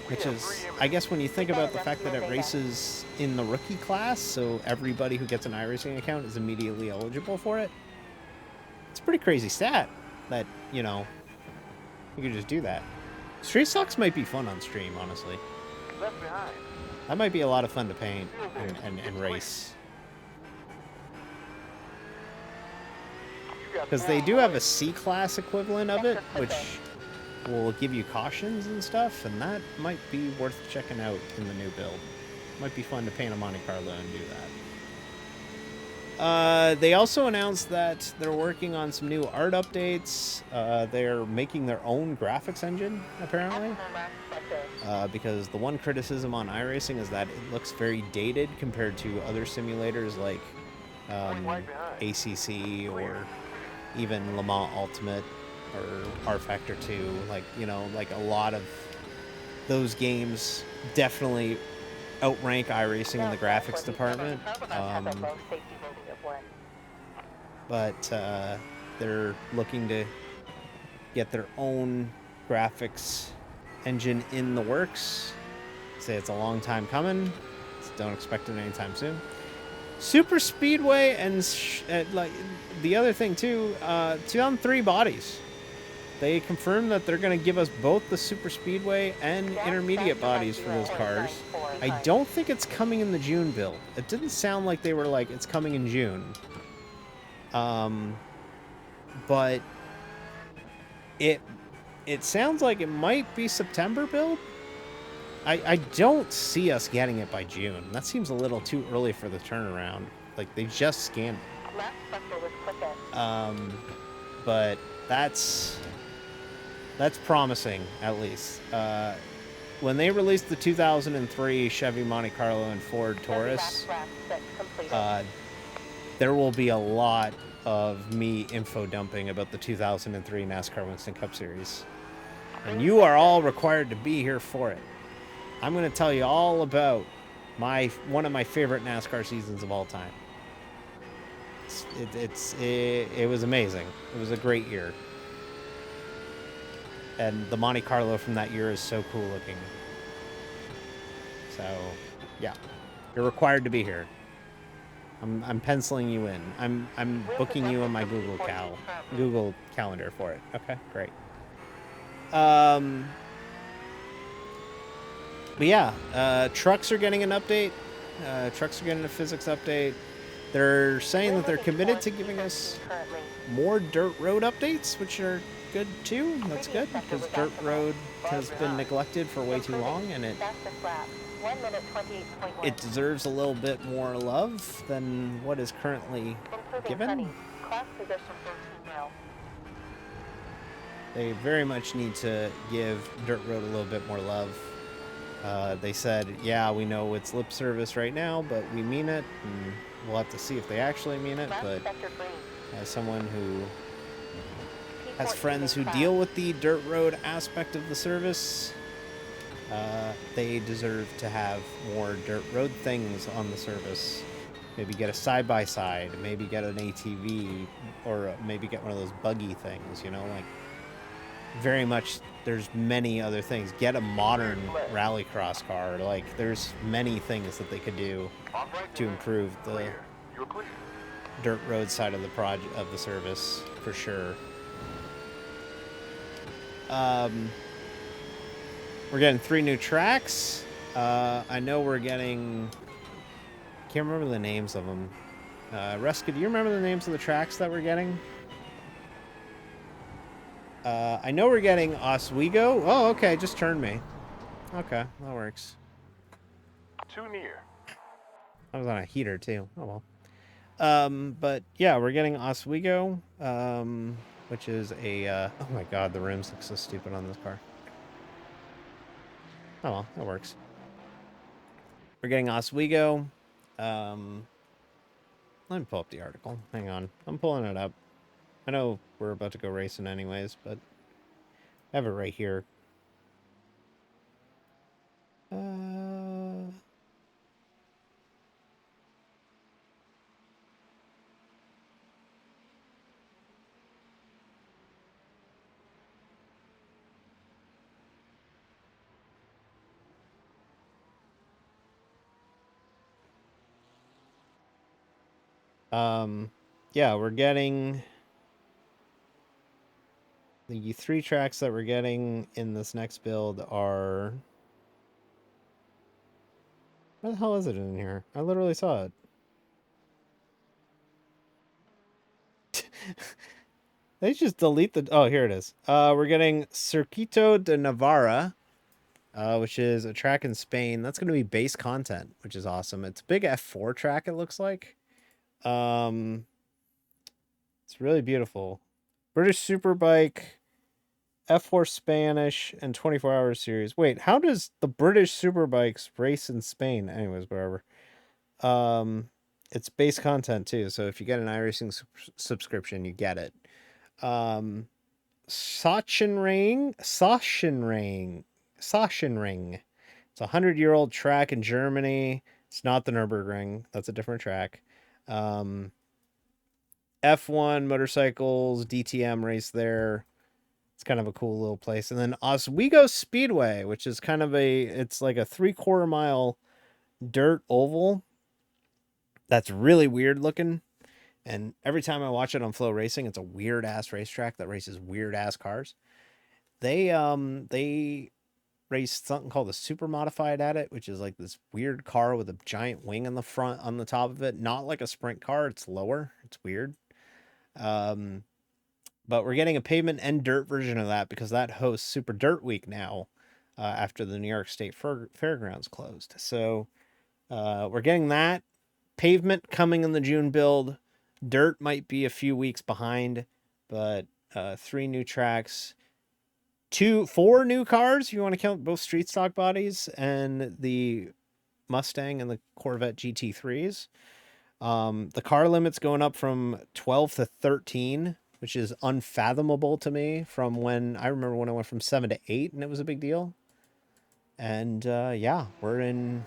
which is, I guess, when you think about the fact that it races in the rookie class, so everybody who gets an iRacing account is immediately eligible for it. It's a pretty crazy stat that, you know, you could just do that. Street Stocks might be fun on stream, honestly. Left behind. That might be a lot of fun to paint and race. You got Because 4 they do have a points. C-class equivalent of it, which will give you cautions and stuff, and that might be worth checking out in the new build. Might be fun to paint a Monte Carlo and do that. They also announced that they're working on some new art updates. They're making their own graphics engine, apparently. Because the one criticism on iRacing is that it looks very dated compared to other simulators like ACC or even Le Mans Ultimate or R Factor 2. Like, you know, like a lot of those games definitely outrank iRacing in the graphics department. But they're looking to get their own graphics engine in the works. Say it's a long time coming. Just don't expect it anytime soon. Super Speedway and like the other thing too, 2003 bodies. They confirmed that they're going to give us both the Super Speedway and intermediate bodies for those cars. I don't think it's coming in the June build. It didn't sound like they were like it's coming in June. But it sounds like it might be September build. I don't see us getting it by June. That seems a little too early for the turnaround. Like, they just scanned it. But that's promising, at least. When they released the 2003 Chevy Monte Carlo and Ford Taurus, there will be a lot of me info dumping about the 2003 NASCAR Winston Cup Series. And you are all required to be here for it. I'm going to tell you all about one of my favorite NASCAR seasons of all time. It was amazing. It was a great year. And the Monte Carlo from that year is so cool looking. So, yeah. You're required to be here. I'm penciling you in. I'm booking you on my Google Calendar for it. Okay, great. But yeah, trucks are getting an update. Trucks are getting a physics update. They're saying that they're committed to giving us more dirt road updates, which are good too. That's good, because dirt road has been neglected for way too long, and it deserves a little bit more love than what is currently given. They very much need to give dirt road a little bit more love. They said, yeah, we know it's lip service right now, but we mean it, and we'll have to see if they actually mean it. But as someone who has friends who deal with the dirt road aspect of the service, they deserve to have more dirt road things on the service. Maybe get a side-by-side, maybe get an ATV, or maybe get one of those buggy things, you know, like very much there's many other things. Get a modern rallycross car. Like, there's many things that they could do to improve the dirt road side of the service, for sure. We're getting 3 new tracks. I know we're getting... Can't remember the names of them. Reska, do you remember the names of the tracks that we're getting? I know we're getting Oswego. Oh, okay, just turn me. Okay, that works. Too near. I was on a heater, too. Oh, well. But, yeah, we're getting Oswego, which is a... oh, my God, the rims look so stupid on this car. Oh, well, that works. We're getting Oswego. Let me pull up the article. Hang on. I'm pulling it up. I know we're about to go racing anyways, but I have it right here. Yeah, we're getting the 3 tracks that we're getting in this next build are. Where the hell is it in here? I literally saw it. They just delete the. Oh, here it is. We're getting Circuito de Navarra, which is a track in Spain. That's going to be base content, which is awesome. It's a big F4 track. It looks like. It's really beautiful. British Superbike, F4 Spanish, and 24 Hour Series. Wait, how does the British Superbikes race in Spain? Anyways, whatever. It's base content too. So if you get an iRacing subscription, you get it. Sachsenring. It's a 100-year-old track in Germany. It's not the Nürburgring. That's a different track. F1 motorcycles, DTM race there. It's kind of a cool little place. And then Oswego Speedway, which is kind of it's like a 3/4 mile dirt oval. That's really weird looking. And every time I watch it on Flow Racing, it's a weird ass racetrack that races weird ass cars. They raced something called the Super Modified at it, which is like this weird car with a giant wing on the front, on the top of it. Not like a sprint car. It's lower. It's weird. But we're getting a pavement and dirt version of that because that hosts Super Dirt Week now, after the New York State Fairgrounds closed. So we're getting that. Pavement coming in the June build. Dirt might be a few weeks behind, but 3 new tracks. 4 new cars, if you want to count both street stock bodies and the Mustang and the Corvette GT3s. The car limit's going up from 12 to 13, which is unfathomable to me from when I remember when I went from 7 to 8 and it was a big deal. And yeah, we're in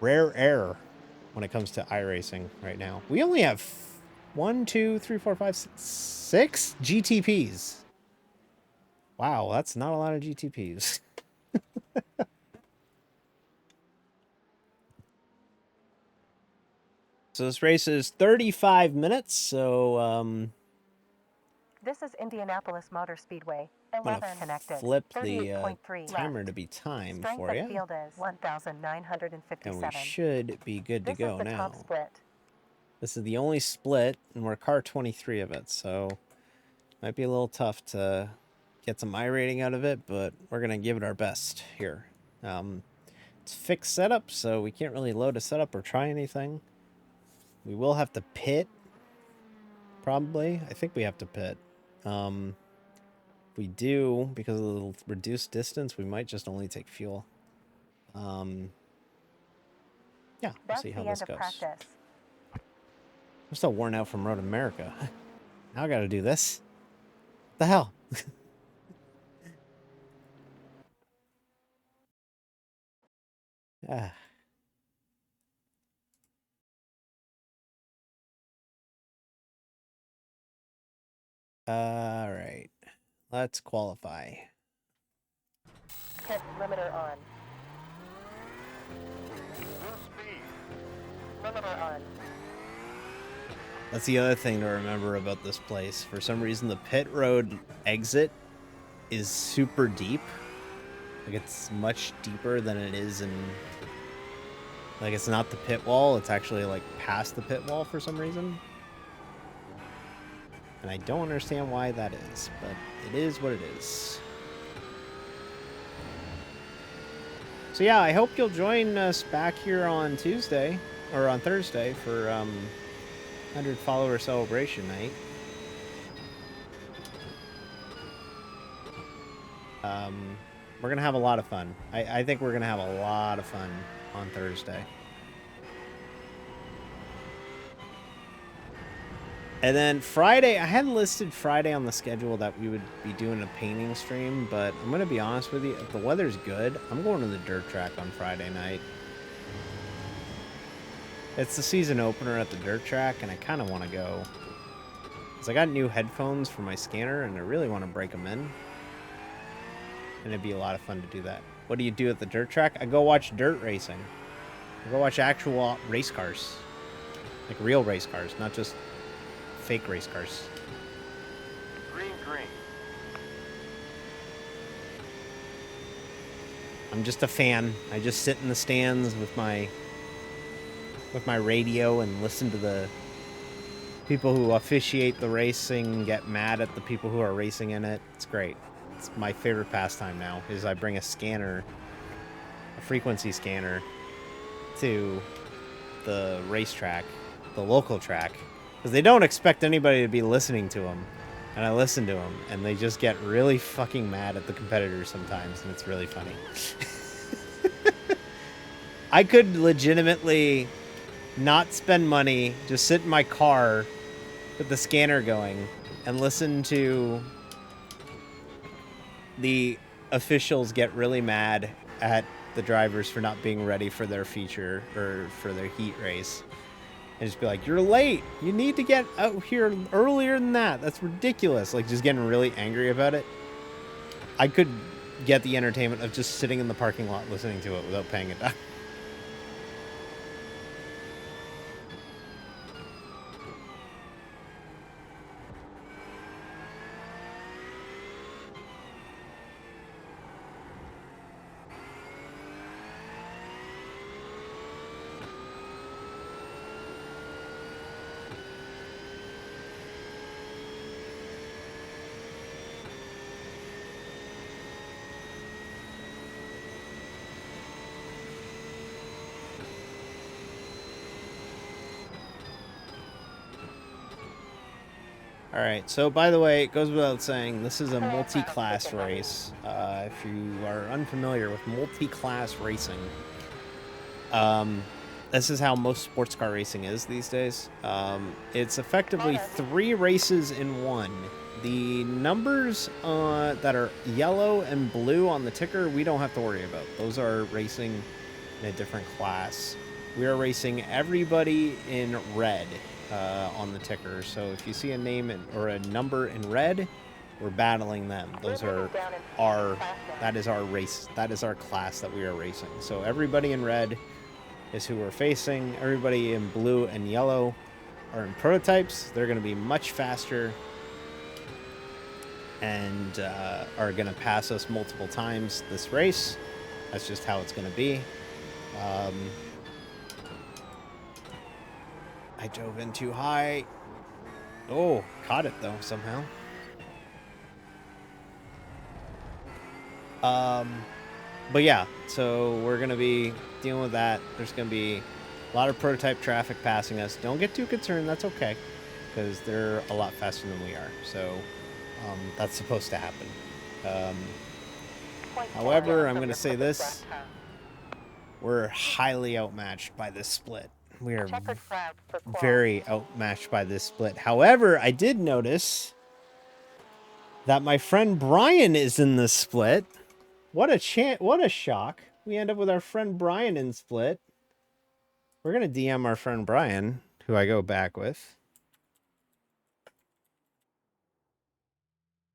rare air when it comes to iRacing right now. We only have 1, 2, 3, 4, 5, 6 GTPs. Wow, that's not a lot of GTPs. So this race is 35 minutes, so This is Indianapolis Motor Speedway. I'm going 11 to connected. flip the 38.3 timer left. to be timed Strength for of you. field is And we 1,957. should be good to This go is the now. top split. This is the only split, and we're car 23 of it, so might be a little tough to get some iRating out of it, but we're going to give it our best here. It's fixed setup, so we can't really load a setup or try anything. We will have to pit, probably. I think we have to pit. If we do, because of the reduced distance, we might just only take fuel. Yeah, we'll That's see the how end this of goes. practice. I'm still worn out from Road America. Now I gotta do this. What the hell? Ah. All right. Let's qualify. Pit limiter on. Speed. Limiter on. That's the other thing to remember about this place. For some reason, the pit road exit is super deep. Like, it's much deeper than it is in... Like, it's not the pit wall. It's actually, like, past the pit wall for some reason. And I don't understand why that is, but it is what it is. So yeah, I hope you'll join us back here on Tuesday, or on Thursday, for 100 follower celebration night. We're gonna have a lot of fun. I think we're gonna have a lot of fun on Thursday. And then Friday, I had listed Friday on the schedule that we would be doing a painting stream, but I'm going to be honest with you, if the weather's good, I'm going to the dirt track on Friday night. It's the season opener at the dirt track, and I kind of want to go. Because I got new headphones for my scanner, and I really want to break them in. And it'd be a lot of fun to do that. What do you do at the dirt track? I go watch dirt racing. I go watch actual race cars. Like real race cars, not just fake race cars. Green, green. I'm just a fan. I just sit in the stands with my radio and listen to the people who officiate the racing get mad at the people who are racing in it. It's great. It's my favorite pastime now is I bring a scanner, a frequency scanner, to the racetrack, the local track, because they don't expect anybody to be listening to them. And I listen to them, and they just get really fucking mad at the competitors sometimes, and it's really funny. I could legitimately not spend money, just sit in my car with the scanner going and listen to the officials get really mad at the drivers for not being ready for their feature or for their heat race. And just be like, you're late. You need to get out here earlier than that. That's ridiculous. Like, just getting really angry about it. I could get the entertainment of just sitting in the parking lot listening to it without paying it down. All right, so by the way, it goes without saying, this is a multi-class race. If you are unfamiliar with multi-class racing, this is how most sports car racing is these days. It's effectively 3 races in one. The numbers that are yellow and blue on the ticker, we don't have to worry about. Those are racing in a different class. We are racing everybody in red on the ticker. So if you see a name or a number in red, we're battling them. Those are that is our race. That is our class that we are racing. So everybody in red is who we're facing. Everybody in blue and yellow are in prototypes. They're going to be much faster and are going to pass us multiple times this race. That's just how it's going to be. I dove in too high. Oh, caught it though somehow. But yeah, so we're going to be dealing with that. There's going to be a lot of prototype traffic passing us. Don't get too concerned. That's okay, because they're a lot faster than we are. So that's supposed to happen. However, I'm going to say this. We're highly outmatched by this split. We are very outmatched by this split. However, I did notice that my friend Brian is in this split. What a shock. We end up with our friend Brian in split. We're going to DM our friend Brian, who I go back with.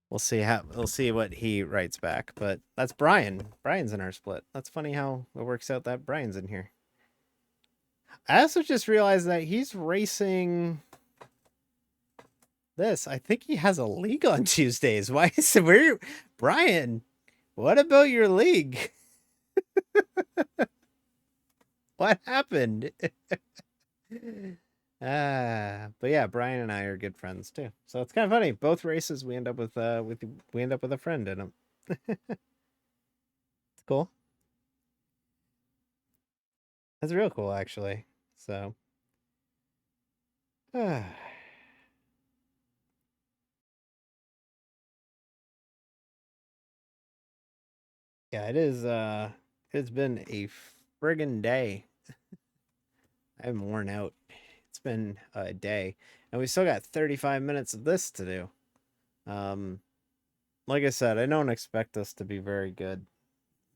We'll see what he writes back, but that's Brian. Brian's in our split. That's funny how it works out that Brian's in here. I also just realized that he's racing this. I think he has a league on Tuesdays. Why is it where Brian? What about your league? What happened? But yeah, Brian and I are good friends too. So it's kind of funny. Both races we end up with a friend in them. It's cool. That's real cool actually. So yeah, it is it's been a friggin' day. I'm worn out. It's been a day. And we still got 35 minutes of this to do. Like I said, I don't expect us to be very good.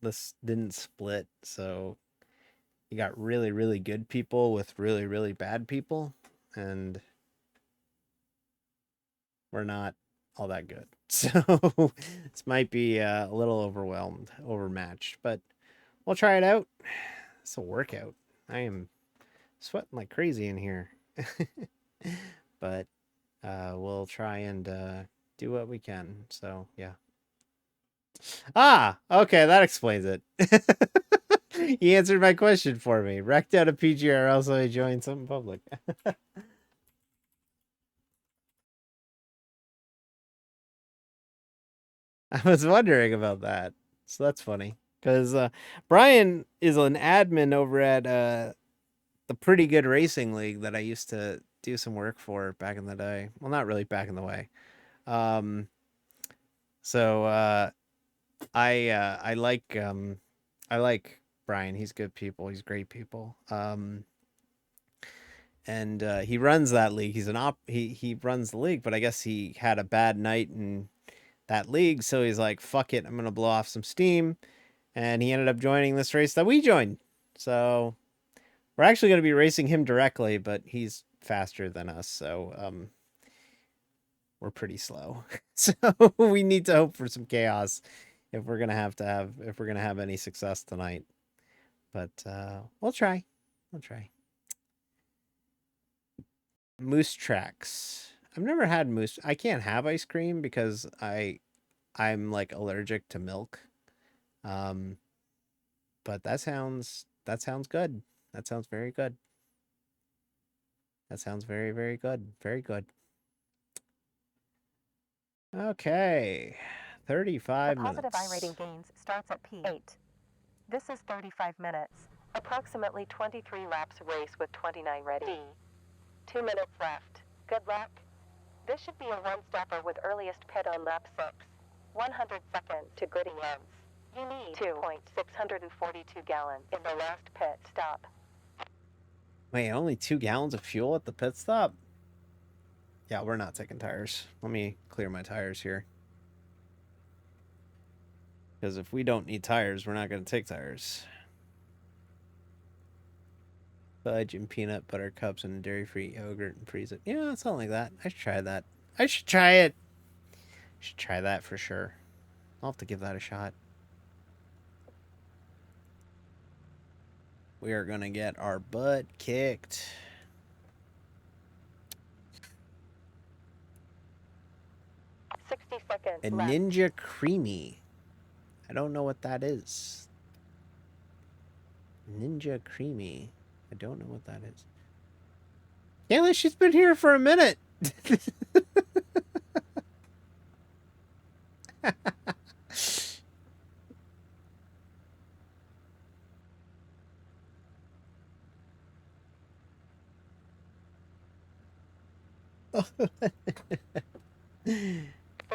This didn't split, so you got really, really good people with really, really bad people, and we're not all that good. So this might be a little overmatched, but we'll try it out. It's a workout. I am sweating like crazy in here. But we'll try and do what we can. So yeah. Ah, okay, that explains it. He answered my question for me. Wrecked out a PGR, else I joined something public. I was wondering about that. So that's funny. Because Brian is an admin over at the Pretty Good Racing League that I used to do some work for back in the day. Well, not really back in the way. Um, so I like Brian. He's good people. He's great people. And he runs that league. He runs the league, but I guess he had a bad night in that league, so he's like, "Fuck it, I'm gonna blow off some steam," and he ended up joining this race that we joined. So we're actually going to be racing him directly, but he's faster than us, so we're pretty slow. So we need to hope for some chaos if we're gonna have any success tonight. But we'll try. We'll try. Moose tracks. I've never had moose. I can't have ice cream because I'm like allergic to milk. Um, but that sounds good. That sounds very good. That sounds very, very good. Very good. Okay. 35 The positive minutes. iRating gains starts at P8. This is 35 minutes. Approximately 23 laps race with 29 ready. 2 minutes left. Good luck. This should be a one-stopper with earliest pit on lap 6. 100 seconds to gritty ends. You need 2.642 gallons in the last pit stop. Wait, only 2 gallons of fuel at the pit stop? Yeah, we're not taking tires. Let me clear my tires here. Because if we don't need tires, we're not going to take tires. Fudge and peanut butter cups and dairy-free yogurt and freeze it. Yeah, something like that. I should try that. I should try it. I should try that for sure. I'll have to give that a shot. We are going to get our butt kicked. Seconds A left. Ninja Creamy. I don't know what that is. Ninja Creamy. I don't know what that is. Kayla, she's been here for a minute.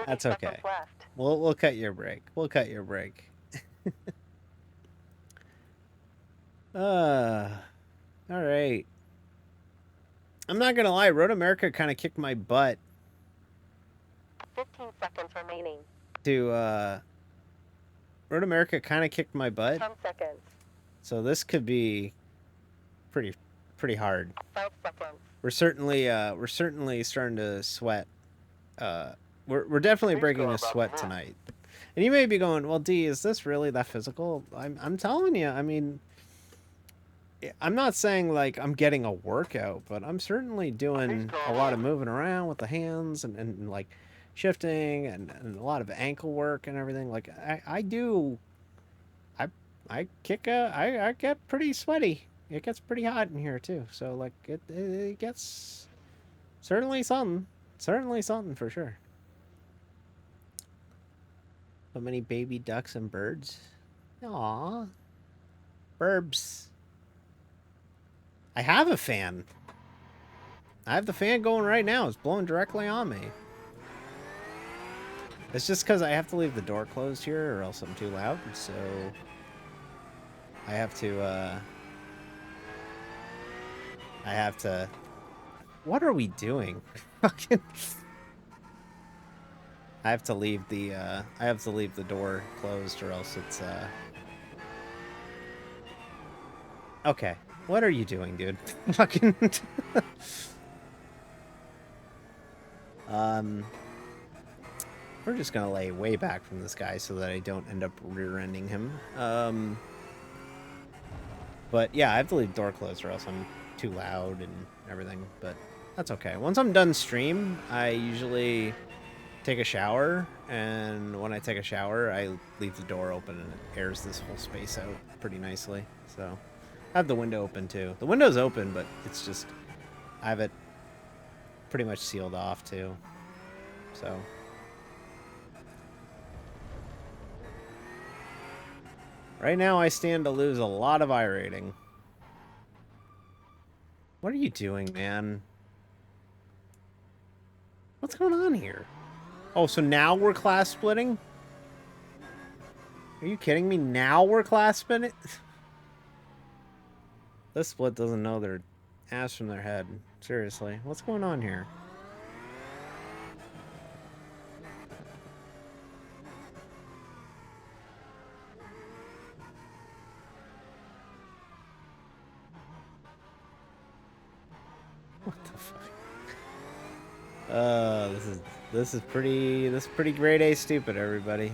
That's okay. We'll cut your break. We'll cut your break. All right. I'm not gonna lie, Road America kind of kicked my butt. 15 seconds remaining. Road America kind of kicked my butt. 10 seconds. So this could be pretty hard. 5 seconds. We're certainly starting to sweat. We're definitely breaking a sweat tonight. And you may be going, well, D, is this really that physical? I'm telling you, I mean, I'm not saying like I'm getting a workout, but I'm certainly doing a lot of moving around with the hands and like shifting and a lot of ankle work and everything. Like I get pretty sweaty. It gets pretty hot in here too. So like it gets certainly something for sure. So many baby ducks and birds. Aww. Burbs. I have a fan. I have the fan going right now. It's blowing directly on me. It's just because I have to leave the door closed here or else I'm too loud. So I have to... What are we doing? Fucking... I have to leave the door closed or else it's Okay. What are you doing, dude? Fucking we're just gonna lay way back from this guy so that I don't end up rear-ending him. But yeah, I have to leave the door closed or else I'm too loud and everything, but that's okay. Once I'm done stream, I usually take a shower, and when I take a shower, I leave the door open and it airs this whole space out pretty nicely. So I have the window open too. The window's open, but it's just, I have it pretty much sealed off too. So right now I stand to lose a lot of iRating. What are you doing, man? What's going on here? Oh, so now we're class splitting? Are you kidding me? Now we're class splitting? This split doesn't know their ass from their head. Seriously. What's going on here? What the fuck? This is pretty grade A stupid, everybody.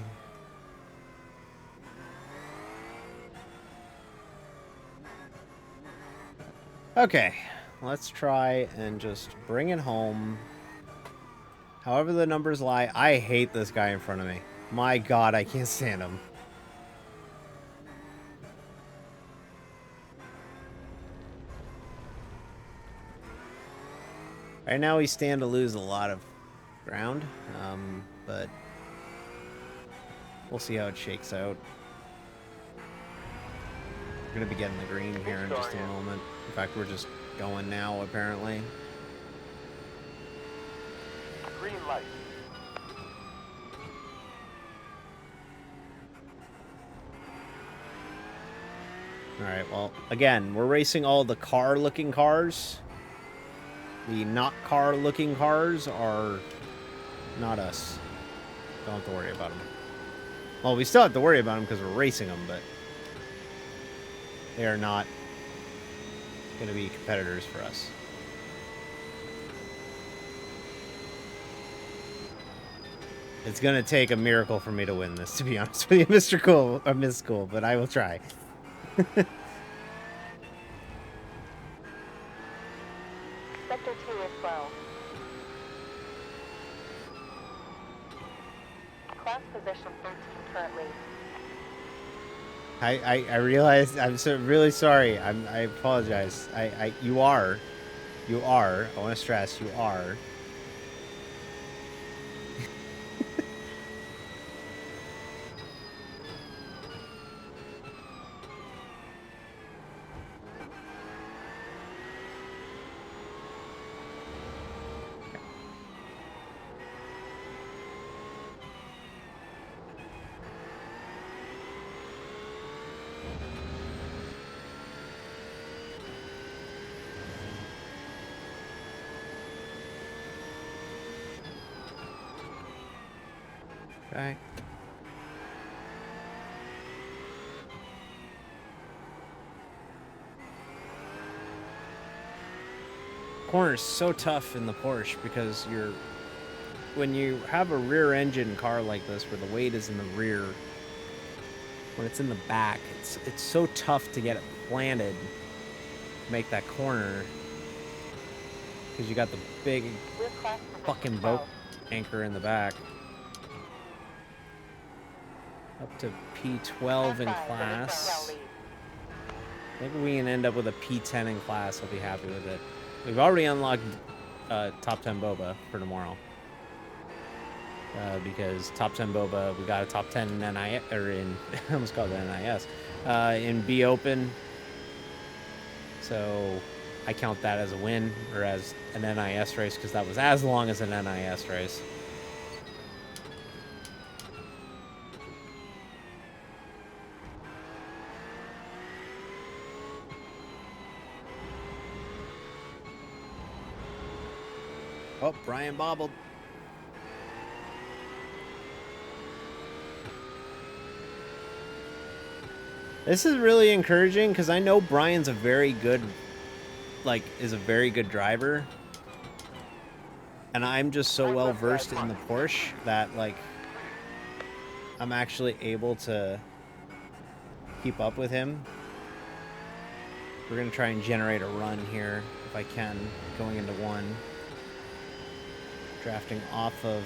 Okay, let's try and just bring it home. However the numbers lie, I hate this guy in front of me. My God, I can't stand him. Right now we stand to lose a lot of ground, but we'll see how it shakes out. We're going to be getting the green here in just a moment. In fact, we're just going now, apparently. Green light. Alright, well, again, we're racing all the car-looking cars. The not car-looking cars are not us. Don't have to worry about them. Well, we still have to worry about them because we're racing them, but they are not going to be competitors for us. It's going to take a miracle for me to win this, to be honest with you, Mr. Cool, or Miss Cool, but I will try. Sector 2 is slow. Class position 13 currently. I realize, I'm so really sorry. I apologize. You are. I want to stress, you are. Okay. Corner's so tough in the Porsche because when you have a rear engine car like this where the weight is in the rear, when it's in the back, it's so tough to get it planted to make that corner because you got the big fucking boat anchor in the back. Up to P12 in class. Maybe we can end up with a P10 in class. I'll be happy with it. We've already unlocked top 10 boba for tomorrow. Because top 10 boba, we got a top 10 in NIS, or in, I almost called it NIS, in B Open. So I count that as a win, or as an NIS race, because that was as long as an NIS race. Oh, Brian bobbled. This is really encouraging because I know Brian's a very good, is a very good driver. And I'm just so well versed in the Porsche that, I'm actually able to keep up with him. We're going to try and generate a run here, if I can, going into one. Drafting off of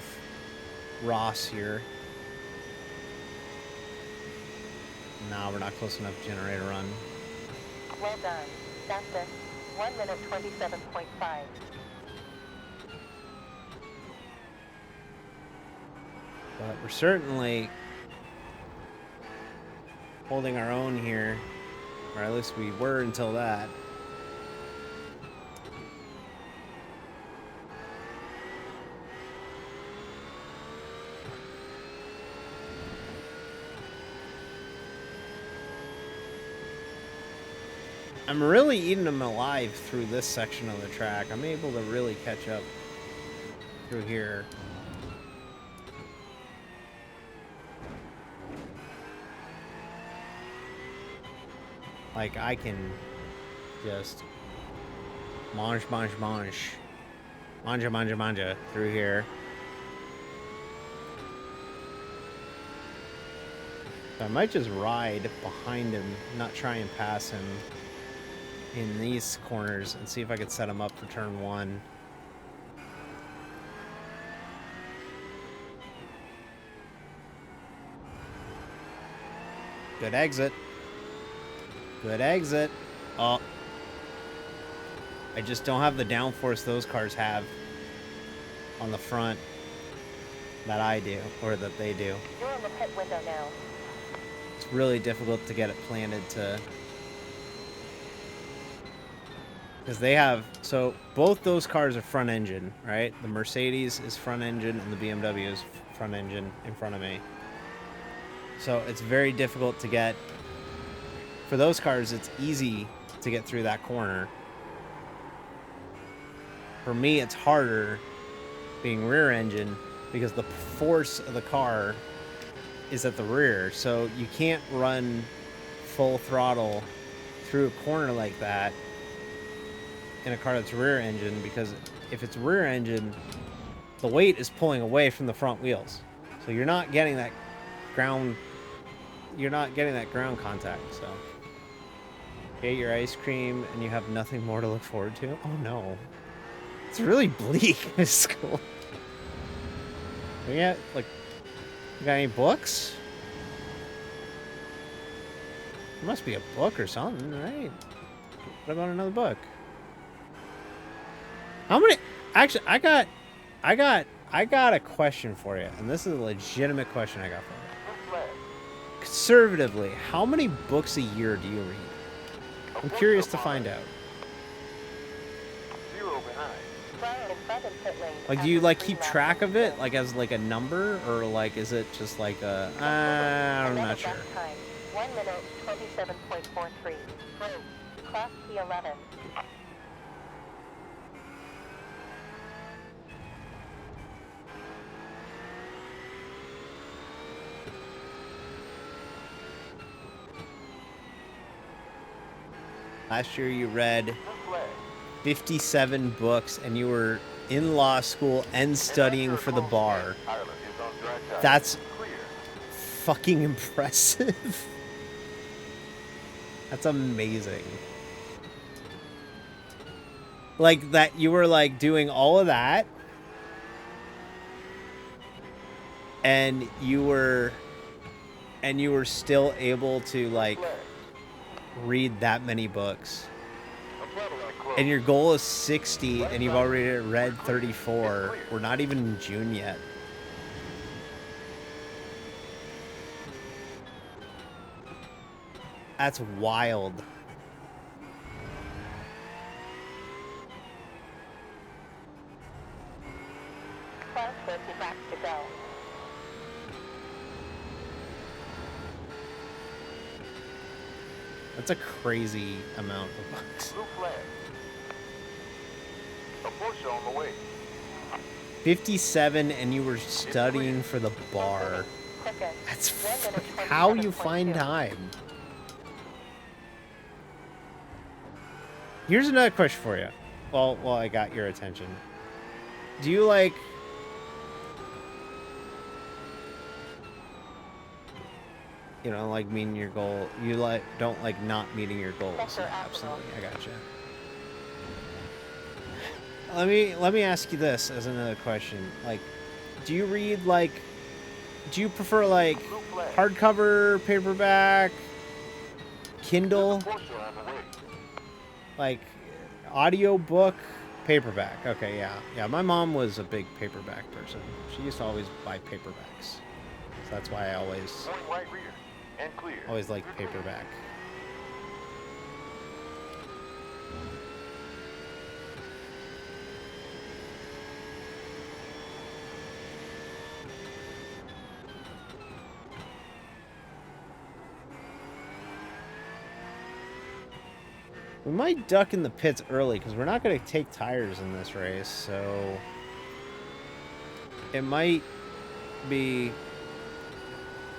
Ross here. No, we're not close enough to generate a run. Well done. Fastest. 1 minute 27.5. But we're certainly holding our own here. Or at least we were until that. I'm really eating them alive through this section of the track. I'm able to really catch up through here. Like, I can just manja through here. So I might just ride behind him, not try and pass him in these corners and see if I could set him up for turn one. Good exit. Good exit. Oh. I just don't have the downforce those cars have on the front that I do, or that they do. You're in the pit window now. It's really difficult to get it planted to... Because they have... So, both those cars are front engine, right? The Mercedes is front engine, and the BMW is front engine in front of me. So, it's very difficult to get... For those cars, it's easy to get through that corner. For me, it's harder being rear engine because the force of the car is at the rear. So you can't run full throttle through a corner like that in a car that's rear engine, because if it's rear engine, the weight is pulling away from the front wheels. So you're not getting that ground contact. So get your ice cream and you have nothing more to look forward to. Oh no. It's really bleak in school. Yeah, like, you got any books? There must be a book or something, right? What about another book? How many? Actually, I got a question for you, and this is a legitimate question I got for you. Conservatively, how many books a year do you read? I'm curious to find out. Like, do you, like, keep track of it, like, as, like, a number, or, like, is it just, like, a, I'm not sure. 1 minute, 27.43. Class P11. Last year you read 57 books, and you were in law school and studying for the bar. That's fucking impressive. That's amazing. Like, that you were, like, doing all of that, and you were still able to, like, read that many books. And your goal is 60, and you've already read 34. We're not even in June yet. That's wild. To go. That's a crazy amount of books. Blue flag. A Porsche on the way. 57, and you were studying for the bar. That's how you find time. Here's another question for you. Well, I got your attention. Do you, like... You don't like meeting your goal. You don't like not meeting your goals. Sector Yeah, Admiral. absolutely. I gotcha. Let me ask you this as another question. Like, do you read like? Do you prefer like Blue flag. hardcover, paperback, Kindle, Enforcer on the way. like audio book, paperback? Okay, yeah, yeah. My mom was a big paperback person. She used to always buy paperbacks, so that's why I always Going right rear. And clear. liked You're clear. paperback. We might duck in the pits early because we're not going to take tires in this race, so it might be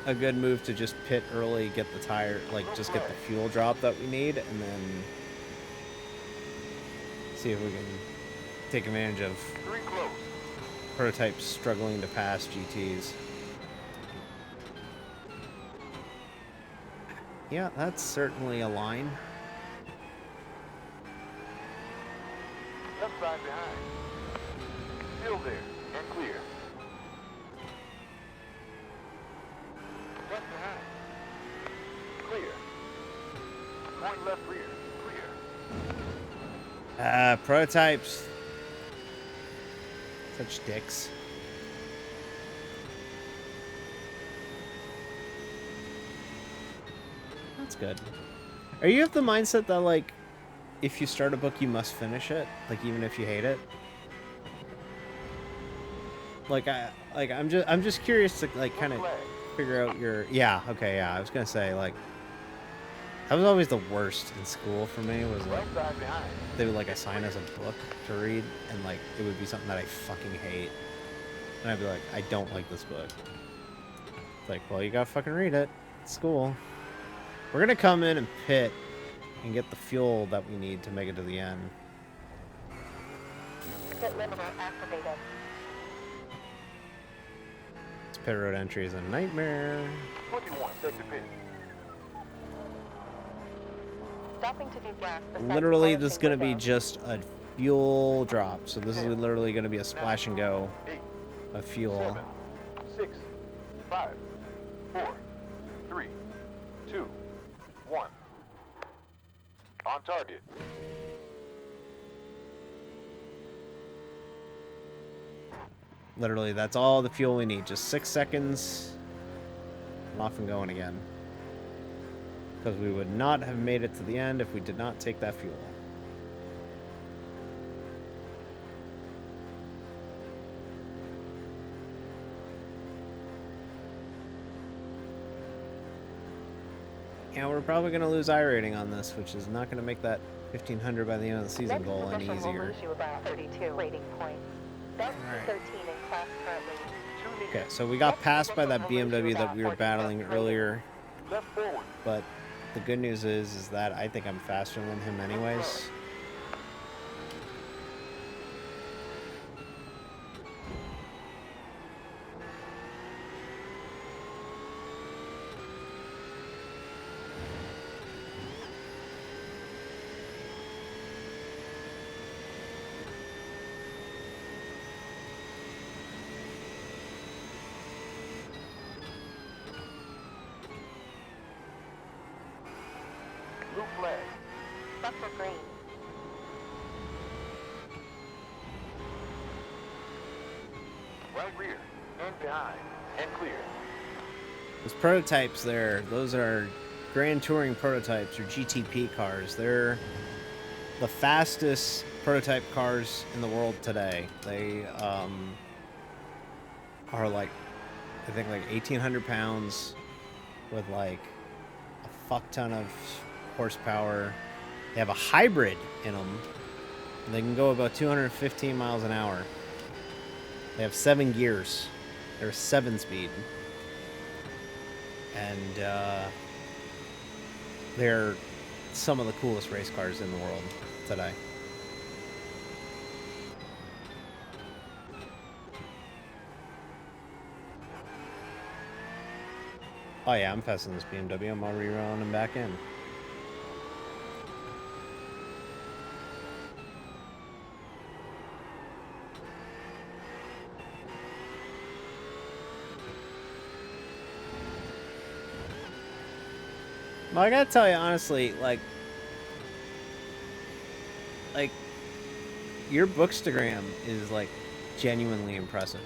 a good move to just pit early, get the tire, like just get the fuel drop that we need, and then see if we can take advantage of 3 close. prototypes struggling to pass GTs. Yeah, that's certainly a line. Left side behind. Still there. And clear. Left behind. Clear. Going left rear. Clear. Prototypes. Such dicks. That's good. Are you of the mindset that, like, if you start a book, you must finish it? Like, even if you hate it? Like, I'm just curious to, like, kind of Flag. figure out your... Yeah, okay, yeah. I was gonna say, like, that was always the worst in school for me, was, like, Right side behind. they would, like, assign us a book to read, and, like, it would be something that I fucking hate. And I'd be like, I don't like this book. It's like, well, you gotta fucking read it. It's school. We're gonna come in and pit and get the fuel that we need to make it to the end. Pit limiter activated. This pit road entry is a nightmare. 21. Sector pit. Stopping to do gas. beside Literally, the this is gonna be window. just a fuel drop. So this is literally gonna be a splash and go 8, of fuel. 7, 6, 5, 4, 3, 2, 1. On target. Literally, that's all the fuel we need. Just 6 seconds. And off and going again. Because we would not have made it to the end if we did not take that fuel. Yeah, we're probably going to lose iRating on this, which is not going to make that 1500 by the end of the season Next goal any position will easier. lose you about 32 rating points. That's Alright. 13 in class currently. Okay, so we got passed by that BMW that we were battling earlier, Left forward. but the good news is that I think I'm faster than him anyways. Blue flag. Sector green. Right rear. And behind. And clear. Those prototypes there, those are Grand Touring prototypes or GTP cars. They're the fastest prototype cars in the world today. They are like, I think like 1,800 pounds with like a fuck ton of horsepower. They have a hybrid in them. They can go about 215 miles an hour. They have 7 gears. They're 7-speed. And they're some of the coolest race cars in the world today. Oh yeah, I'm fast in this BMW. I'm already running back in. Well, I gotta tell you honestly, like your bookstagram is like genuinely impressive.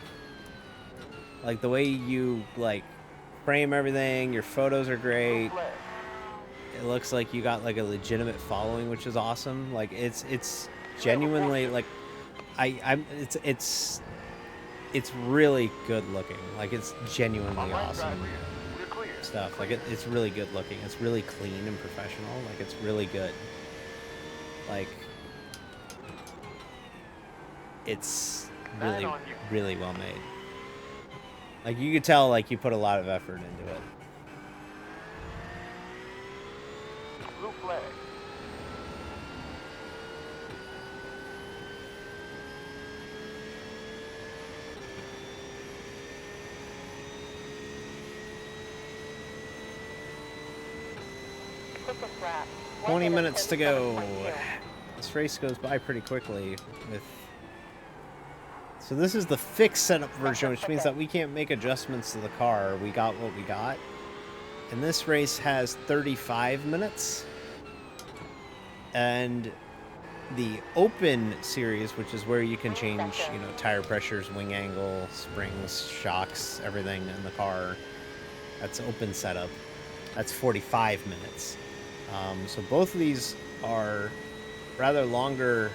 Like the way you like frame everything, your photos are great. Blue flag. It looks like you got like a legitimate following, which is awesome. Like it's genuinely like it's really good looking. Like it's genuinely Online awesome drive rear. We're clear. stuff. Like it's really good looking. It's really clean and professional. Like it's really good. Like it's really on you. really well made. Like you could tell like you put a lot of effort into it. Blue flag. Quickest lap. 20 minutes to go. 1:37.2. This race goes by pretty quickly with. So this is the fixed setup version, which means that we can't make adjustments to the car. We got what we got. And this race has 35 minutes. And the open series, which is where you can change, you know, tire pressures, wing angle, springs, shocks, everything in the car. That's open setup. That's 45 minutes. So both of these are rather longer,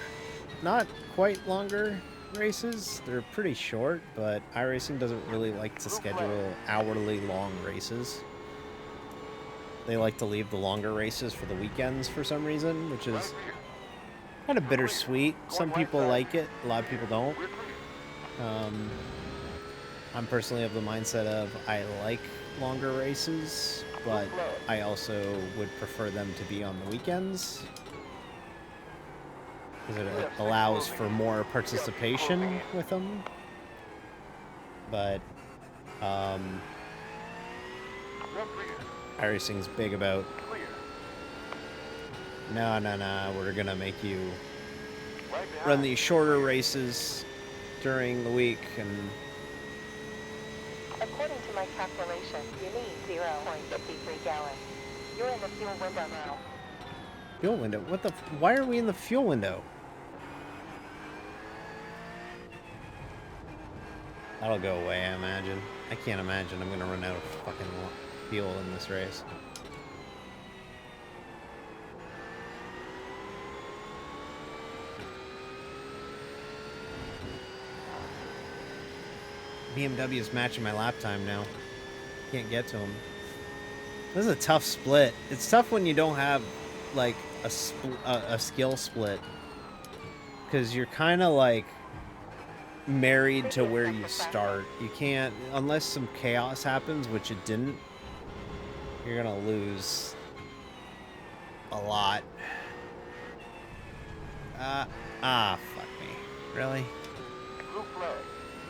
not quite longer races. They're pretty short, but iRacing doesn't really like to schedule hourly long races. They like to leave the longer races for the weekends for some reason, which is Right rear. kind of bittersweet. Some people like it, a lot of people don't. We're clear. I'm personally of the mindset of I like longer races, but I also would prefer them to be on the weekends because it allows for more participation with them. But Left rear. iRacing's big about Clear. no, we're gonna make you Right behind. run these shorter races during the week and According to my calculations, you need 0.53 gallons. You're in the fuel window now. fuel window. What the? Why are we in the fuel window? That'll go away, I imagine. I can't imagine I'm gonna run out of fucking fuel in this race. BMW is matching my lap time now. Can't get to him. This is a tough split. It's tough when you don't have like a skill split, because you're kind of like married to where you start. You can't, unless some chaos happens, which it didn't. You're gonna lose a lot. Fuck me. Really? Blue flag.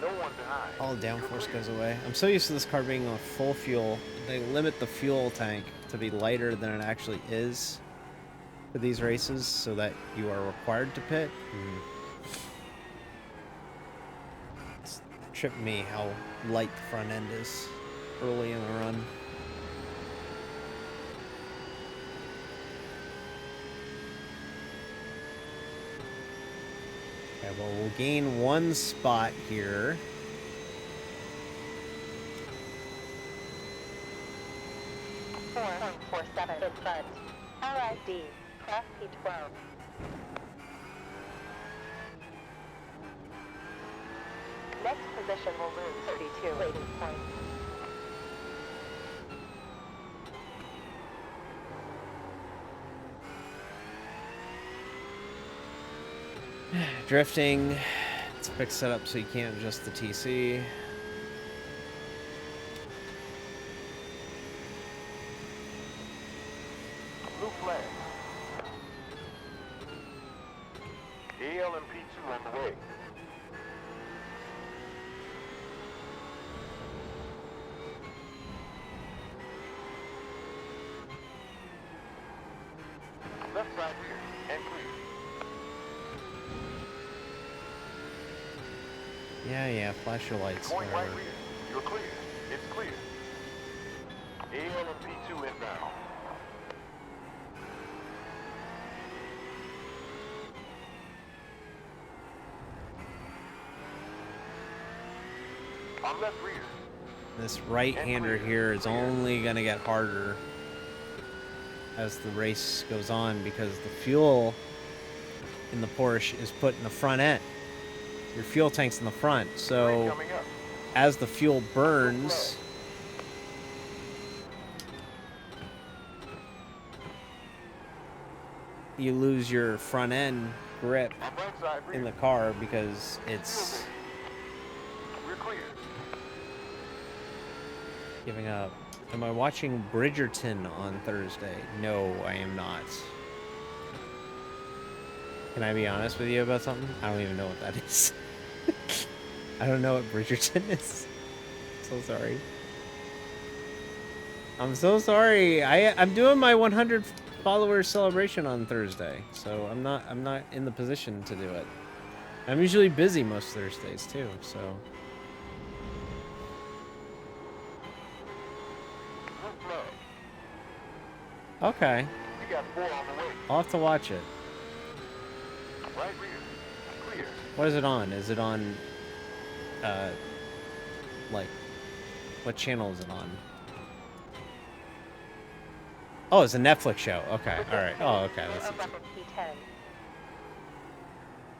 No one behind. All downforce goes away. I'm so used to this car being on full fuel. They limit the fuel tank to be lighter than it actually is for these races so that you are required to pit. It's tripped me how light the front end is early in the run. Okay, well, we'll gain one spot here. Four 47 in front. RID, Class P12. Next position will lose 32 rating points. Drifting. It's a quick setup so you can't adjust the TC. Blue flag. AL and P2 on the way. side rear and clear. Yeah, flash your lights. Point right Whatever. rear. You're clear. It's clear. AL and P2 inbound. On left rear. This right-hander here is only going to get harder as the race goes on because the fuel in the Porsche is put in the front end. Your fuel tank's in the front. Green So coming up. as the fuel burns, you lose your front end grip On right side rear. in the car because it's We're clear. giving up. Am I watching Bridgerton on Thursday? No, I am not. Can I be honest with you about something? I don't even know what that is. I don't know what Bridgerton is. So sorry. I'm so sorry. I'm doing my 100 followers celebration on Thursday, so I'm not in the position to do it. I'm usually busy most Thursdays too, so. Blue flag. Okay, We got 4 on the way. I'll have to watch it. Right rear. Clear. What is it on? Is it on, like, what channel is it on? Oh, it's a Netflix show. Okay, alright. Oh, okay, that's easy. P10.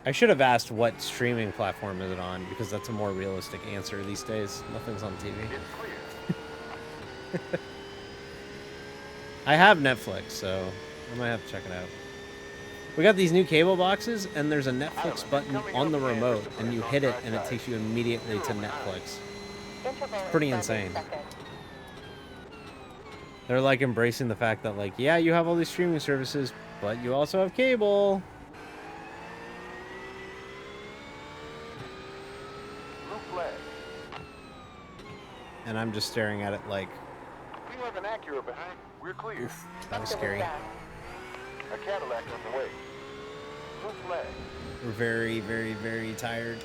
I should have asked what streaming platform is it on, because that's a more realistic answer these days. Nothing's on TV. It's clear. I have Netflix, so I might have to check it out. We got these new cable boxes, and there's a Netflix button on the remote, and you hit it, and it takes you immediately to Netflix. Interval is Pretty 7 insane. seconds. They're like embracing the fact that, like, yeah, you have all these streaming services, but you also have cable. Blue flag. And I'm just staring at it like, We have an Acura behind. We're clear. oof, that was After scary. that, A Cadillac on the way. Blue flag. We're very, very, very tired.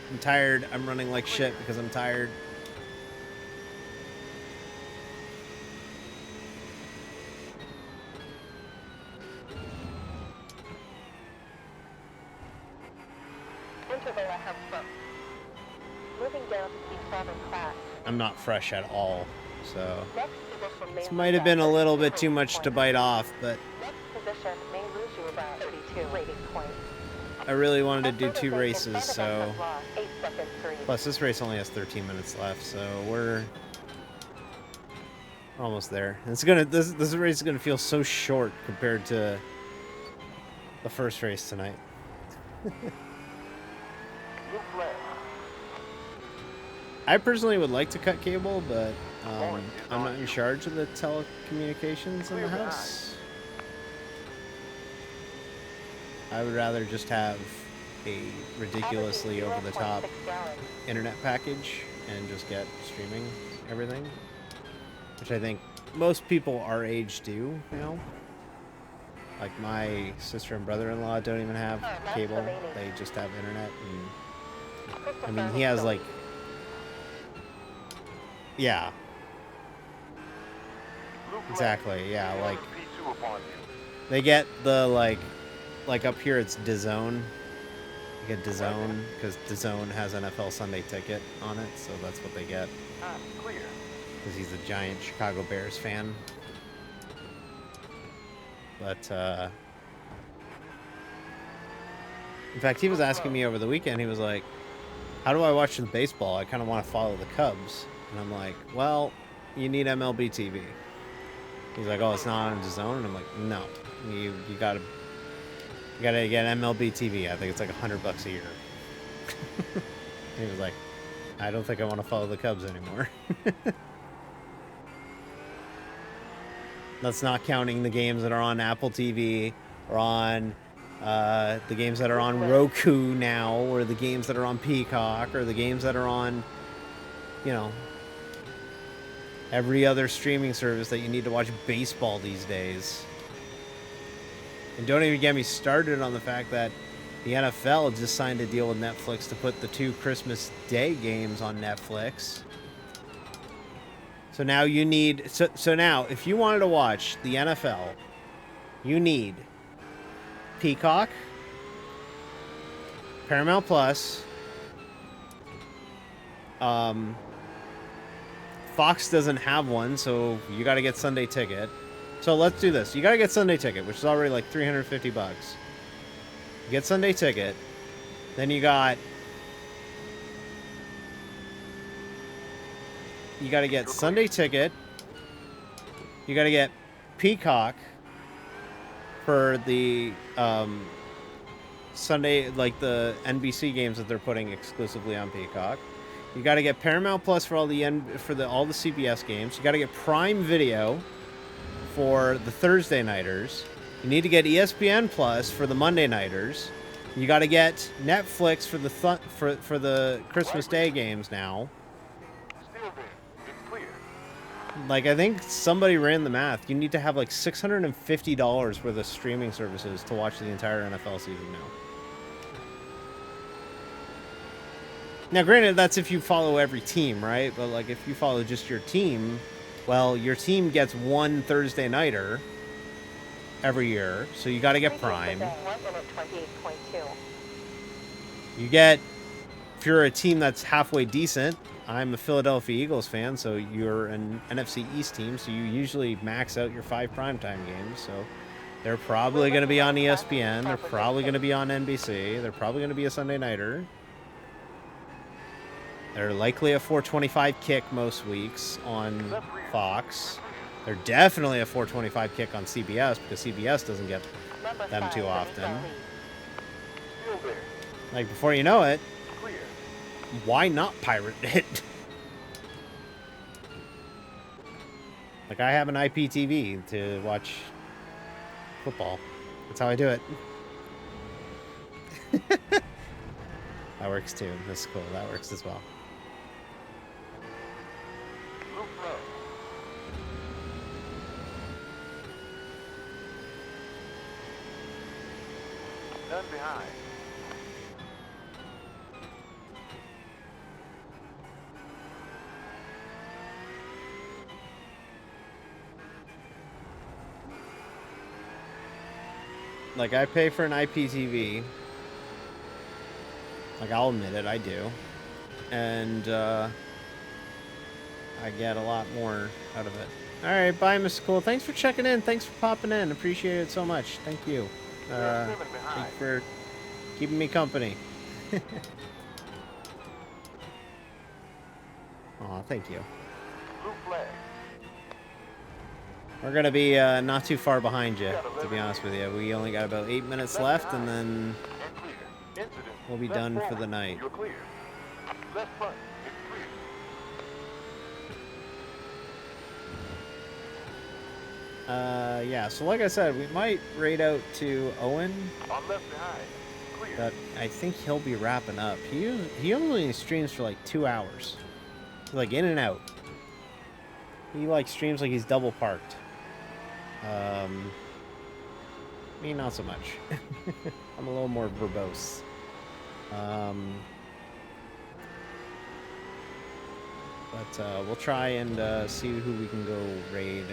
I'm tired. I'm running like shit because I'm tired. interval ahead front. Moving down to P7 class. I'm not fresh at all, so Next position may this lose might have about been a little 32 bit too much to points. bite off, but Next position may lose you about 32 rating points. I really wanted to do Further 2 break in races, front of us so has lost 8 seconds 3. plus this race only has 13 minutes left, so we're almost there. And it's gonna this race is gonna feel so short compared to the first race tonight. Blue flag. I personally would like to cut cable, but I'm not in charge of the telecommunications in the house. I would rather just have a ridiculously over-the-top 0.6 gallons. internet package and just get streaming everything, which I think most people our age do now. Like my sister and brother-in-law don't even have cable; they just have internet. And I mean, he has like, yeah, Blue flag. exactly, yeah. Like P2 upon you. they get the like up here it's DAZN. You get DAZN because DAZN has NFL Sunday Ticket on it, so that's what they get. Clear. Because he's a giant Chicago Bears fan. But, in fact, he was asking me over the weekend, he was like, how do I watch the baseball? I kind of want to follow the Cubs. And I'm like, well, you need MLB TV. He's like, oh, it's not on DAZN? And I'm like, no. You gotta get MLB TV. I think it's like $100 a year. He was like, I don't think I want to follow the Cubs anymore. That's not counting the games that are on Apple TV or on the games that are on Roku now, or the games that are on Peacock, or the games that are on, you know, every other streaming service that you need to watch baseball these days. And don't even get me started on the fact that the NFL just signed a deal with Netflix to put the 2 Christmas Day games on Netflix. So now you need... So now, if you wanted to watch the NFL, you need Peacock, Paramount Plus, Fox doesn't have one, so you got to get Sunday Ticket. So let's do this. You got to get Sunday Ticket, which is already like $350. Get Sunday Ticket. Then you got to get Sunday Ticket. You got to get Peacock for the Sunday, like the NBC games that they're putting exclusively on Peacock. You got to get Paramount Plus for all the all the CBS games. You got to get Prime Video for the Thursday nighters. You need to get ESPN Plus for the Monday nighters. You got to get Netflix for the for the Christmas Day games now. Still there. It's clear. Like, I think somebody ran the math. You need to have like $650 worth of streaming services to watch the entire NFL season now. Now, granted, that's if you follow every team, right? But, like, if you follow just your team, well, your team gets one Thursday nighter every year, so you got to get Prime. 1:28.2. You get, if you're a team that's halfway decent, I'm a Philadelphia Eagles fan, so you're an NFC East team, so you usually max out your 5 primetime games, so they're probably going to be on ESPN, they're probably going to be on NBC, they're probably going to be a Sunday nighter. They're likely a 425 kick most weeks on Fox. They're definitely a 425 kick on CBS because CBS doesn't get them too often. Still there. Like, before you know it, Clear. why not pirate it? Like, I have an IPTV to watch football. That's how I do it. That works too. That's cool. That works as well. Blue flag. None behind. Like, I pay for an IPTV. Like, I'll admit it, I do. And, I get a lot more out of it. Alright, bye, Mr. Cool. Thanks for checking in. Thanks for popping in. Appreciate it so much. Thank you. Seven Thank behind. you for keeping me company. Aw, thank you. Blue flag. We're going to be not too far behind you, to be honest with you. We only got about 8 minutes left, and then And clear. Incident. we'll be Left done for forward. the night. You're clear. Left front. It's clear. Yeah, so like I said, we might raid out to Owen, On left behind. Clear. but I think he'll be wrapping up. He only streams for like 2 hours. Like, in and out. He, like, streams like he's double parked. Me, not so much. I'm a little more verbose. But we'll try and see who we can go raid.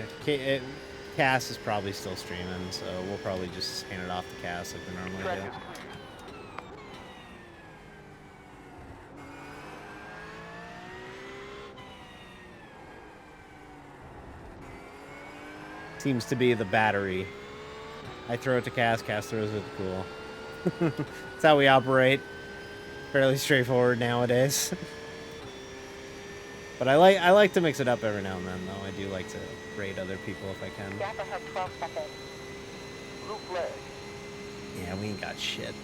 Cass is probably still streaming, so we'll probably just hand it off to Cass like we normally Track do. is clear. Seems to be the battery. I throw it to Cass, Cass throws it to Cool. That's how we operate. Fairly straightforward nowadays. But I like to mix it up every now and then, though. I do like to raid other people if I can. Gap ahead 12 seconds. Blue flag. Yeah, we ain't got shit.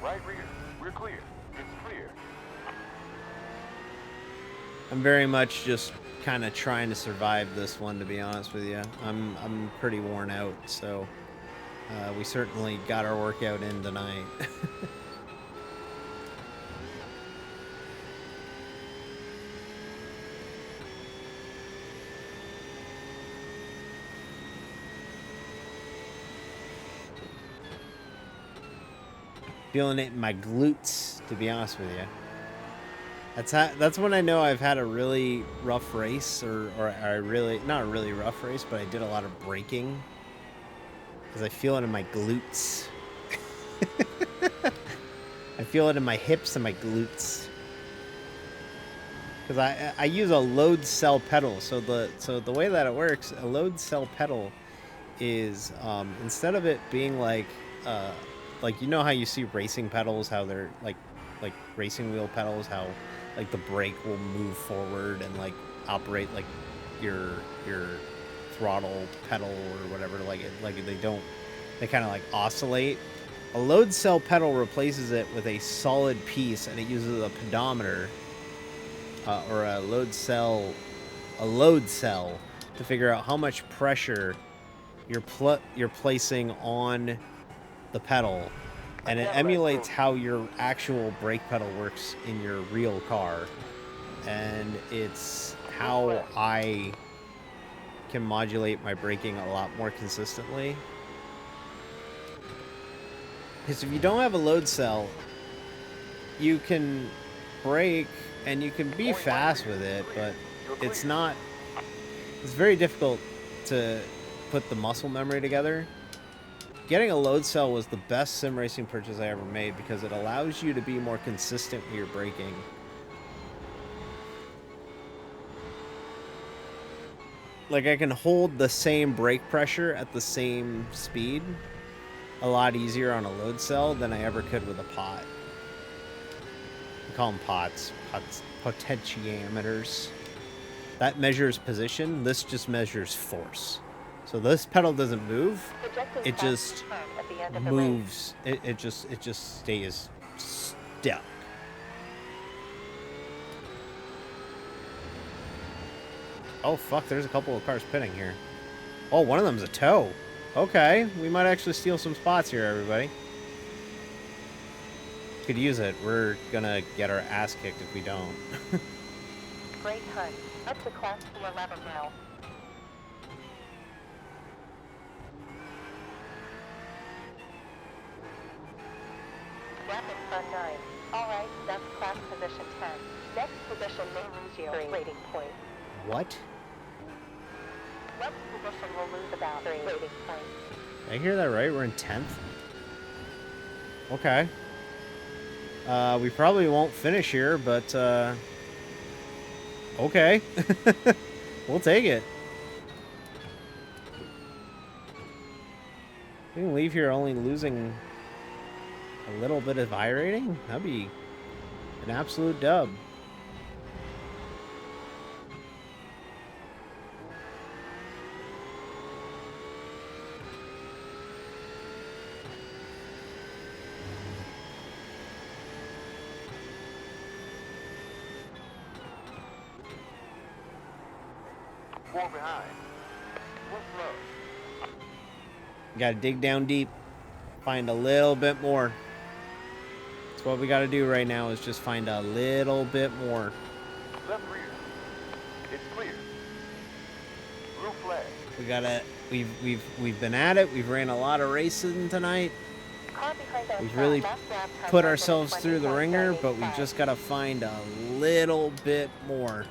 Right rear. We're clear. It's clear. I'm very much just kind of trying to survive this one, to be honest with you. I'm pretty worn out, so we certainly got our workout in tonight. Feeling it in my glutes, to be honest with you. That's when I know I've had a really rough race, or I really, not a really rough race, but I did a lot of braking. Because I feel it in my glutes. I feel it in my hips and my glutes. Because I use a load cell pedal. So the way that it works, a load cell pedal is instead of it being like you know how you see racing pedals, how they're like racing wheel pedals, how like the brake will move forward and like operate like your throttle pedal or whatever, they kind of like oscillate. A load cell pedal replaces it with a solid piece, and it uses a pedometer or a load cell to figure out how much pressure you're placing on the pedal, and it emulates how your actual brake pedal works in your real car, and it's how I can modulate my braking a lot more consistently. Because if you don't have a load cell, you can brake and you can be fast with it, but it's very difficult to put the muscle memory together. Getting a load cell was the best sim racing purchase I ever made because it allows you to be more consistent with your braking. Like, I can hold the same brake pressure at the same speed a lot easier on a load cell than I ever could with a pot. We call them pots, potentiometers. That measures position. This just measures force. So this pedal doesn't move. It just moves. It just stays stuck. Oh fuck! There's a couple of cars pitting here. Oh, one of them's a tow. Okay, we might actually steal some spots here, everybody. Could use it. We're gonna get our ass kicked if we don't. Great hunt. Up to class 411 now. Rapid front 9. Alright, that's class position 10. Next position may lose you 3 rating points. What? Next position will lose about 3 rating points. Did I hear that right? We're in 10th? Okay. We probably won't finish here, but, okay. We'll take it. We can leave here only losing a little bit of iRating? That'd be an absolute dub. Four behind. One slow. Gotta dig down deep. Find a little bit more. That's what we gotta do right now, is just find a little bit more. Left rear. It's clear. Blue flag. We've been at it. We've ran a lot of racing tonight. Car behind us. We've really left lap time put 1 ourselves minute through the 21 ringer, seconds but we 5. just gotta find a little bit more.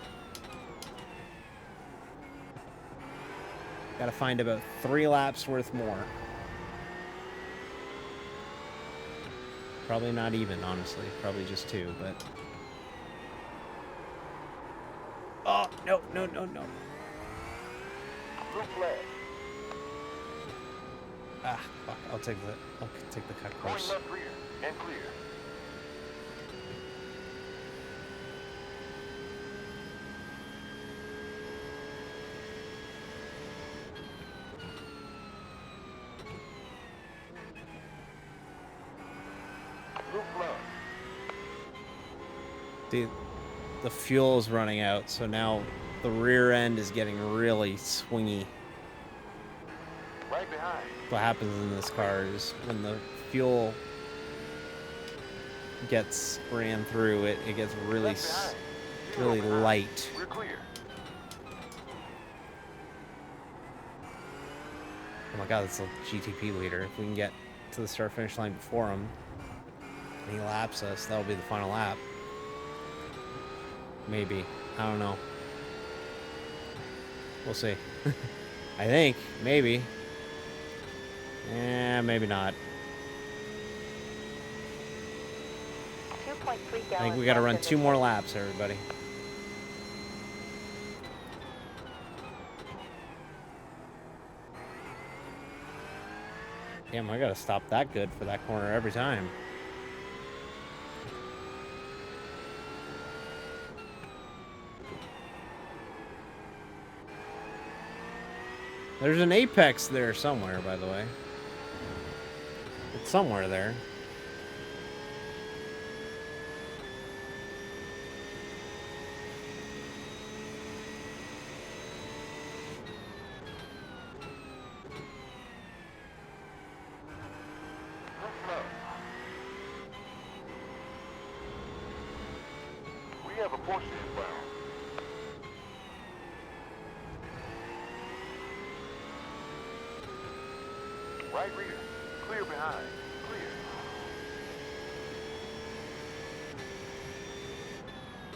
Gotta find about 3 laps worth more. Probably not even, honestly. Probably just 2, but... Oh, no. Blue flag. Ah, fuck. I'll take the cut Going course. left rear and clear. Blue flag. The fuel's running out, so now the rear end is getting really swingy. Right behind. What happens in this car is when the fuel gets ran through, it gets really Left behind. really Zero behind. light. We're clear. Oh my god, that's a GTP leader. If we can get to the start finish line before him. And he laps us. That'll be the final lap. Maybe. I don't know. We'll see. I think. Maybe. Maybe not. 2.3 I think gallons we gotta left run in the 2 more tank. laps, everybody. Damn, I gotta stop that good for that corner every time. There's an apex there somewhere, by the way. It's somewhere there. We have a Porsche inbound. Right rear. Clear behind. Clear.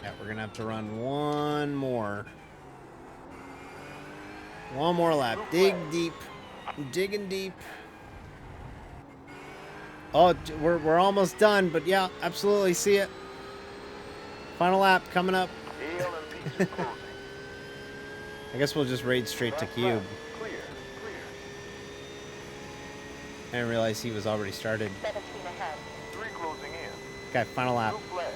Yeah, we're gonna have to run one more. One more lap. Dig deep. Digging deep. Oh, we're almost done, but yeah, absolutely. See it. Final lap coming up. ALMP2 closing. I guess we'll just raid straight to Last Cube. lap. Clear. Clear. I didn't realize he was already started. 17 ahead. 3 closing in. Okay, final lap. Blue flag.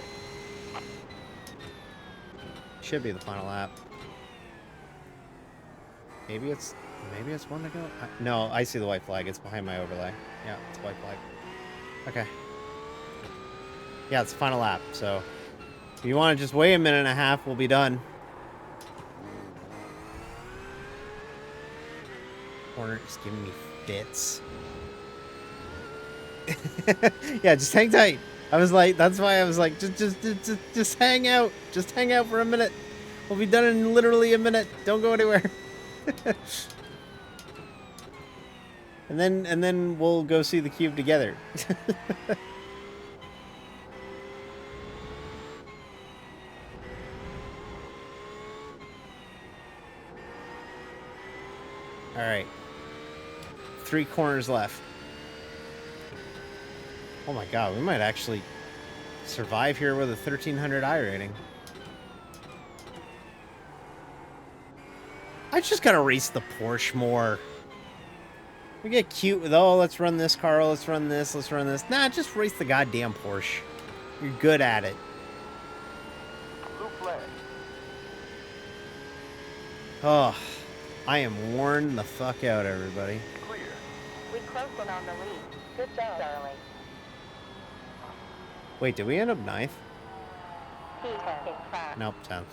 Should be the final lap. Maybe it's one to go. No, I see the white flag. It's behind my overlay. Yeah, it's white flag. Okay. Yeah, it's the final lap. So if you want to just wait a minute and a half, we'll be done. Corner is giving me fits. Yeah, just hang tight. I was like, that's why I was like, just hang out. Just hang out for a minute. We'll be done in literally a minute. Don't go anywhere. and then we'll go see the cube together. All right. 3 corners left. Oh my god, we might actually survive here with a 1300 iRating. I just gotta race the Porsche more. We get cute with, oh, let's run this car, let's run this, let's run this. Nah, just race the goddamn Porsche. You're good at it. Blue flag. Oh, I am worn the fuck out, everybody. Clear. We closed in on the lead. Good job, darling. Wait, did we end up 9th? P10 flat. Nope, 10th.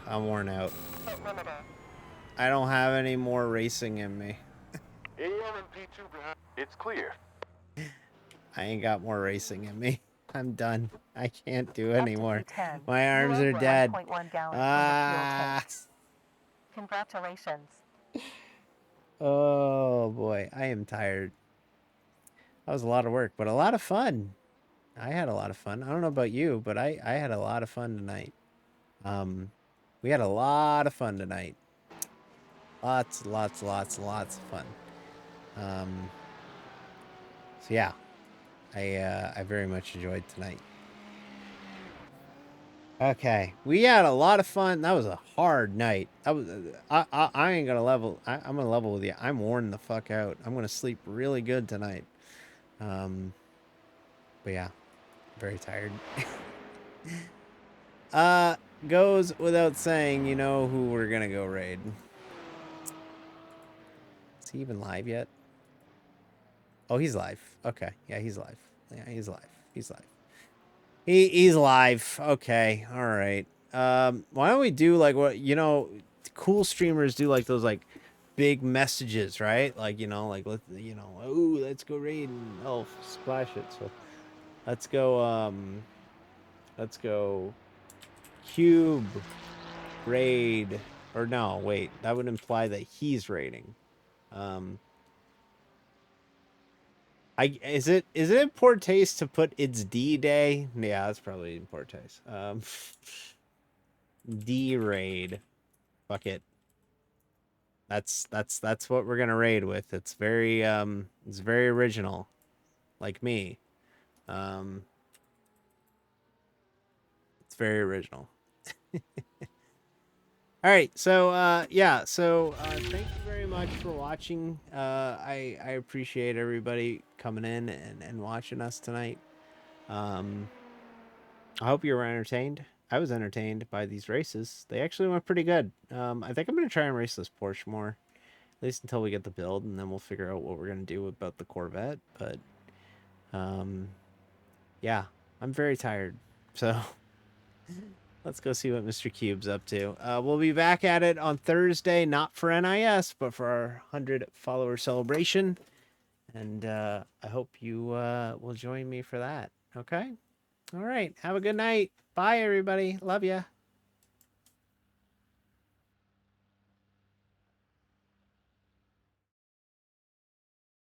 I'm worn out. Pit limiter. I don't have any more racing in me. ALMP2 behind. It's clear. I ain't got more racing in me. I'm done. I can't do Up to anymore. P10. My arms You're are over dead. 1.1 gallons in the fuel Ah. tank. Congratulations. Oh boy, I am tired. That was a lot of work, but a lot of fun. I had a lot of fun. I don't know about you, but I had a lot of fun tonight. We had a lot of fun tonight. Lots of fun. So yeah, I very much enjoyed tonight. Okay, we had a lot of fun. That was a hard night. That was I ain't gonna level. I'm gonna level with you. I'm worn the fuck out. I'm gonna sleep really good tonight. But yeah, very tired. Goes without saying, you know who we're gonna go raid. Is he even live yet? Oh, he's live. Okay, yeah, he's live. Yeah, he's live. He's live. He's live. Okay, all right. Why don't we do like what cool streamers do, like those like big messages, right? Like like oh, let's go raid and oh, splash it. So let's go cube raid, or no, wait, that would imply that he's raiding. Is it in poor taste to put it's D day? Yeah, that's probably in poor taste. D raid. Fuck it. That's what we're gonna raid with. It's very original, like me. Um, it's very original. All right, so yeah, so thank you very much for watching. I appreciate everybody coming in and watching us tonight. I hope you were entertained. I was entertained by these races. They actually went pretty good. I think I'm gonna try and race this Porsche more, at least until we get the build, and then we'll figure out what we're gonna do about the Corvette. But yeah, I'm very tired, so let's go see what Mr. Cube's up to. We'll be back at it on Thursday, not for NIS, but for our 100 follower celebration, and I hope you will join me for that. Okay. All right. Have a good night. Bye, everybody. Love ya.